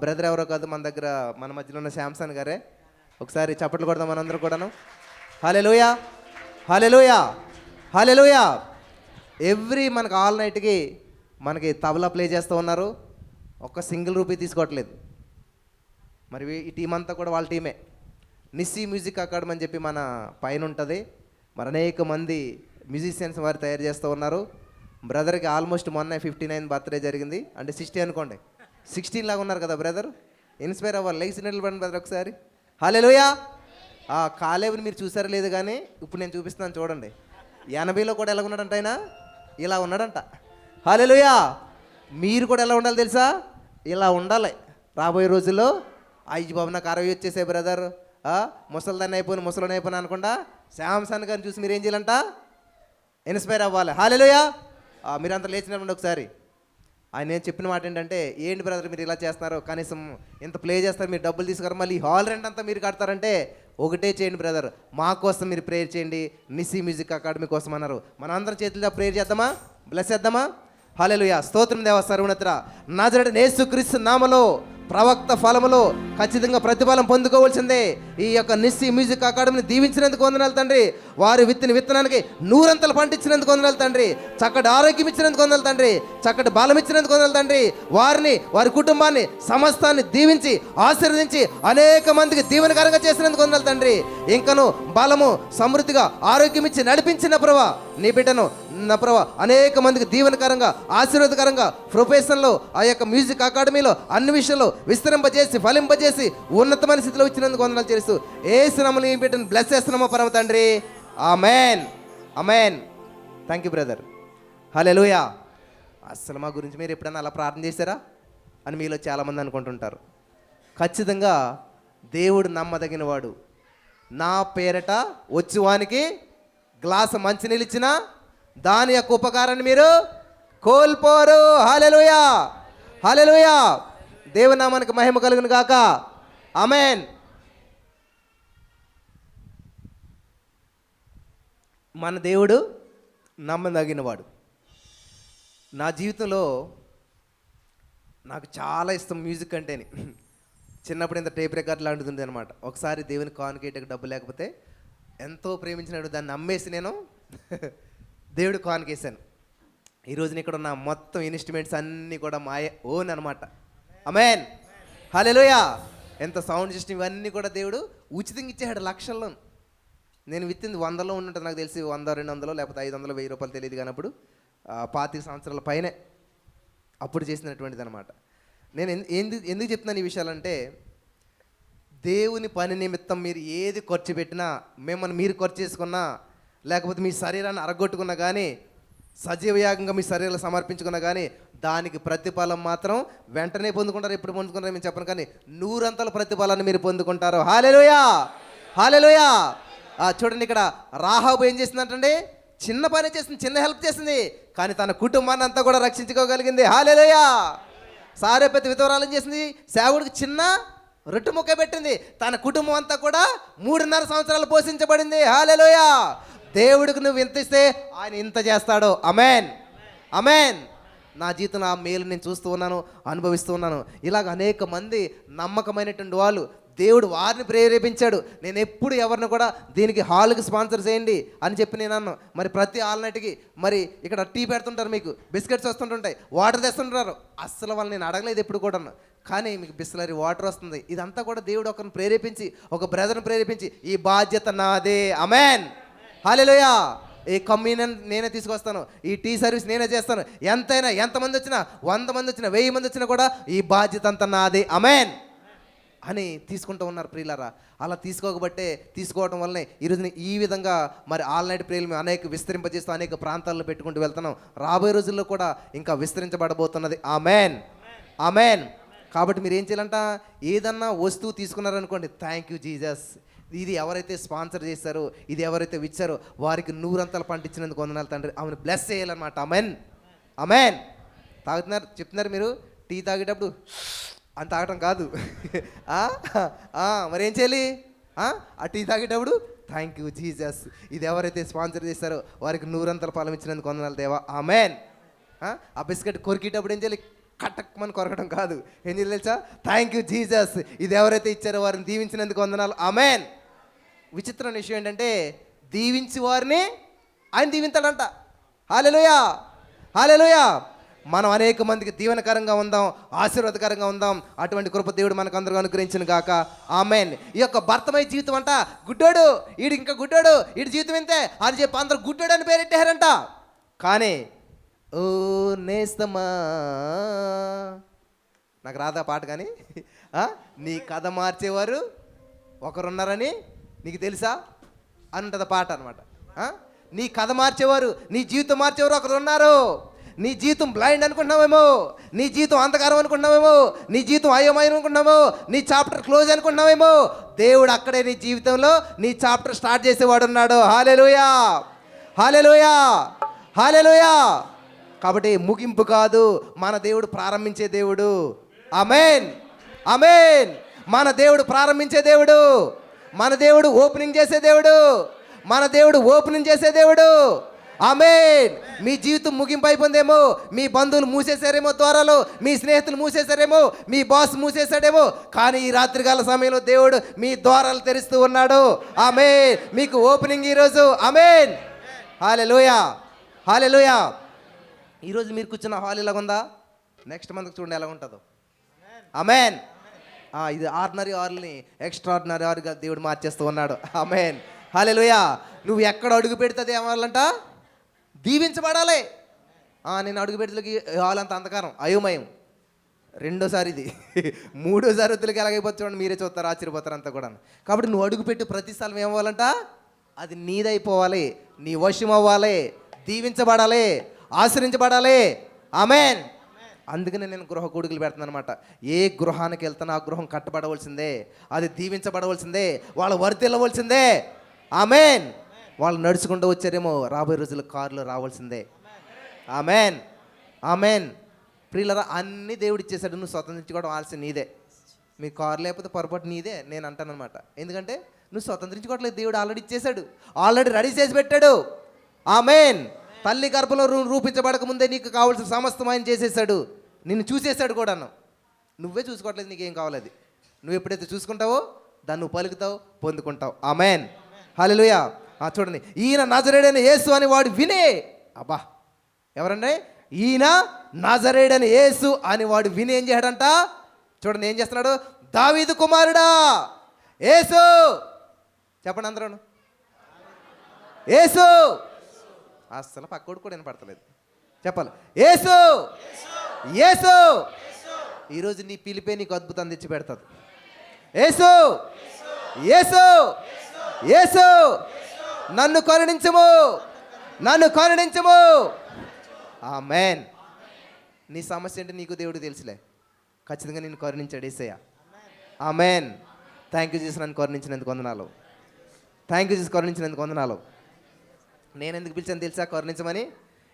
బ్రదర్ ఎవరో కాదు, మన మధ్యలో ఉన్న శాంసన్ గారే. ఒకసారి చప్పట్లు కొడదాం మనందరూ కూడాను. హల్లెలూయా. హల్లెలూయా. హల్లెలూయా. మనకు ఆల్ నైట్కి మనకి తబలా ప్లే చేస్తూ ఉన్నారు. ఒక్క సింగిల్ రూపీ తీసుకోవట్లేదు. మరి ఈ టీం అంతా కూడా వాళ్ళ టీమే. నిస్సీ మ్యూజిక్ అకాడమీ అని చెప్పి మన పైన ఉంటుంది. మరి అనేక మంది మ్యూజిషియన్స్ వారు తయారు చేస్తూ ఉన్నారు. బ్రదర్కి ఆల్మోస్ట్ మొన్న 59 బర్త్డే జరిగింది. అంటే 60 అనుకోండి, 16 లాగా ఉన్నారు కదా బ్రదర్. ఇన్స్పైర్ అవ్వాలి. లెగ్స్ నిలబడండి బ్రదర్ ఒకసారి. హల్లెలూయా. కాలేవుని మీరు చూసారో లేదు కానీ ఇప్పుడు నేను చూపిస్తున్నాను చూడండి. 80లో కూడా ఎలా ఉన్నాడంట ఆయన? ఇలా ఉన్నాడంట. హల్లెలూయా. మీరు కూడా ఎలా ఉండాలి తెలుసా? ఇలా ఉండాలి. రాబోయే రోజుల్లో అయ్యి బాబు నాకు 60 వచ్చేసే బ్రదర్, ముసలిదాన్ని అయిపోయిన ముసలిని అయిపోయినా అనకుండా శాంసన్ గారిని చూసి మీరు ఏం చేయాలంట? ఇన్స్పైర్ అవ్వాలి. హల్లెలూయా. మీరంతా లేచినప్పుడు ఒకసారి ఆయన నేను చెప్పిన మాట ఏంటంటే, ఏంటి బ్రదర్ మీరు ఇలా చేస్తున్నారు, కనీసం ఇంత ప్లే చేస్తారు, మీరు డబ్బులు తీసుకున్నారు, మళ్ళీ హాల్ రెంట్ అంతా మీరు కడతారంటే ఒకటే చేయండి బ్రదర్, మా కోసం మీరు ప్రేయర్ చేయండి, నిస్సీ మ్యూజిక్ అకాడమీ కోసం అన్నారు. మనం అందరం చేతులతో ప్రేయర్ చేద్దామా? బ్లెస్ చేద్దామా? హల్లెలూయా. స్తోత్రం దేవా సర్వోన్నతుడ. నజరేయుడైన యేసుక్రీస్తు నామములో ప్రవక్త ఫలములో ఖచ్చితంగా ప్రతిఫలం పొందుకోవాల్సిందే. ఈ యొక్క నిస్సీ మ్యూజిక్ అకాడమీని దీవించినందుకు వందనాలు తండ్రి. వారి విత్తనానికి 100 అంతలు పండించినందుకు వందనాలు తండ్రి. చక్కటి ఆరోగ్యం ఇచ్చినందుకు వందనాలు తండ్రి. చక్కటి బలం ఇచ్చినందుకు వందనాలు తండ్రి. వారిని, వారి కుటుంబాన్ని, సమస్తాన్ని దీవించి ఆశీర్వదించి అనేక మందికి దీవెనకరంగా చేసినందుకు వందనాలు తండ్రి. ఇంకను బలము, సమృద్ధిగా ఆరోగ్యం ఇచ్చి నడిపించిన ప్రభా నీ బిడ్డను నా ప్రభా అనేక మందికి దీవెనకరంగా, ఆశీర్వాదకరంగా ప్రొఫెషన్లో, ఆ యొక్క మ్యూజిక్ అకాడమీలో అన్ని విషయాల్లో విస్తరింపజేసి, ఫలింపజేసి ఉన్నతమైన స్థితిలో ఇచ్చినందుకు వందనాలు చేస్తూ యేసు నామములో ఈ బిడ్డను బ్లెస్ చేస్తున్నామో పరమ తండ్రి. Amen. Amen. Thank you brother. Hallelujah. అసలు మా గురించి మీరు ఎప్పుడైనా అలా ప్రార్థన చేశారా అని మీలో చాలామంది అనుకుంటుంటారు. ఖచ్చితంగా దేవుడు నమ్మదగిన వాడు. నా పేరట వచ్చువానికి గ్లాసు మంచినీళ్ళు ఇచ్చినా దాని యొక్క ఉపకారాన్ని మీరు కోల్పోరు. హల్లెలూయా. హల్లెలూయా. దేవుని నామానికి మహిమ కలుగును గాక. ఆమేన్. మన దేవుడు నమ్మదగినవాడు. నా జీవితంలో నాకు చాలా ఇష్టం మ్యూజిక్ అంటేనే. చిన్నప్పుడు ఇంత టేప్ రికార్డ్ లాంటిది ఉంది అనమాట. ఒకసారి దేవుని కానుకేటకు డబ్బు లేకపోతే ఎంతో ప్రేమించినాడు, దాన్ని అమ్మేసి నేను దేవుడు కానుకేసాను. ఈరోజు ఇక్కడ ఉన్న మొత్తం ఇన్స్ట్రుమెంట్స్ అన్నీ కూడా మా ఓన్ అనమాట. ఆమేన్. హల్లెలూయా. ఎంత సౌండ్ సిస్టమ్ ఇవన్నీ కూడా దేవుడు ఉచితంగా ఇచ్చాడు లక్షల్లో. నేను విత్తింది 100లో ఉంటుంది నాకు తెలిసి, 100, 200 లేకపోతే 500, 1000 రూపాయలు తెలియదు కానప్పుడు 25 సంవత్సరాల పైనే అప్పుడు చేసినటువంటిది అనమాట. నేను ఎందుకు చెప్తున్నాను ఈ విషయాలంటే, దేవుని పని నిమిత్తం మీరు ఏది ఖర్చు పెట్టినా, మిమ్మల్ని మీరు ఖర్చు చేసుకున్నా, లేకపోతే మీ శరీరాన్ని అరగొట్టుకున్నా కానీ, సజీవయాగంగా మీ శరీరాలు సమర్పించుకున్నా కానీ దానికి ప్రతిఫలం మాత్రం వెంటనే పొందుకుంటారు. ఎప్పుడు పొందుకుంటారో మేము చెప్పను, కానీ 100 అంతల ప్రతిఫలాన్ని మీరు పొందుకుంటారు. హల్లెలూయా, హల్లెలూయా. చూడండి, ఇక్కడ రాహాబు ఏం చేసిందంటే చిన్న పని చేసింది, చిన్న హెల్ప్ చేసింది, కానీ తన కుటుంబాన్ని అంతా కూడా రక్షించుకోగలిగింది. హల్లెలూయా. సారెపతి విధవరాలు ఏం చేసింది, సేవకుడికి చిన్న రొట్టె ముక్క పెట్టింది, తన కుటుంబం అంతా కూడా 3.5 సంవత్సరాలు పోషించబడింది. హల్లెలూయా. దేవుడికి నువ్వు ఇంత ఇస్తే ఆయన ఇంత చేస్తాడు. Amen, amen. నా జీవితంలో ఆ మేలు నేను చూస్తూ ఉన్నాను, అనుభవిస్తూ ఉన్నాను. ఇలాగ అనేక మంది నమ్మకమైనటువంటి వాళ్ళు దేవుడు వారిని ప్రేరేపించాడు. నేను ఎప్పుడు ఎవరిని కూడా దీనికి హాల్కి స్పాన్సర్ చేయండి అని చెప్పి నేను అన్నాను. మరి ప్రతి హాల్ నైట్కి మరి ఇక్కడ టీ పెడుతుంటారు, మీకు బిస్కెట్స్ వస్తుంటుంటాయి, వాటర్ తెస్తుంటారు. అస్సలు వాళ్ళు నేను అడగలేదు ఎప్పుడు కూడా, కానీ మీకు బిస్లరీ వాటర్ వస్తుంది. ఇదంతా కూడా దేవుడు ఒకరిని ప్రేరేపించి, ఒక బ్రదర్ని ప్రేరేపించి, ఈ బాధ్యత నాదే. అమెన్, హల్లెలూయా. ఈ కమ్యూనియన్ నేనే తీసుకొస్తాను, ఈ టీ సర్వీస్ నేనే చేస్తాను. ఎంతైనా, ఎంతమంది వచ్చినా, 100 మంది వచ్చినా, 1000 మంది వచ్చినా కూడా ఈ బాధ్యత అంతా నాదే. అమెన్ అని తీసుకుంటూ ఉన్నారు ప్రియులారా. అలా తీసుకోవడం వల్లనే ఈరోజు ఈ విధంగా మరి ఆల్ నైట్ ప్రేయర్లు మేము అనేక విస్తరింపజేస్తూ అనేక ప్రాంతాల్లో పెట్టుకుంటూ వెళ్తున్నాం. రాబోయే రోజుల్లో కూడా ఇంకా విస్తరించబడబోతున్నది. Amen, amen. కాబట్టి మీరు ఏం చేయాలంట, ఏదన్నా వస్తువు తీసుకున్నారనుకోండి, థ్యాంక్ యూ జీసస్, ఇది ఎవరైతే స్పాన్సర్ చేశారో, ఇది ఎవరైతే ఇచ్చారో వారికి 100 అంతలు పండించినందుకు వందనాలు తండ్రి, ఆమెను బ్లెస్ చేయాలన్నమాట. Amen, amen. చెప్తున్నారు మీరు టీ తాగేటప్పుడు అని తాగటం కాదు. మరి ఏం చేయాలి, ఆ టీ తాగేటప్పుడు థ్యాంక్ యూ జీసస్, ఇది ఎవరైతే స్పాన్సర్ చేశారో వారికి 100 అంతల ఫలం ఇచ్చినందుకు వందనాలు దేవా. ఆమెన్. ఆ బిస్కెట్ కొరికేటప్పుడు ఏం చేయాలి, కటక్మని కొరకడం కాదు, ఏం చేయాలి తెలుసా, థ్యాంక్ యూ జీసస్, ఇది ఎవరైతే ఇచ్చారో వారిని దీవించినందుకు వందనాలు. ఆమెన్. విచిత్రమైన విషయం ఏంటంటే, దీవించి వారిని ఆయన దీవించాడంట. హల్లెలూయా, హల్లెలూయా. మనం అనేక మందికి దీవెనకరంగా ఉందాం, ఆశీర్వాదకరంగా ఉందాం. అటువంటి కృప దేవుడు మనకు అందరూ అనుగ్రహించును గాక. ఆమెన్. ఈ యొక్క భర్తమై జీవితం అంట, గుడ్డోడు, ఈడు ఇంకా గుడ్డోడు, ఈడు జీవితం ఇంతే అని చెప్పి అందరూ గుడ్డోడు అని పేరెట్టారంట. కానీ ఓ నేస్తమా, నాకు రాదా పాట, కానీ నీ కథ మార్చేవారు ఒకరున్నారని నీకు తెలుసా అని ఉంటుంది పాట అనమాట. నీ కథ మార్చేవారు, నీ జీవితం మార్చేవారు ఒకరు ఉన్నారు. నీ జీవితం బ్లైండ్ అనుకుంటున్నావేమో, నీ జీవితం అంధకారం అనుకుంటున్నావేమో, నీ జీవితం అయోమయం అనుకుంటున్నామో, నీ చాప్టర్ క్లోజ్ అనుకుంటున్నావేమో, దేవుడు అక్కడే నీ జీవితంలో నీ చాప్టర్ స్టార్ట్ చేసేవాడు ఉన్నాడు. హల్లెలూయా, హల్లెలూయా, హల్లెలూయా. కాబట్టి ముగింపు కాదు, మన దేవుడు ప్రారంభించే దేవుడు. ఆమేన్, ఆమేన్. మన దేవుడు ప్రారంభించే దేవుడు, మన దేవుడు ఓపెనింగ్ చేసే దేవుడు, మన దేవుడు ఓపెనింగ్ చేసే దేవుడు. ఆమేన్. మీ జీవితం ముగింపు అయిపోయిందేమో, మీ బంధువులు మూసేశారేమో ద్వారాలు, మీ స్నేహితులు మూసేశారేమో, మీ బాస్ మూసేశాడేమో, కానీ ఈ రాత్రికాల సమయంలో దేవుడు మీ ద్వారాలు తెరుస్తూ ఉన్నాడు. ఆమేన్. మీకు ఓపెనింగ్ ఈరోజు. ఆమేన్, హల్లెలూయా, హల్లెలూయా. ఈరోజు మీరు కూర్చున్న హాల్ ఇలాగ ఉందా, నెక్స్ట్ మంత్కి చూడండి ఎలా ఉంటుందో. ఆమేన్. ఇది ఆర్డినరీ హాల్ని ఎక్స్ట్రాడినరీ హాల్గా దేవుడు మార్చేస్తూ ఉన్నాడు. ఆమేన్, హల్లెలూయా. నువ్వు ఎక్కడ అడుగు పెడితే ఏమాలంట, దీవించబడాలి. నేను అడుగు పెడితలకి హాల్ అంత అంధకారం, అయోమయం. రెండోసారి ఇది, మూడోసారి వద్దులకి ఎలాగైపోతుంది చూడండి, మీరే చూస్తారు, ఆశ్చర్యపోతారు అంతా కూడా. కాబట్టి నువ్వు అడుగుపెట్టి ప్రతి స్థలం ఏమవ్వాలంట, అది నీదైపోవాలి, నీ వశం అవ్వాలి, దీవించబడాలి, ఆశ్రయించబడాలి. ఆమేన్. అందుకనే నేను గృహ కూడుకులు పెడుతున్నాను అనమాట. ఏ గృహానికి వెళ్తానో ఆ గృహం కట్టబడవలసిందే, అది దీవించబడవలసిందే, వాళ్ళు వర్ధిల్లవలసిందే. ఆమేన్. వాళ్ళు నడుచుకుంటూ వచ్చారేమో, రాబోయే రోజుల్లో కారులో రావాల్సిందే. ఆమేన్, ఆమేన్. ప్రియులరా, అన్నీ దేవుడు ఇచ్చేసాడు, నువ్వు స్వతంత్రించుకోవడం ఆల్సి నీదే. మీ కారు లేకపోతే పొరపాటు నీదే నేను అంటాను అనమాట. ఎందుకంటే నువ్వు స్వతంత్రించుకోవట్లేదు, దేవుడు ఆల్రెడీ ఇచ్చేసాడు, ఆల్రెడీ రెడీ చేసి పెట్టాడు. ఆమేన్. తల్లి గర్భంలో రూపించబడక ముందే నీకు కావాల్సిన సమస్తం ఆయన చేసేసాడు, నిన్ను చూసేసాడు కూడాను. నువ్వే చూసుకోవట్లేదు, నీకేం కావాలి అది. నువ్వు ఎప్పుడైతే చూసుకుంటావో దాన్ని నువ్వు పలుకుతావు, పొందుకుంటావు. ఆమేన్, హల్లెలూయా. చూడండి, ఈయన నజరేయుడైన యేసు అని వాడు వినే, అబ్బా ఎవరండి, ఈయన నజరేయుడైన యేసు అని వాడు విని ఏం చేయడంట, చూడండి ఏం చేస్తున్నాడు, దావీదు కుమారుడా యేసు. చెప్పండి అందరూ, యేసు. అస్సలు పక్కోడు కూడా వినపడతలేదు. చెప్పాలి, యేసు యేసు. ఈరోజు నీ పిలిపే నీకు అద్భుతం తెచ్చి పెడతాది. యేసు యేసు యేసు. నన్ను కరుణించము, నన్ను కరుణించము. ఆమేన్. నీ సమస్య ఏంటి నీకు దేవుడు తెలుసులే. ఖచ్చితంగా నేను కరుణించాడు యేసయ్య. ఆమేన్. థ్యాంక్ యూ జీసస్, నన్ను కరుణించినందుకు వందనాలు. థ్యాంక్ యూ జీసస్, కరుణించినందుకు వందనాలు. నేను ఎందుకు పిలిచాను తెలుసా కరుణించమని?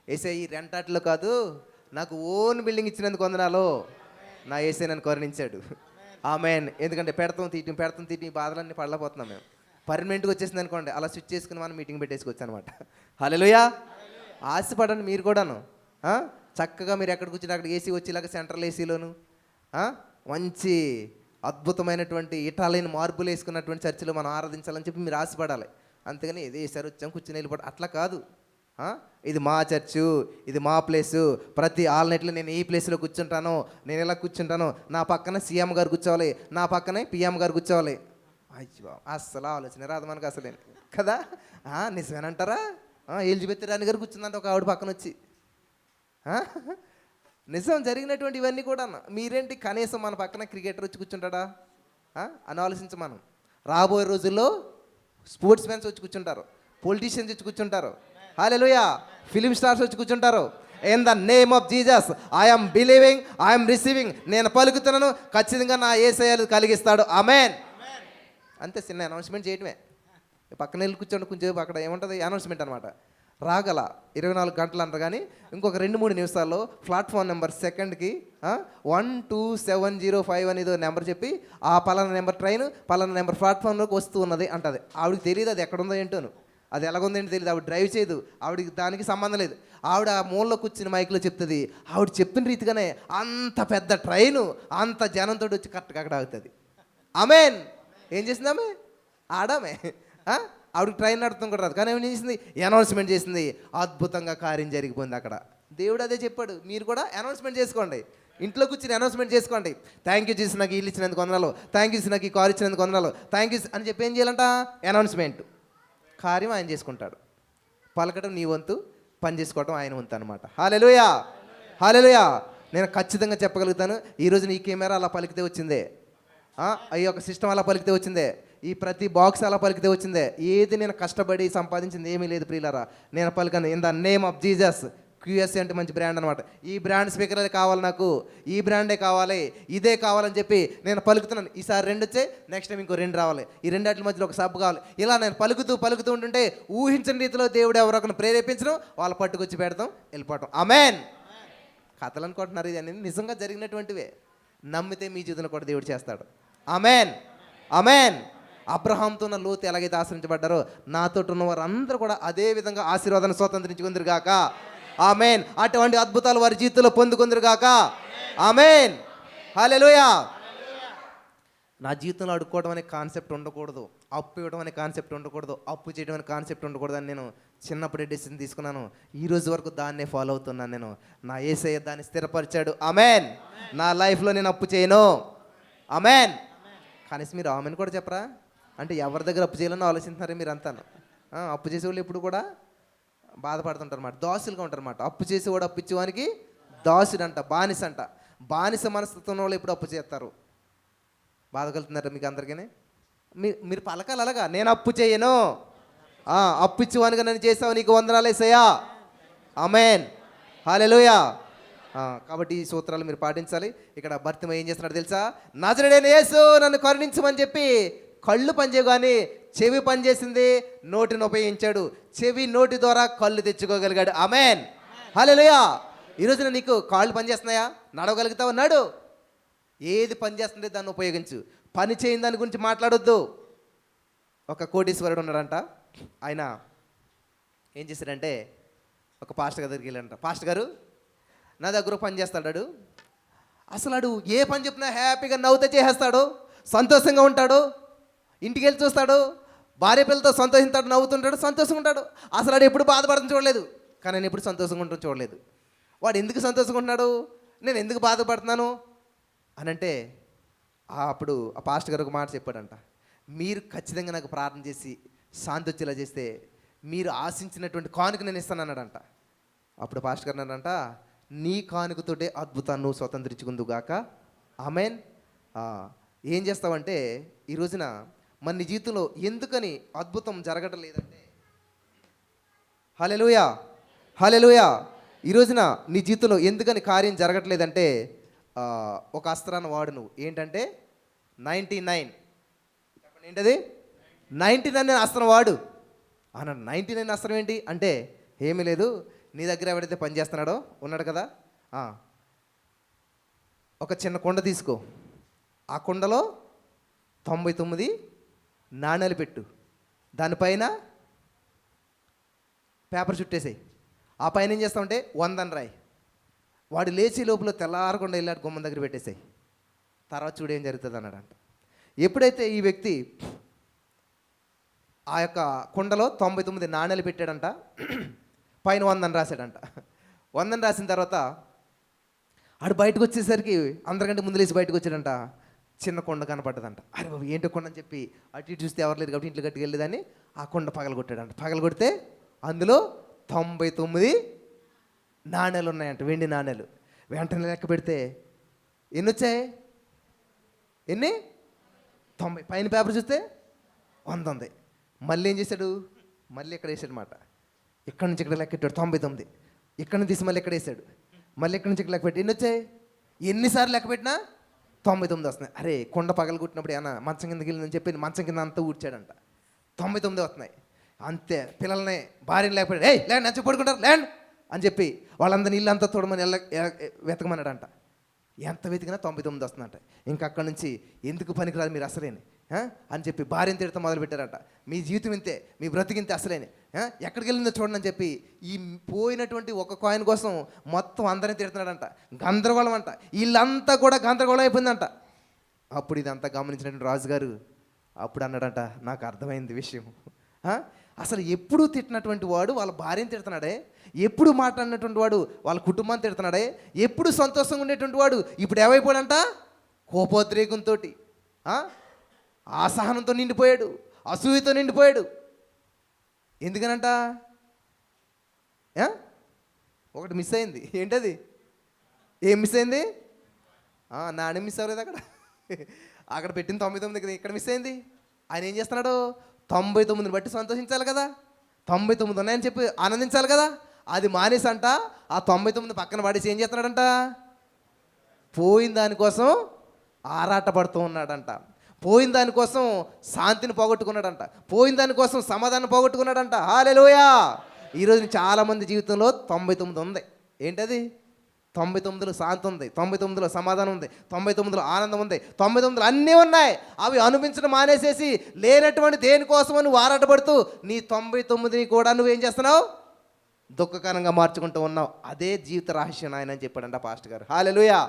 యేసయ్య ఈ రెంటాట్లో కాదు, నాకు ఓన్ బిల్డింగ్ ఇచ్చినందుకు వందనాలు. నా యేసయ్య నన్ను కరుణించాడు. ఆమేన్. ఎందుకంటే పెడతాం తీటి బాధలన్నీ పడలేకపోతున్నాం మేము. పర్మనెంట్గా వచ్చేసింది అనుకోండి, అలా స్విచ్ చేసుకుని మనం మీటింగ్ పెట్టేసుకోవచ్చు అనమాట. హల్లెలూయా. ఆశపడండి మీరు కూడాను. చక్కగా మీరు ఎక్కడ కూర్చుని అక్కడ ఏసీ వచ్చేలాగా సెంట్రల్ ఏసీలోను మంచి అద్భుతమైనటువంటి ఇటాలియన్ మార్బులు వేసుకున్నటువంటి చర్చిలో మనం ఆరాధించాలని చెప్పి మీరు ఆశపడాలి. అంతేగాని ఏదో వేసారు వచ్చాం కూర్చుని వెళ్ళిపోవడం అట్లా కాదు. ఇది మా చర్చు, ఇది మా ప్లేసు. ప్రతి ఆల్నైట్లో నేను ఈ ప్లేస్లో కూర్చుంటాను, నేను ఇలా కూర్చుంటాను. నా పక్కన సీఎం గారు కూర్చోవాలి, నా పక్కనే పిఎం గారు కూర్చోవాలి. అయ్యో అస్సలు ఆలోచన రాదు మనకు అసలే కదా. నిజమేనంటారా? ఎలిజబెత్ రాణి గారు కూర్చుందంటే ఒక ఆవిడ పక్కన వచ్చి. నిజం జరిగినటువంటి ఇవన్నీ కూడా. మీరేంటి కనీసం మన పక్కన క్రికెటర్ వచ్చి కూర్చుంటాడా అని ఆలోచించ. మనం రాబోయే రోజుల్లో స్పోర్ట్స్ మ్యాన్స్ వచ్చి కూర్చుంటారు, పొలిటీషియన్స్ వచ్చి కూర్చుంటారు. హల్లెలూయా. ఫిలిం స్టార్స్ వచ్చి కూర్చుంటారు. In the name of Jesus I'm believing, I'm receiving. నేను పలుకుతున్నాను, ఖచ్చితంగా నా యేసయ్య కలిగిస్తాడు. ఆమేన్. అంతే, చిన్న అనౌన్స్మెంట్ చేయటమే. పక్కన వెళ్ళి కూర్చోండి కొంచెం, అక్కడ ఏముంటుంది అనౌన్స్మెంట్ అనమాట. రాగల 24 గంటలు అంటారు, కానీ ఇంకొక 2-3 నిమిషాల్లో ప్లాట్ఫామ్ నెంబర్ సెకండ్కి 12705 అనేదో నెంబర్ చెప్పి ఆ పలానా నెంబర్ ట్రైన్ పలానా నెంబర్ ప్లాట్ఫామ్లోకి వస్తూ ఉన్నది అంటది. ఆవిడకి తెలియదు అది ఎక్కడుందో ఏంటోను, అది ఎలాగుందేంటి తెలియదు. ఆవిడ డ్రైవ్ చేయదు, ఆవిడకి దానికి సంబంధం లేదు. ఆవిడ ఆ మూలలో కూర్చుని మైక్లో చెప్తుంది. ఆవిడ చెప్పిన రీతిగానే అంత పెద్ద ట్రైను అంత జనంతో వచ్చి కరెక్ట్గా అక్కడ ఆగుతుంది. ఆమేన్. ఏం చేసింది ఆమె? ఆడామే. ఆవిడకి ట్రైన్ నడుపుతాం కూడా రాదు, కానీ ఏం చేసింది? అనౌన్స్మెంట్ చేసింది. అద్భుతంగా కార్యం జరిగిపోయింది అక్కడ. దేవుడు అదే చెప్పాడు, మీరు కూడా అనౌన్స్మెంట్ చేసుకోండి. ఇంట్లో కూర్చుని అనౌన్స్మెంట్ చేసుకోండి. థ్యాంక్ యూ జీసస్, నాకు ఇల్లు ఇచ్చినందుకు వందనాలు, థ్యాంక్ యూ నాకు ఈ కార్ ఇచ్చినందుకు వందనాలు, థ్యాంక్ యూ అని చెప్పి ఏం చేయాలంట? అనౌన్స్మెంట్. కార్యం ఆయన చేసుకుంటాడు. పలకడం నీ వంతు, పని చేసుకోవడం ఆయన వంతు అనమాట. హల్లెలూయా హల్లెలూయా. నేను ఖచ్చితంగా చెప్పగలుగుతాను, ఈరోజు నీ కెమెరా అలా పలికితే వచ్చిందే, ఈ యొక్క సిస్టమ్ అలా పలికితే వచ్చిందే, ఈ ప్రతి బాక్స్ అలా పలికితే వచ్చిందే. ఏది నేను కష్టపడి సంపాదించింది ఏమీ లేదు ప్రియులారా. నేను పలికాను in the name of Jesus. QS అంటే మంచి బ్రాండ్ అనమాట. ఈ బ్రాండ్ స్పీకర్ కావాలి, నాకు ఈ బ్రాండే కావాలి, ఇదే కావాలని చెప్పి నేను పలుకుతున్నాను. ఈసారి 2 వచ్చాయి, నెక్స్ట్ టైం ఇంకో 2 రావాలి, ఈ 2 వాటి మధ్యలో ఒక సబ్బు కావాలి. ఇలా నేను పలుకుతూ ఉంటుంటే ఊహించిన రీతిలో దేవుడు ఎవరొకరిని ప్రేరేపించడం, వాళ్ళు పట్టుకొచ్చి పెడతాం, వెళ్ళిపోవటం. ఆమేన్. కథలు అనుకుంటున్నారు, ఇది అనేది నిజంగా జరిగినటువంటివే. నమ్మితే మీ జీవితంలో కూడా దేవుడు చేస్తాడు. ఆమేన్ ఆమేన్. అబ్రహాంతో ఉన్న లోతు ఎలాగైతే ఆశ్రయించబడ్డారో, నాతో ఉన్న వారు అందరూ కూడా అదే విధంగా ఆశీర్వాదాన్ని స్వతంత్రించుకుందరు గాక. ఆమేన్. అటువంటి అద్భుతాలు వారి జీవితంలో పొందుకుందరు గాక. ఆమేన్. హల్లెలూయా. నా జీవితంలో అడుక్కోవడం అనే కాన్సెప్ట్ ఉండకూడదు, అప్పు ఇవ్వడం అనే కాన్సెప్ట్ ఉండకూడదు, అప్పు చేయడం అనే కాన్సెప్ట్ ఉండకూడదు అని నేను చిన్నప్పుడే డెసిషన్ తీసుకున్నాను. ఈ రోజు వరకు దాన్నే ఫాలో అవుతున్నాను నేను. నా యేసయ్య దాన్ని స్థిరపరిచాడు. ఆమేన్. నా లైఫ్లో నేను అప్పు చేయను. ఆమేన్. కనీసం మీరు ఆమెను కూడా చెప్పరా? అంటే ఎవరి దగ్గర అప్పు చేయాలని ఆలోచిస్తున్నారే మీరు అంతా. అప్పు చేసేవాళ్ళు ఎప్పుడు కూడా బాధపడుతుంటారు అన్నమాట, దాసులుగా ఉంటారు అన్నమాట. అప్పు చేసేవాడు అప్పు ఇచ్చేవానికి దాసుడు అంట, బానిస అంట. బానిస మనస్తత్వం వాళ్ళు ఎప్పుడు అప్పు చేస్తారు? బాధ కలుగుతున్నారా మీకు అందరికీ? మీరు పలకాలి అలాగా, నేను అప్పు చేయను, అప్పు ఇచ్చేవానిగా నన్ను చేసావు, నీకు వందనాలు యేసయ్యా. ఆమేన్. హల్లెలూయా. కాబట్టి ఈ సూత్రాలు మీరు పాటించాలి. ఇక్కడ భర్తీమయ్య ఏం చేస్తున్నాడు తెలుసా? నజరేయుడైన యేసు నన్ను కరుణించమని చెప్పి కళ్ళు పనిచేయవు కానీ చెవి పనిచేసింది, నోటిని ఉపయోగించాడు. చెవి నోటి ద్వారా కళ్ళు తెచ్చుకోగలిగాడు. ఆమేన్. హల్లెలూయా. ఈరోజున నీకు కాళ్ళు పనిచేస్తున్నాయా? నడవగలుగుతావు, నడు. ఏది పనిచేస్తుంటే దాన్ని ఉపయోగించు. పని చేయని దాని గురించి మాట్లాడొద్దు. ఒక కోటీశ్వరుడు ఉన్నాడంట. ఆయన ఏం చేశాడంటే ఒక పాస్టర్ గారి దగ్గరికి వెళ్ళాడంట. పాస్టర్ గారు, నా దగ్గర పని చేస్తాడు. అసలు అడు ఏ పని చెప్పినా హ్యాపీగా నవ్వుతూ చేసేస్తాడు, సంతోషంగా ఉంటాడు, ఇంటికి వెళ్ళి చూస్తాడు, భార్య పిల్లలతో సంతోషిస్తాడు, నవ్వుతుంటాడు, సంతోషంగా ఉంటాడు. అసలు వాడు ఎప్పుడు బాధపడడం చూడలేదు, కానీ నేను ఎప్పుడు సంతోషంగా ఉండడం చూడలేదు. వాడు ఎందుకు సంతోషంగా ఉంటున్నాడు, నేను ఎందుకు బాధపడుతున్నాను అని అంటే అప్పుడు ఆ పాస్టర్ గారు ఒక మాట చెప్పాడంట, మీరు ఖచ్చితంగా నాకు ప్రార్థన చేసి శాంతి వచ్చేలా చేస్తే మీరు ఆశించినటువంటి కానుక నేను ఇస్తాను అన్నాడంట. అప్పుడు పాస్టర్ గారు అన్నాడంట, నీ కానుకతోటే అద్భుతాన్ని నువ్వు స్వతంత్రించుకుందుగాక. ఆమెన్. ఏం చేస్తావంటే ఈ రోజున మన నీ జీవితంలో ఎందుకని అద్భుతం జరగడం లేదంటే, హల్లెలూయా హల్లెలూయా, ఈ రోజున నీ జీవితంలో ఎందుకని కార్యం జరగట్లేదంటే ఒక అస్త్రాన్ని వాడు నువ్వు. ఏంటంటే 99. చెప్పండి ఏంటది? 99 అస్త్రం వాడు అన్నాడు. 99 అస్త్రం ఏంటి అంటే ఏమీ లేదు, నీ దగ్గర ఎవడైతే పని చేస్తున్నాడో ఉన్నాడు కదా, ఒక చిన్న కుండ తీసుకో, ఆ కుండలో 99 నాణేలు పెట్టు, దానిపైన పేపర్ చుట్టేసాయి, ఆ పైన ఏం చేస్తామంటే 100 అని రాయి. వాడు లేచి లోపల తెల్లారకుండా వెళ్ళాడు గుమ్మం దగ్గర పెట్టేసాయి, తర్వాత చూడు ఏం జరుగుతుంది అన్నాడంట. ఎప్పుడైతే ఈ వ్యక్తి ఆ యొక్క కుండలో 99 నాణేలు పెట్టాడంట, పైన 100 అని రాశాడంట. 100 అని రాసిన తర్వాత ఆడు బయటకు వచ్చేసరికి అందరికంటే ముందు లేచి బయటకు వచ్చాడంట. చిన్న కొండ కనపడ్డదంట. అరే బాబు ఏంటో కొండ అని చెప్పి అటు ఇటు చూస్తే ఎవరు లేదు కాబట్టి ఇంట్లో గట్టికి వెళ్ళేదాన్ని ఆ కొండ పగలగొట్టాడంట. పగలగొడితే అందులో 99 నాణేలు ఉన్నాయంట, వెండి నాణేలు. వెంటనే లెక్క పెడితే ఎన్ని వచ్చాయి? ఎన్ని? 90. పైన పేపర్ చూస్తే 100 ఉంది. మళ్ళీ ఏం చేశాడు? మళ్ళీ ఇక్కడ వేసాడు మాట, ఇక్కడి నుంచి ఇక్కడ లెక్క పెట్టాడు 99. ఇక్కడ నుంచి తీసి మళ్ళీ ఎక్కడ వేసాడు, మళ్ళీ ఇక్కడి నుంచి ఇక్కడ లెక్క పెట్టి ఎన్ని వచ్చాయి? ఎన్నిసార్లు లెక్క పెట్టినా 99 వస్తున్నాయి. అరే కొండ పగలు కొట్టినప్పుడు ఏమన్నా మంచం కిందకి వెళ్ళిందని చెప్పి మంచం కింద అంతా ఊడ్చాడంట. 99 వస్తున్నాయి. అంతే పిల్లల్ని భార్యని లేకపోతే ఏయ్ ల్యాండ్ నచ్చి పడుకుంటారు ల్యాండ్ అని చెప్పి వాళ్ళందరినీ ఇల్లు అంతా తోడమని వెతకమన్నాడంట. ఎంత వెతికినా 99 వస్తుందంట. ఇంకా అక్కడి నుంచి ఎందుకు పనికిరాదు మీరు అసలేని అని చెప్పి భార్యను తిడతా మొదలు పెట్టారంట. మీ జీవితం ఇంతే, మీ బ్రతికింతే అసలేని, ఎక్కడికి వెళ్ళిందో చూడండి అని చెప్పి ఈ పోయినటువంటి ఒక కాయిన్ కోసం మొత్తం అందరినీ తిడుతున్నాడంట. గందరగోళం అంట, వీళ్ళంతా కూడా గందరగోళం అయిపోయిందంట. అప్పుడు ఇదంతా గమనించినటువంటి రాజుగారు అప్పుడు అన్నాడంట, నాకు అర్థమైంది విషయం. అసలు ఎప్పుడు తిట్టినటువంటి వాడు వాళ్ళ భార్యను తిడుతున్నాడే, ఎప్పుడు మాట్లాడినటువంటి వాడు వాళ్ళ కుటుంబాన్ని తిడుతున్నాడే, ఎప్పుడు సంతోషంగా ఉండేటువంటి వాడు ఇప్పుడు ఏమైపోయాడంట? కోపోద్రేకంతో, అసహనంతో నిండిపోయాడు, అసూయతో నిండిపోయాడు. ఎందుకనంట? ఒకటి మిస్ అయింది. ఏంటది? ఏం మిస్ అయింది? నాణ్యం మిస్ అవ్వలేదు. అక్కడ పెట్టిన 99 ఇక్కడ మిస్ అయింది. ఆయన ఏం చేస్తున్నాడు? 99 బట్టి సంతోషించాలి కదా, 99 ఉన్నాయని చెప్పి ఆనందించాలి కదా. అది మానేసంట ఆ 99 పక్కన పడేసి ఏం చేస్తున్నాడంట? పోయిన దానికోసం ఆరాటపడుతూ ఉన్నాడంట, పోయిన దానికోసం శాంతిని పోగొట్టుకున్నాడంట, పోయిన దానికోసం సమాధానం పోగొట్టుకున్నాడంట. హల్లెలూయా. ఈరోజు చాలామంది జీవితంలో 99 ఉంది. ఏంటది? 99లో శాంతి ఉంది, 99లో సమాధానం ఉంది, 99లో ఆనందం ఉంది, 99లో అన్నీ ఉన్నాయి. అవి అనిపించడం మానేసేసి లేనటువంటి దేనికోసమో నువ్వు ఆరాటపడుతూ నీ 99ని కూడా నువ్వేం చేస్తున్నావు? దుఃఖకరంగా మార్చుకుంటూ ఉన్నావు. అదే జీవిత రహస్యం ఆయన అని చెప్పాడంట పాస్టర్ గారు. హల్లెలూయా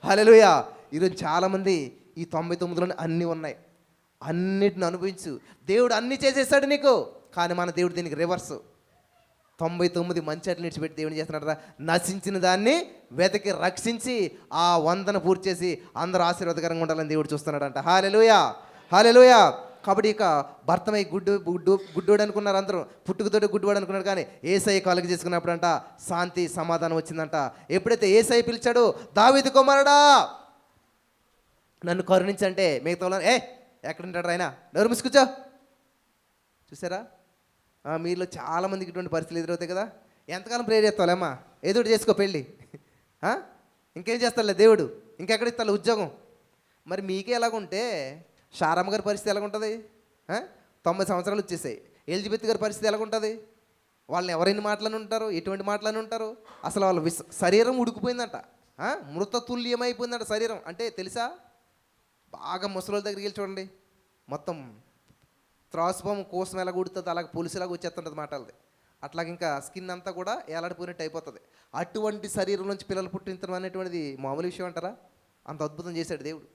హల్లెలూయా. ఈరోజు చాలామంది ఈ 99లోనే అన్నీ ఉన్నాయి, అన్నిటిని అనుభవించు, దేవుడు అన్నీ చేసేసాడు నీకు. కానీ మన దేవుడు దీనికి రివర్సు. 99 మంచి అట్లు నిడిచిపెట్టి దేవుని చేస్తున్నాడు, నశించిన దాన్ని వెతికి రక్షించి ఆ 100ను పూర్తి చేసి అందరూ ఆశీర్వాదకరంగా ఉండాలని దేవుడు చూస్తున్నాడంట. హల్లెలూయా హల్లెలూయా. కాబట్టి ఇక భర్తమై గుడ్డోడు అనుకున్నారు అందరూ, పుట్టుకతోటి గుడ్డివాడు అనుకున్నాడు. కానీ యేసయ్య కలుగ చేసుకున్నప్పుడు అంట శాంతి సమాధానం వచ్చిందంట. ఎప్పుడైతే యేసయ్య పిలిచాడో, దావీదు కుమారుడా నన్ను కరుణించంటే మిగతా వాళ్ళని ఎక్కడ ఉంటాడు ఆయన, నోరు మూసుకూర్చో. చూసారా? మీలో చాలామందికి ఇటువంటి పరిస్థితులు ఎదురవుతాయి కదా. ఎంతకాలం ప్రేర్ చేస్తావులేమ్మా, ఏదోటి చేసుకో పెళ్ళి, ఇంకేం చేస్తాలే దేవుడు, ఇంకెక్కడ ఇస్తాలే ఉద్యోగం. మరి మీకే ఎలాగుంటే శారమ్మ గారి పరిస్థితి ఎలాగుంటుంది? 90 సంవత్సరాలు వచ్చేసాయి. ఎలిజబెత్ గారి పరిస్థితి ఎలాగుంటుంది? వాళ్ళని ఎవరైనా మాటలని ఉంటారు, ఎటువంటి మాటలని ఉంటారు? అసలు వాళ్ళ శరీరం ఉడికిపోయిందంట, మృత తుల్యమైపోయిందంట శరీరం. అంటే తెలుసా, బాగా ముసలోళ్ళ దగ్గరికి వెళ్ళి చూడండి, మొత్తం త్రాసుపాము కోసం ఎలా ఉడుతుంది అలాగే పులుసులాగా వచ్చేస్తుంటుంది మాటలది. అట్లాగే ఇంకా స్కిన్ అంతా కూడా ఏలాడిపోయినట్టు అయిపోతుంది. అటువంటి శరీరం నుంచి పిల్లలు పుట్టించడం అనేటువంటిది మామూలు విషయం అంటారా? అంత అద్భుతం చేశాడు దేవుడు.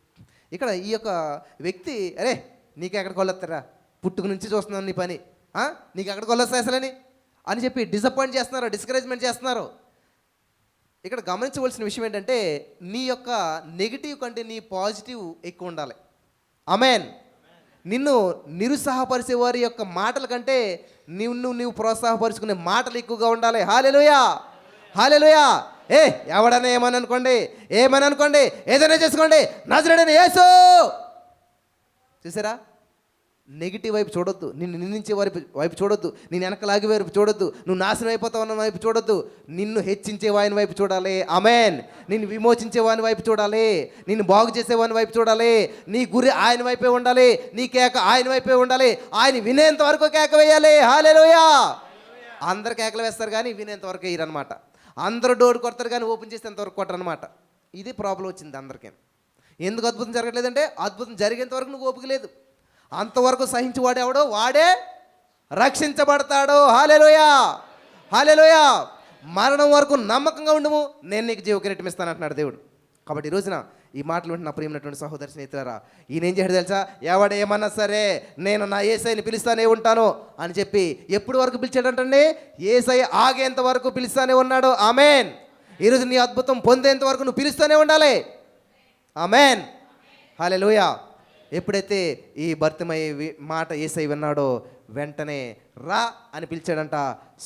ఇక్కడ ఈ యొక్క వ్యక్తి, అరే నీకు ఎక్కడికి వెళ్ళొస్తారా, పుట్టుక నుంచి చూస్తున్నాను నీ పని, నీకు ఎక్కడికి వెళ్ళొస్తా అసలని అని చెప్పి డిసప్పాయింట్ చేస్తున్నారు, డిస్కరేజ్మెంట్ చేస్తున్నారు. ఇక్కడ గమనించవలసిన విషయం ఏంటంటే నీ యొక్క నెగిటివ్ కంటే నీ పాజిటివ్ ఎక్కువ ఉండాలి. ఆమేన్. నిన్ను నిరుత్సాహపరిచే వారి యొక్క మాటల కంటే నువ్వు ప్రోత్సాహపరుచుకునే మాటలు ఎక్కువగా ఉండాలి. హల్లెలూయా, హల్లెలూయా. ఎవడన్నా ఏమని అనుకోండి, ఏదైనా చేసుకోండి, నజరేయుడైన యేసు. చూసారా, నెగిటివ్ వైపు చూడొద్దు, నిన్ను నిందించే వైపు చూడొద్దు, నేను వెనకలాగే వైపు చూడొద్దు, నువ్వు నాశనం అయిపోతావు అన్న వైపు చూడొద్దు, నిన్ను హెచ్చించే వాని వైపు చూడాలి. ఆమేన్. నిన్ను విమోచించే వాని వైపు చూడాలి, నిన్ను బాగు చేసే వాని వైపు చూడాలి. నీ గురి ఆయన వైపే ఉండాలి, నీ కేక ఆయన వైపే ఉండాలి. ఆయన వినేంత వరకు కేక వేయాలి. హల్లెలూయా. అందరు కేకలు వేస్తారు కానీ వినేంత వరకు వేయరనమాట. అందరూ డోర్ కొడతారు కానీ ఓపెన్ చేసేంత వరకు కొట్టరనమాట. ఇది ప్రాబ్లం వచ్చింది అందరికీ. ఎందుకు అద్భుతం జరగట్లేదంటే అద్భుతం జరిగేంత వరకు నువ్వు ఓపిక లేదు. అంతవరకు సహించి ఎవడో వాడే రక్షించబడతాడు. హల్లెలూయా, హల్లెలూయా. మరణం వరకు నమ్మకంగా ఉండము, నేను నీకు జీవ కిరీటం ఇస్తాను అంటున్నాడు దేవుడు. కాబట్టి ఈ రోజున ఈ మాటలు వింటున్న ప్రియమైనటువంటి సహోదరి స్నేహితులారా, ఈయన ఏం చేయడు తెలుసా? ఎవడేమన్నా సరే నేను నా యేసయ్యని పిలుస్తానే ఉంటాను అని చెప్పి ఎప్పుడు వరకు పిలిచాడంటండి? యేసయ్య ఆగేంత వరకు పిలుస్తానే ఉన్నాడు. ఆమేన్. ఈరోజు నీ అద్భుతం పొందేంత వరకు నువ్వు పిలుస్తూనే ఉండాలి. ఆమేన్, హల్లెలూయా. ఎప్పుడైతే ఈ భర్తమయ్యే మాట యేసయ్య విన్నాడో వెంటనే రా అని పిలిచాడంట,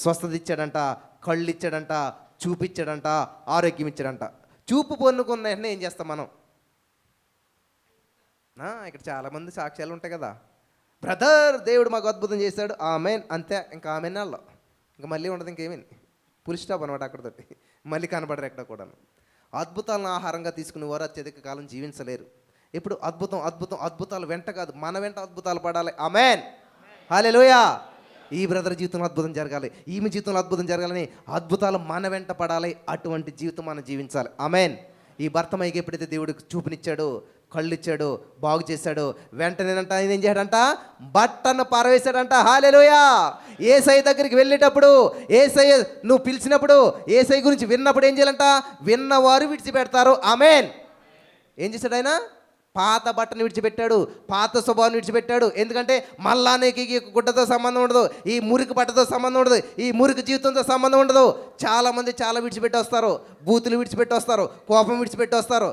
స్వస్థత ఇచ్చాడంట, కళ్ళు ఇచ్చాడంట, చూపించాడంట, ఆరోగ్యం ఇచ్చాడంట. చూపు పొందుకున్న వెంటనే ఏం చేస్తాం మనం? ఇక్కడ చాలామంది సాక్ష్యాలు ఉంటాయి కదా, బ్రదర్ దేవుడు మాకు అద్భుతం చేశాడు, ఆమెన్, అంతే. ఇంకా ఆమెన్ అల్లో ఇంకా మళ్ళీ ఉండదు, ఇంకేమీ ఫుల్ స్టాప్ అనమాట. అక్కడతోటి మళ్ళీ కనబడరు ఎక్కడ కూడా. అద్భుతాలను ఆహారంగా తీసుకునే వారు అత్యధిక కాలం జీవించలేరు. ఇప్పుడు అద్భుతం అద్భుతం అద్భుతాలు వెంట కాదు, మన వెంట అద్భుతాలు పడాలి. ఆమేన్, హల్లెలూయా. ఈ బ్రదర్ జీవితంలో అద్భుతం జరగాలి, ఈమె జీవితంలో అద్భుతం జరగాలని అద్భుతాలు మన వెంట పడాలి. అటువంటి జీవితం మనం జీవించాలి. ఆమేన్. ఈ భర్తమయ్యకి ఎప్పుడైతే దేవుడికి చూపునిచ్చాడో, కళ్ళు ఇచ్చాడో, బాగు చేశాడో వెంటనేనంట ఆయన ఏం చేయడంట? బట్టను పారవేశాడంట. హల్లెలూయా. యేసయ్య దగ్గరికి వెళ్ళేటప్పుడు, యేసయ్య నువ్వు పిలిచినప్పుడు, యేసయ్య గురించి విన్నప్పుడు ఏం చేయాలంట? విన్నవారు విడిచిపెడతారు. ఆమేన్. ఏం చేశాడు ఆయన? పాత బట్టను విడిచిపెట్టాడు, పాత స్వభావాన్ని విడిచిపెట్టాడు. ఎందుకంటే మళ్ళా నీకు గుడ్డతో సంబంధం ఉండదు, ఈ మురికి బట్టతో సంబంధం ఉండదు, ఈ మురికి జీవితంతో సంబంధం ఉండదు. చాలామంది చాలా విడిచిపెట్టి వస్తారు. బూతులు విడిచిపెట్టి వస్తారు, కోపం విడిచిపెట్టి వస్తారు,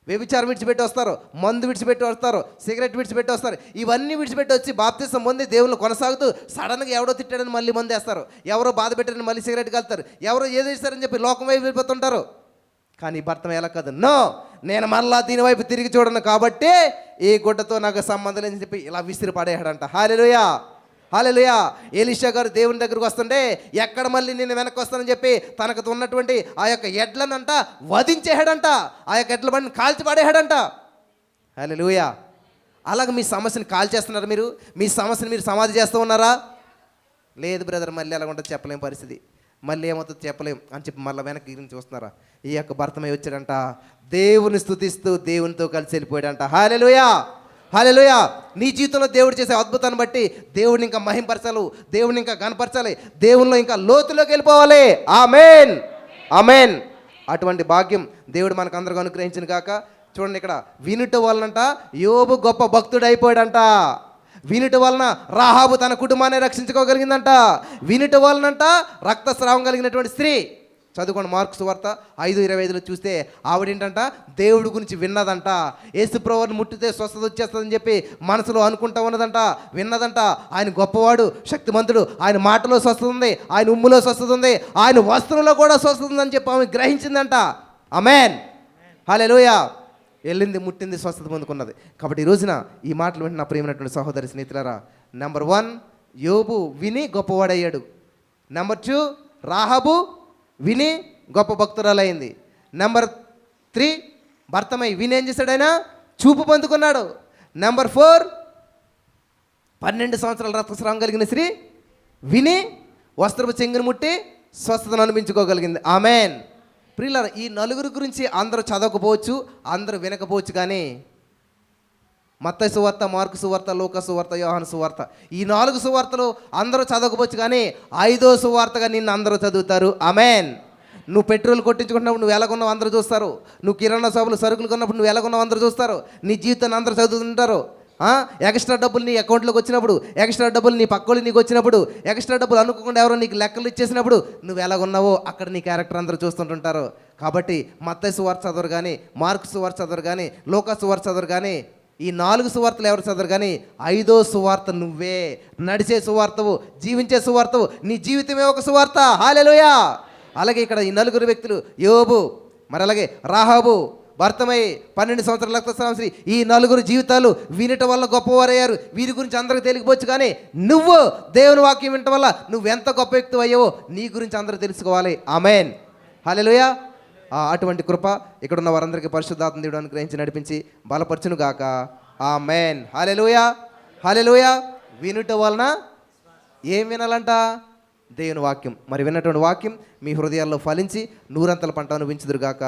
వ్యభిచారం విడిచిపెట్టి వస్తారు, మందు విడిచిపెట్టి వస్తారు, సిగరెట్ విడిచిపెట్టి వస్తారు. ఇవన్నీ విడిచిపెట్టి వచ్చి బాప్తిసం పొంది దేవుళ్ళు కొనసాగుతూ సడన్గా ఎవడో తిట్టాడని మళ్ళీ మందు వేస్తారు, ఎవరో బాధ పెట్టారని మళ్ళీ సిగరెట్ కలుతారు, ఎవరో ఏదో చేస్తారని చెప్పి లోకం వైపు వెళ్ళిపోతుంటారు. కానీ భర్త ఎలా కాదు, నో, నేను మళ్ళా దీనివైపు తిరిగి చూడను కాబట్టి ఈ గుడ్డతో నాకు సంబంధం లేదని చెప్పి ఇలా విసిరి పడేయాడంట. హల్లెలూయా, హల్లెలూయా. ఎలీషా గారు దేవుని దగ్గరకు వస్తుంటే ఎక్కడ మళ్ళీ నేను వెనక్కి వస్తానని చెప్పి తనకు ఉన్నటువంటి ఆ యొక్క ఎడ్లనంట వధించేహాడంట, ఆ యొక్క ఎడ్ల బండిని కాల్చి పడేయాడంట. హల్లెలూయా. అలాగే మీ సమస్యని కాల్చేస్తున్నారు మీరు? మీ సమస్యని మీరు సమాధి చేస్తూ ఉన్నారా? లేదు బ్రదర్, మళ్ళీ ఎలా ఉంటుంది చెప్పలేం పరిస్థితి, మళ్ళీ ఏమవుతుంది చెప్పలేం అని చెప్పి మళ్ళీ వెనక్కి గురించి చూస్తున్నారా? ఈ యొక్క భర్తమై వచ్చాడంట, దేవుని స్తుతిస్తూ దేవునితో కలిసి వెళ్ళిపోయాడంట. హల్లెలూయా, హల్లెలూయా. నీ జీవితంలో దేవుడు చేసే అద్భుతాన్ని బట్టి దేవుడిని ఇంకా మహింపరచాలి, దేవుడిని ఇంకా గణపరచాలి, దేవునిలో ఇంకా లోతులోకి వెళ్ళిపోవాలి. ఆమేన్, ఆమేన్. అటువంటి భాగ్యం దేవుడు మనకు అందరికీ అనుగ్రహించిన కాక. చూడండి, ఇక్కడ వినుట వలనంట యోబు గొప్ప భక్తుడు అయిపోయాడంట. వినుట వలన రాహాబు తన కుటుంబాన్ని రక్షించుకోగలిగిందంట. వినుట వలనంట రక్తస్రావం కలిగినటువంటి స్త్రీ, చదువుకోండి మార్కు సువార్త 5:25 చూస్తే ఆవిడేంటంట దేవుడి గురించి విన్నదంట. యేసుప్రభువుని ముట్టితే స్వస్థత వచ్చేస్తుందని చెప్పి మనసులో అనుకుంటా ఉన్నదంట, విన్నదంట. ఆయన గొప్పవాడు, శక్తిమంతుడు, ఆయన మాటలో స్వస్థత ఉంది, ఆయన ఉమ్ములో స్వస్థత ఉంది, ఆయన వస్త్రంలో కూడా స్వస్థత ఉందని చెప్పి ఆమె గ్రహించిందంట. ఆమేన్, హల్లెలూయా. వెళ్ళింది, ముట్టింది, స్వస్థత పొందుకున్నది. కాబట్టి ఈ రోజున ఈ మాటలు వింటున్న ప్రియమైనటువంటి సహోదరి స్నేహితులారా, నెంబర్ 1 యోబు విని గొప్పవాడయ్యాడు. నెంబర్ 2 రాహాబు విని గొప్ప భక్తురాలైంది. నెంబర్ 3 భర్తమై విని ఏం చేశాడు? ఆయన చూపు పొందుకున్నాడు. నెంబర్ 4 12 సంవత్సరాల రక్తస్రావం కలిగిన స్త్రీ విని వస్త్రపు చెంగును ముట్టి స్వస్థతను అనిపించుకోగలిగింది. ఆమేన్. ప్రియులారా, ఈ నలుగురు గురించి అందరూ చదవకపోవచ్చు, అందరూ వినకపోవచ్చు, కానీ మత్తయి సువార్త, మార్కు సువార్త, లూకా సువార్త, యోహాను సువార్త, ఈ 4 సువార్తలు అందరూ చదవకపోవచ్చు, కానీ 5వ సువార్తగా నిన్ను అందరూ చదువుతారు. ఆమేన్. నువ్వు పెట్రోల్ కొట్టించుకుంటున్నప్పుడు నువ్వు ఎలాగున్నావు అందరూ చూస్తారు, నువ్వు కిరాణా షాపులు సరుకులు కొన్నప్పుడు నువ్వు ఎలాగున్నావు అందరూ చూస్తారు, నీ జీవితాన్ని అందరూ చదువుతుంటారు. ఎక్స్ట్రా డబ్బులు నీ అకౌంట్లోకి వచ్చినప్పుడు, ఎక్స్ట్రా డబ్బులు నీ పక్కోళ్ళు నీకు వచ్చినప్పుడు, ఎక్స్ట్రా డబ్బులు అనుకోకుండా ఎవరో నీకు లెక్కలు ఇచ్చేసినప్పుడు నువ్వు ఎలాగున్నావో అక్కడ నీ క్యారెక్టర్ అందరూ చూస్తుంటుంటారు. కాబట్టి మత్తయి సువార్త చదవరు కానీ, మార్కు సువార్త చదవరు కానీ, లూకా సువార్త చదవరు కానీ, ఈ 4 సువార్తలు ఎవరు చదవరు కానీ 5వ సువార్త నువ్వే. నడిచే సువార్తవు, జీవించే సువార్తవు, నీ జీవితమే ఒక సువార్త. హల్లెలూయా. అలాగే ఇక్కడ ఈ 4 వ్యక్తులు, యోబు, మరి అలాగే రాహాబు, భర్తమై 12 సంవత్సరాల రక్తస్రావం స్త్రీ, ఈ 4 జీవితాలు వినటం వల్ల గొప్పవారయ్యారు. వీరి గురించి అందరికి తెలియకపోవచ్చు కానీ నువ్వు దేవుని వాక్యం వినటం వల్ల నువ్వెంత గొప్ప వ్యక్తి అయ్యావో నీ గురించి అందరూ తెలుసుకోవాలి. ఆమేన్. హల్లెలూయా. అటువంటి కృప ఇక్కడ ఉన్న వారందరికీ పరిశుద్ధాత్మ దేవుడు అనుగ్రహించి నడిపించి బలపరచును గాక. ఆమేన్. హల్లెలూయా. హల్లెలూయా. వినుట వలన ఏం వినాలంట? దేవుని వాక్యం. మరి విన్నటువంటి వాక్యం మీ హృదయాల్లో ఫలించి 100 పంట అనుభవించుదురుగాక.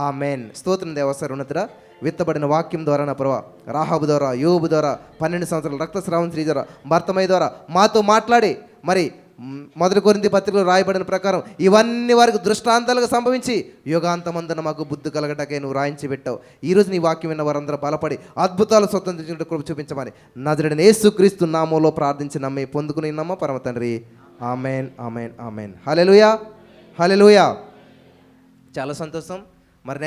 ఆమేన్. స్తోత్రం దేవా. సర్వోన్నతుడా, విత్తబడిన వాక్యం ద్వారా నా ప్రభా, రాహాబు ద్వారా, యోబు ద్వారా, 12 సంవత్సరాల రక్తస్రావం స్త్రీ ద్వారా, భర్తమయ్య ద్వారా మాతో మాట్లాడి, మరి 1 కొరింథీ పత్రికలో రాయబడిన ప్రకారం ఇవన్నీ వారికి దృష్టాంతాలుగా సంభవించి యుగాంతమందున మాకు బుద్ధి కలగటకే నువ్వు రాయించి పెట్టావు. ఈరోజు నీ వాక్యం విన్న వారందరూ బలపడి అద్భుతాలు స్వతంత్రించిన కృప చూపించమని నజరేయుడైన యేసుక్రీస్తు నామములో ప్రార్థించి నమ్మి పొందుకుని నమ్మ పరమ తండ్రి. ఆమేన్. ఆమేన్. ఆమేన్. హల్లెలూయా. హల్లెలూయా. చాలా సంతోషం. మరి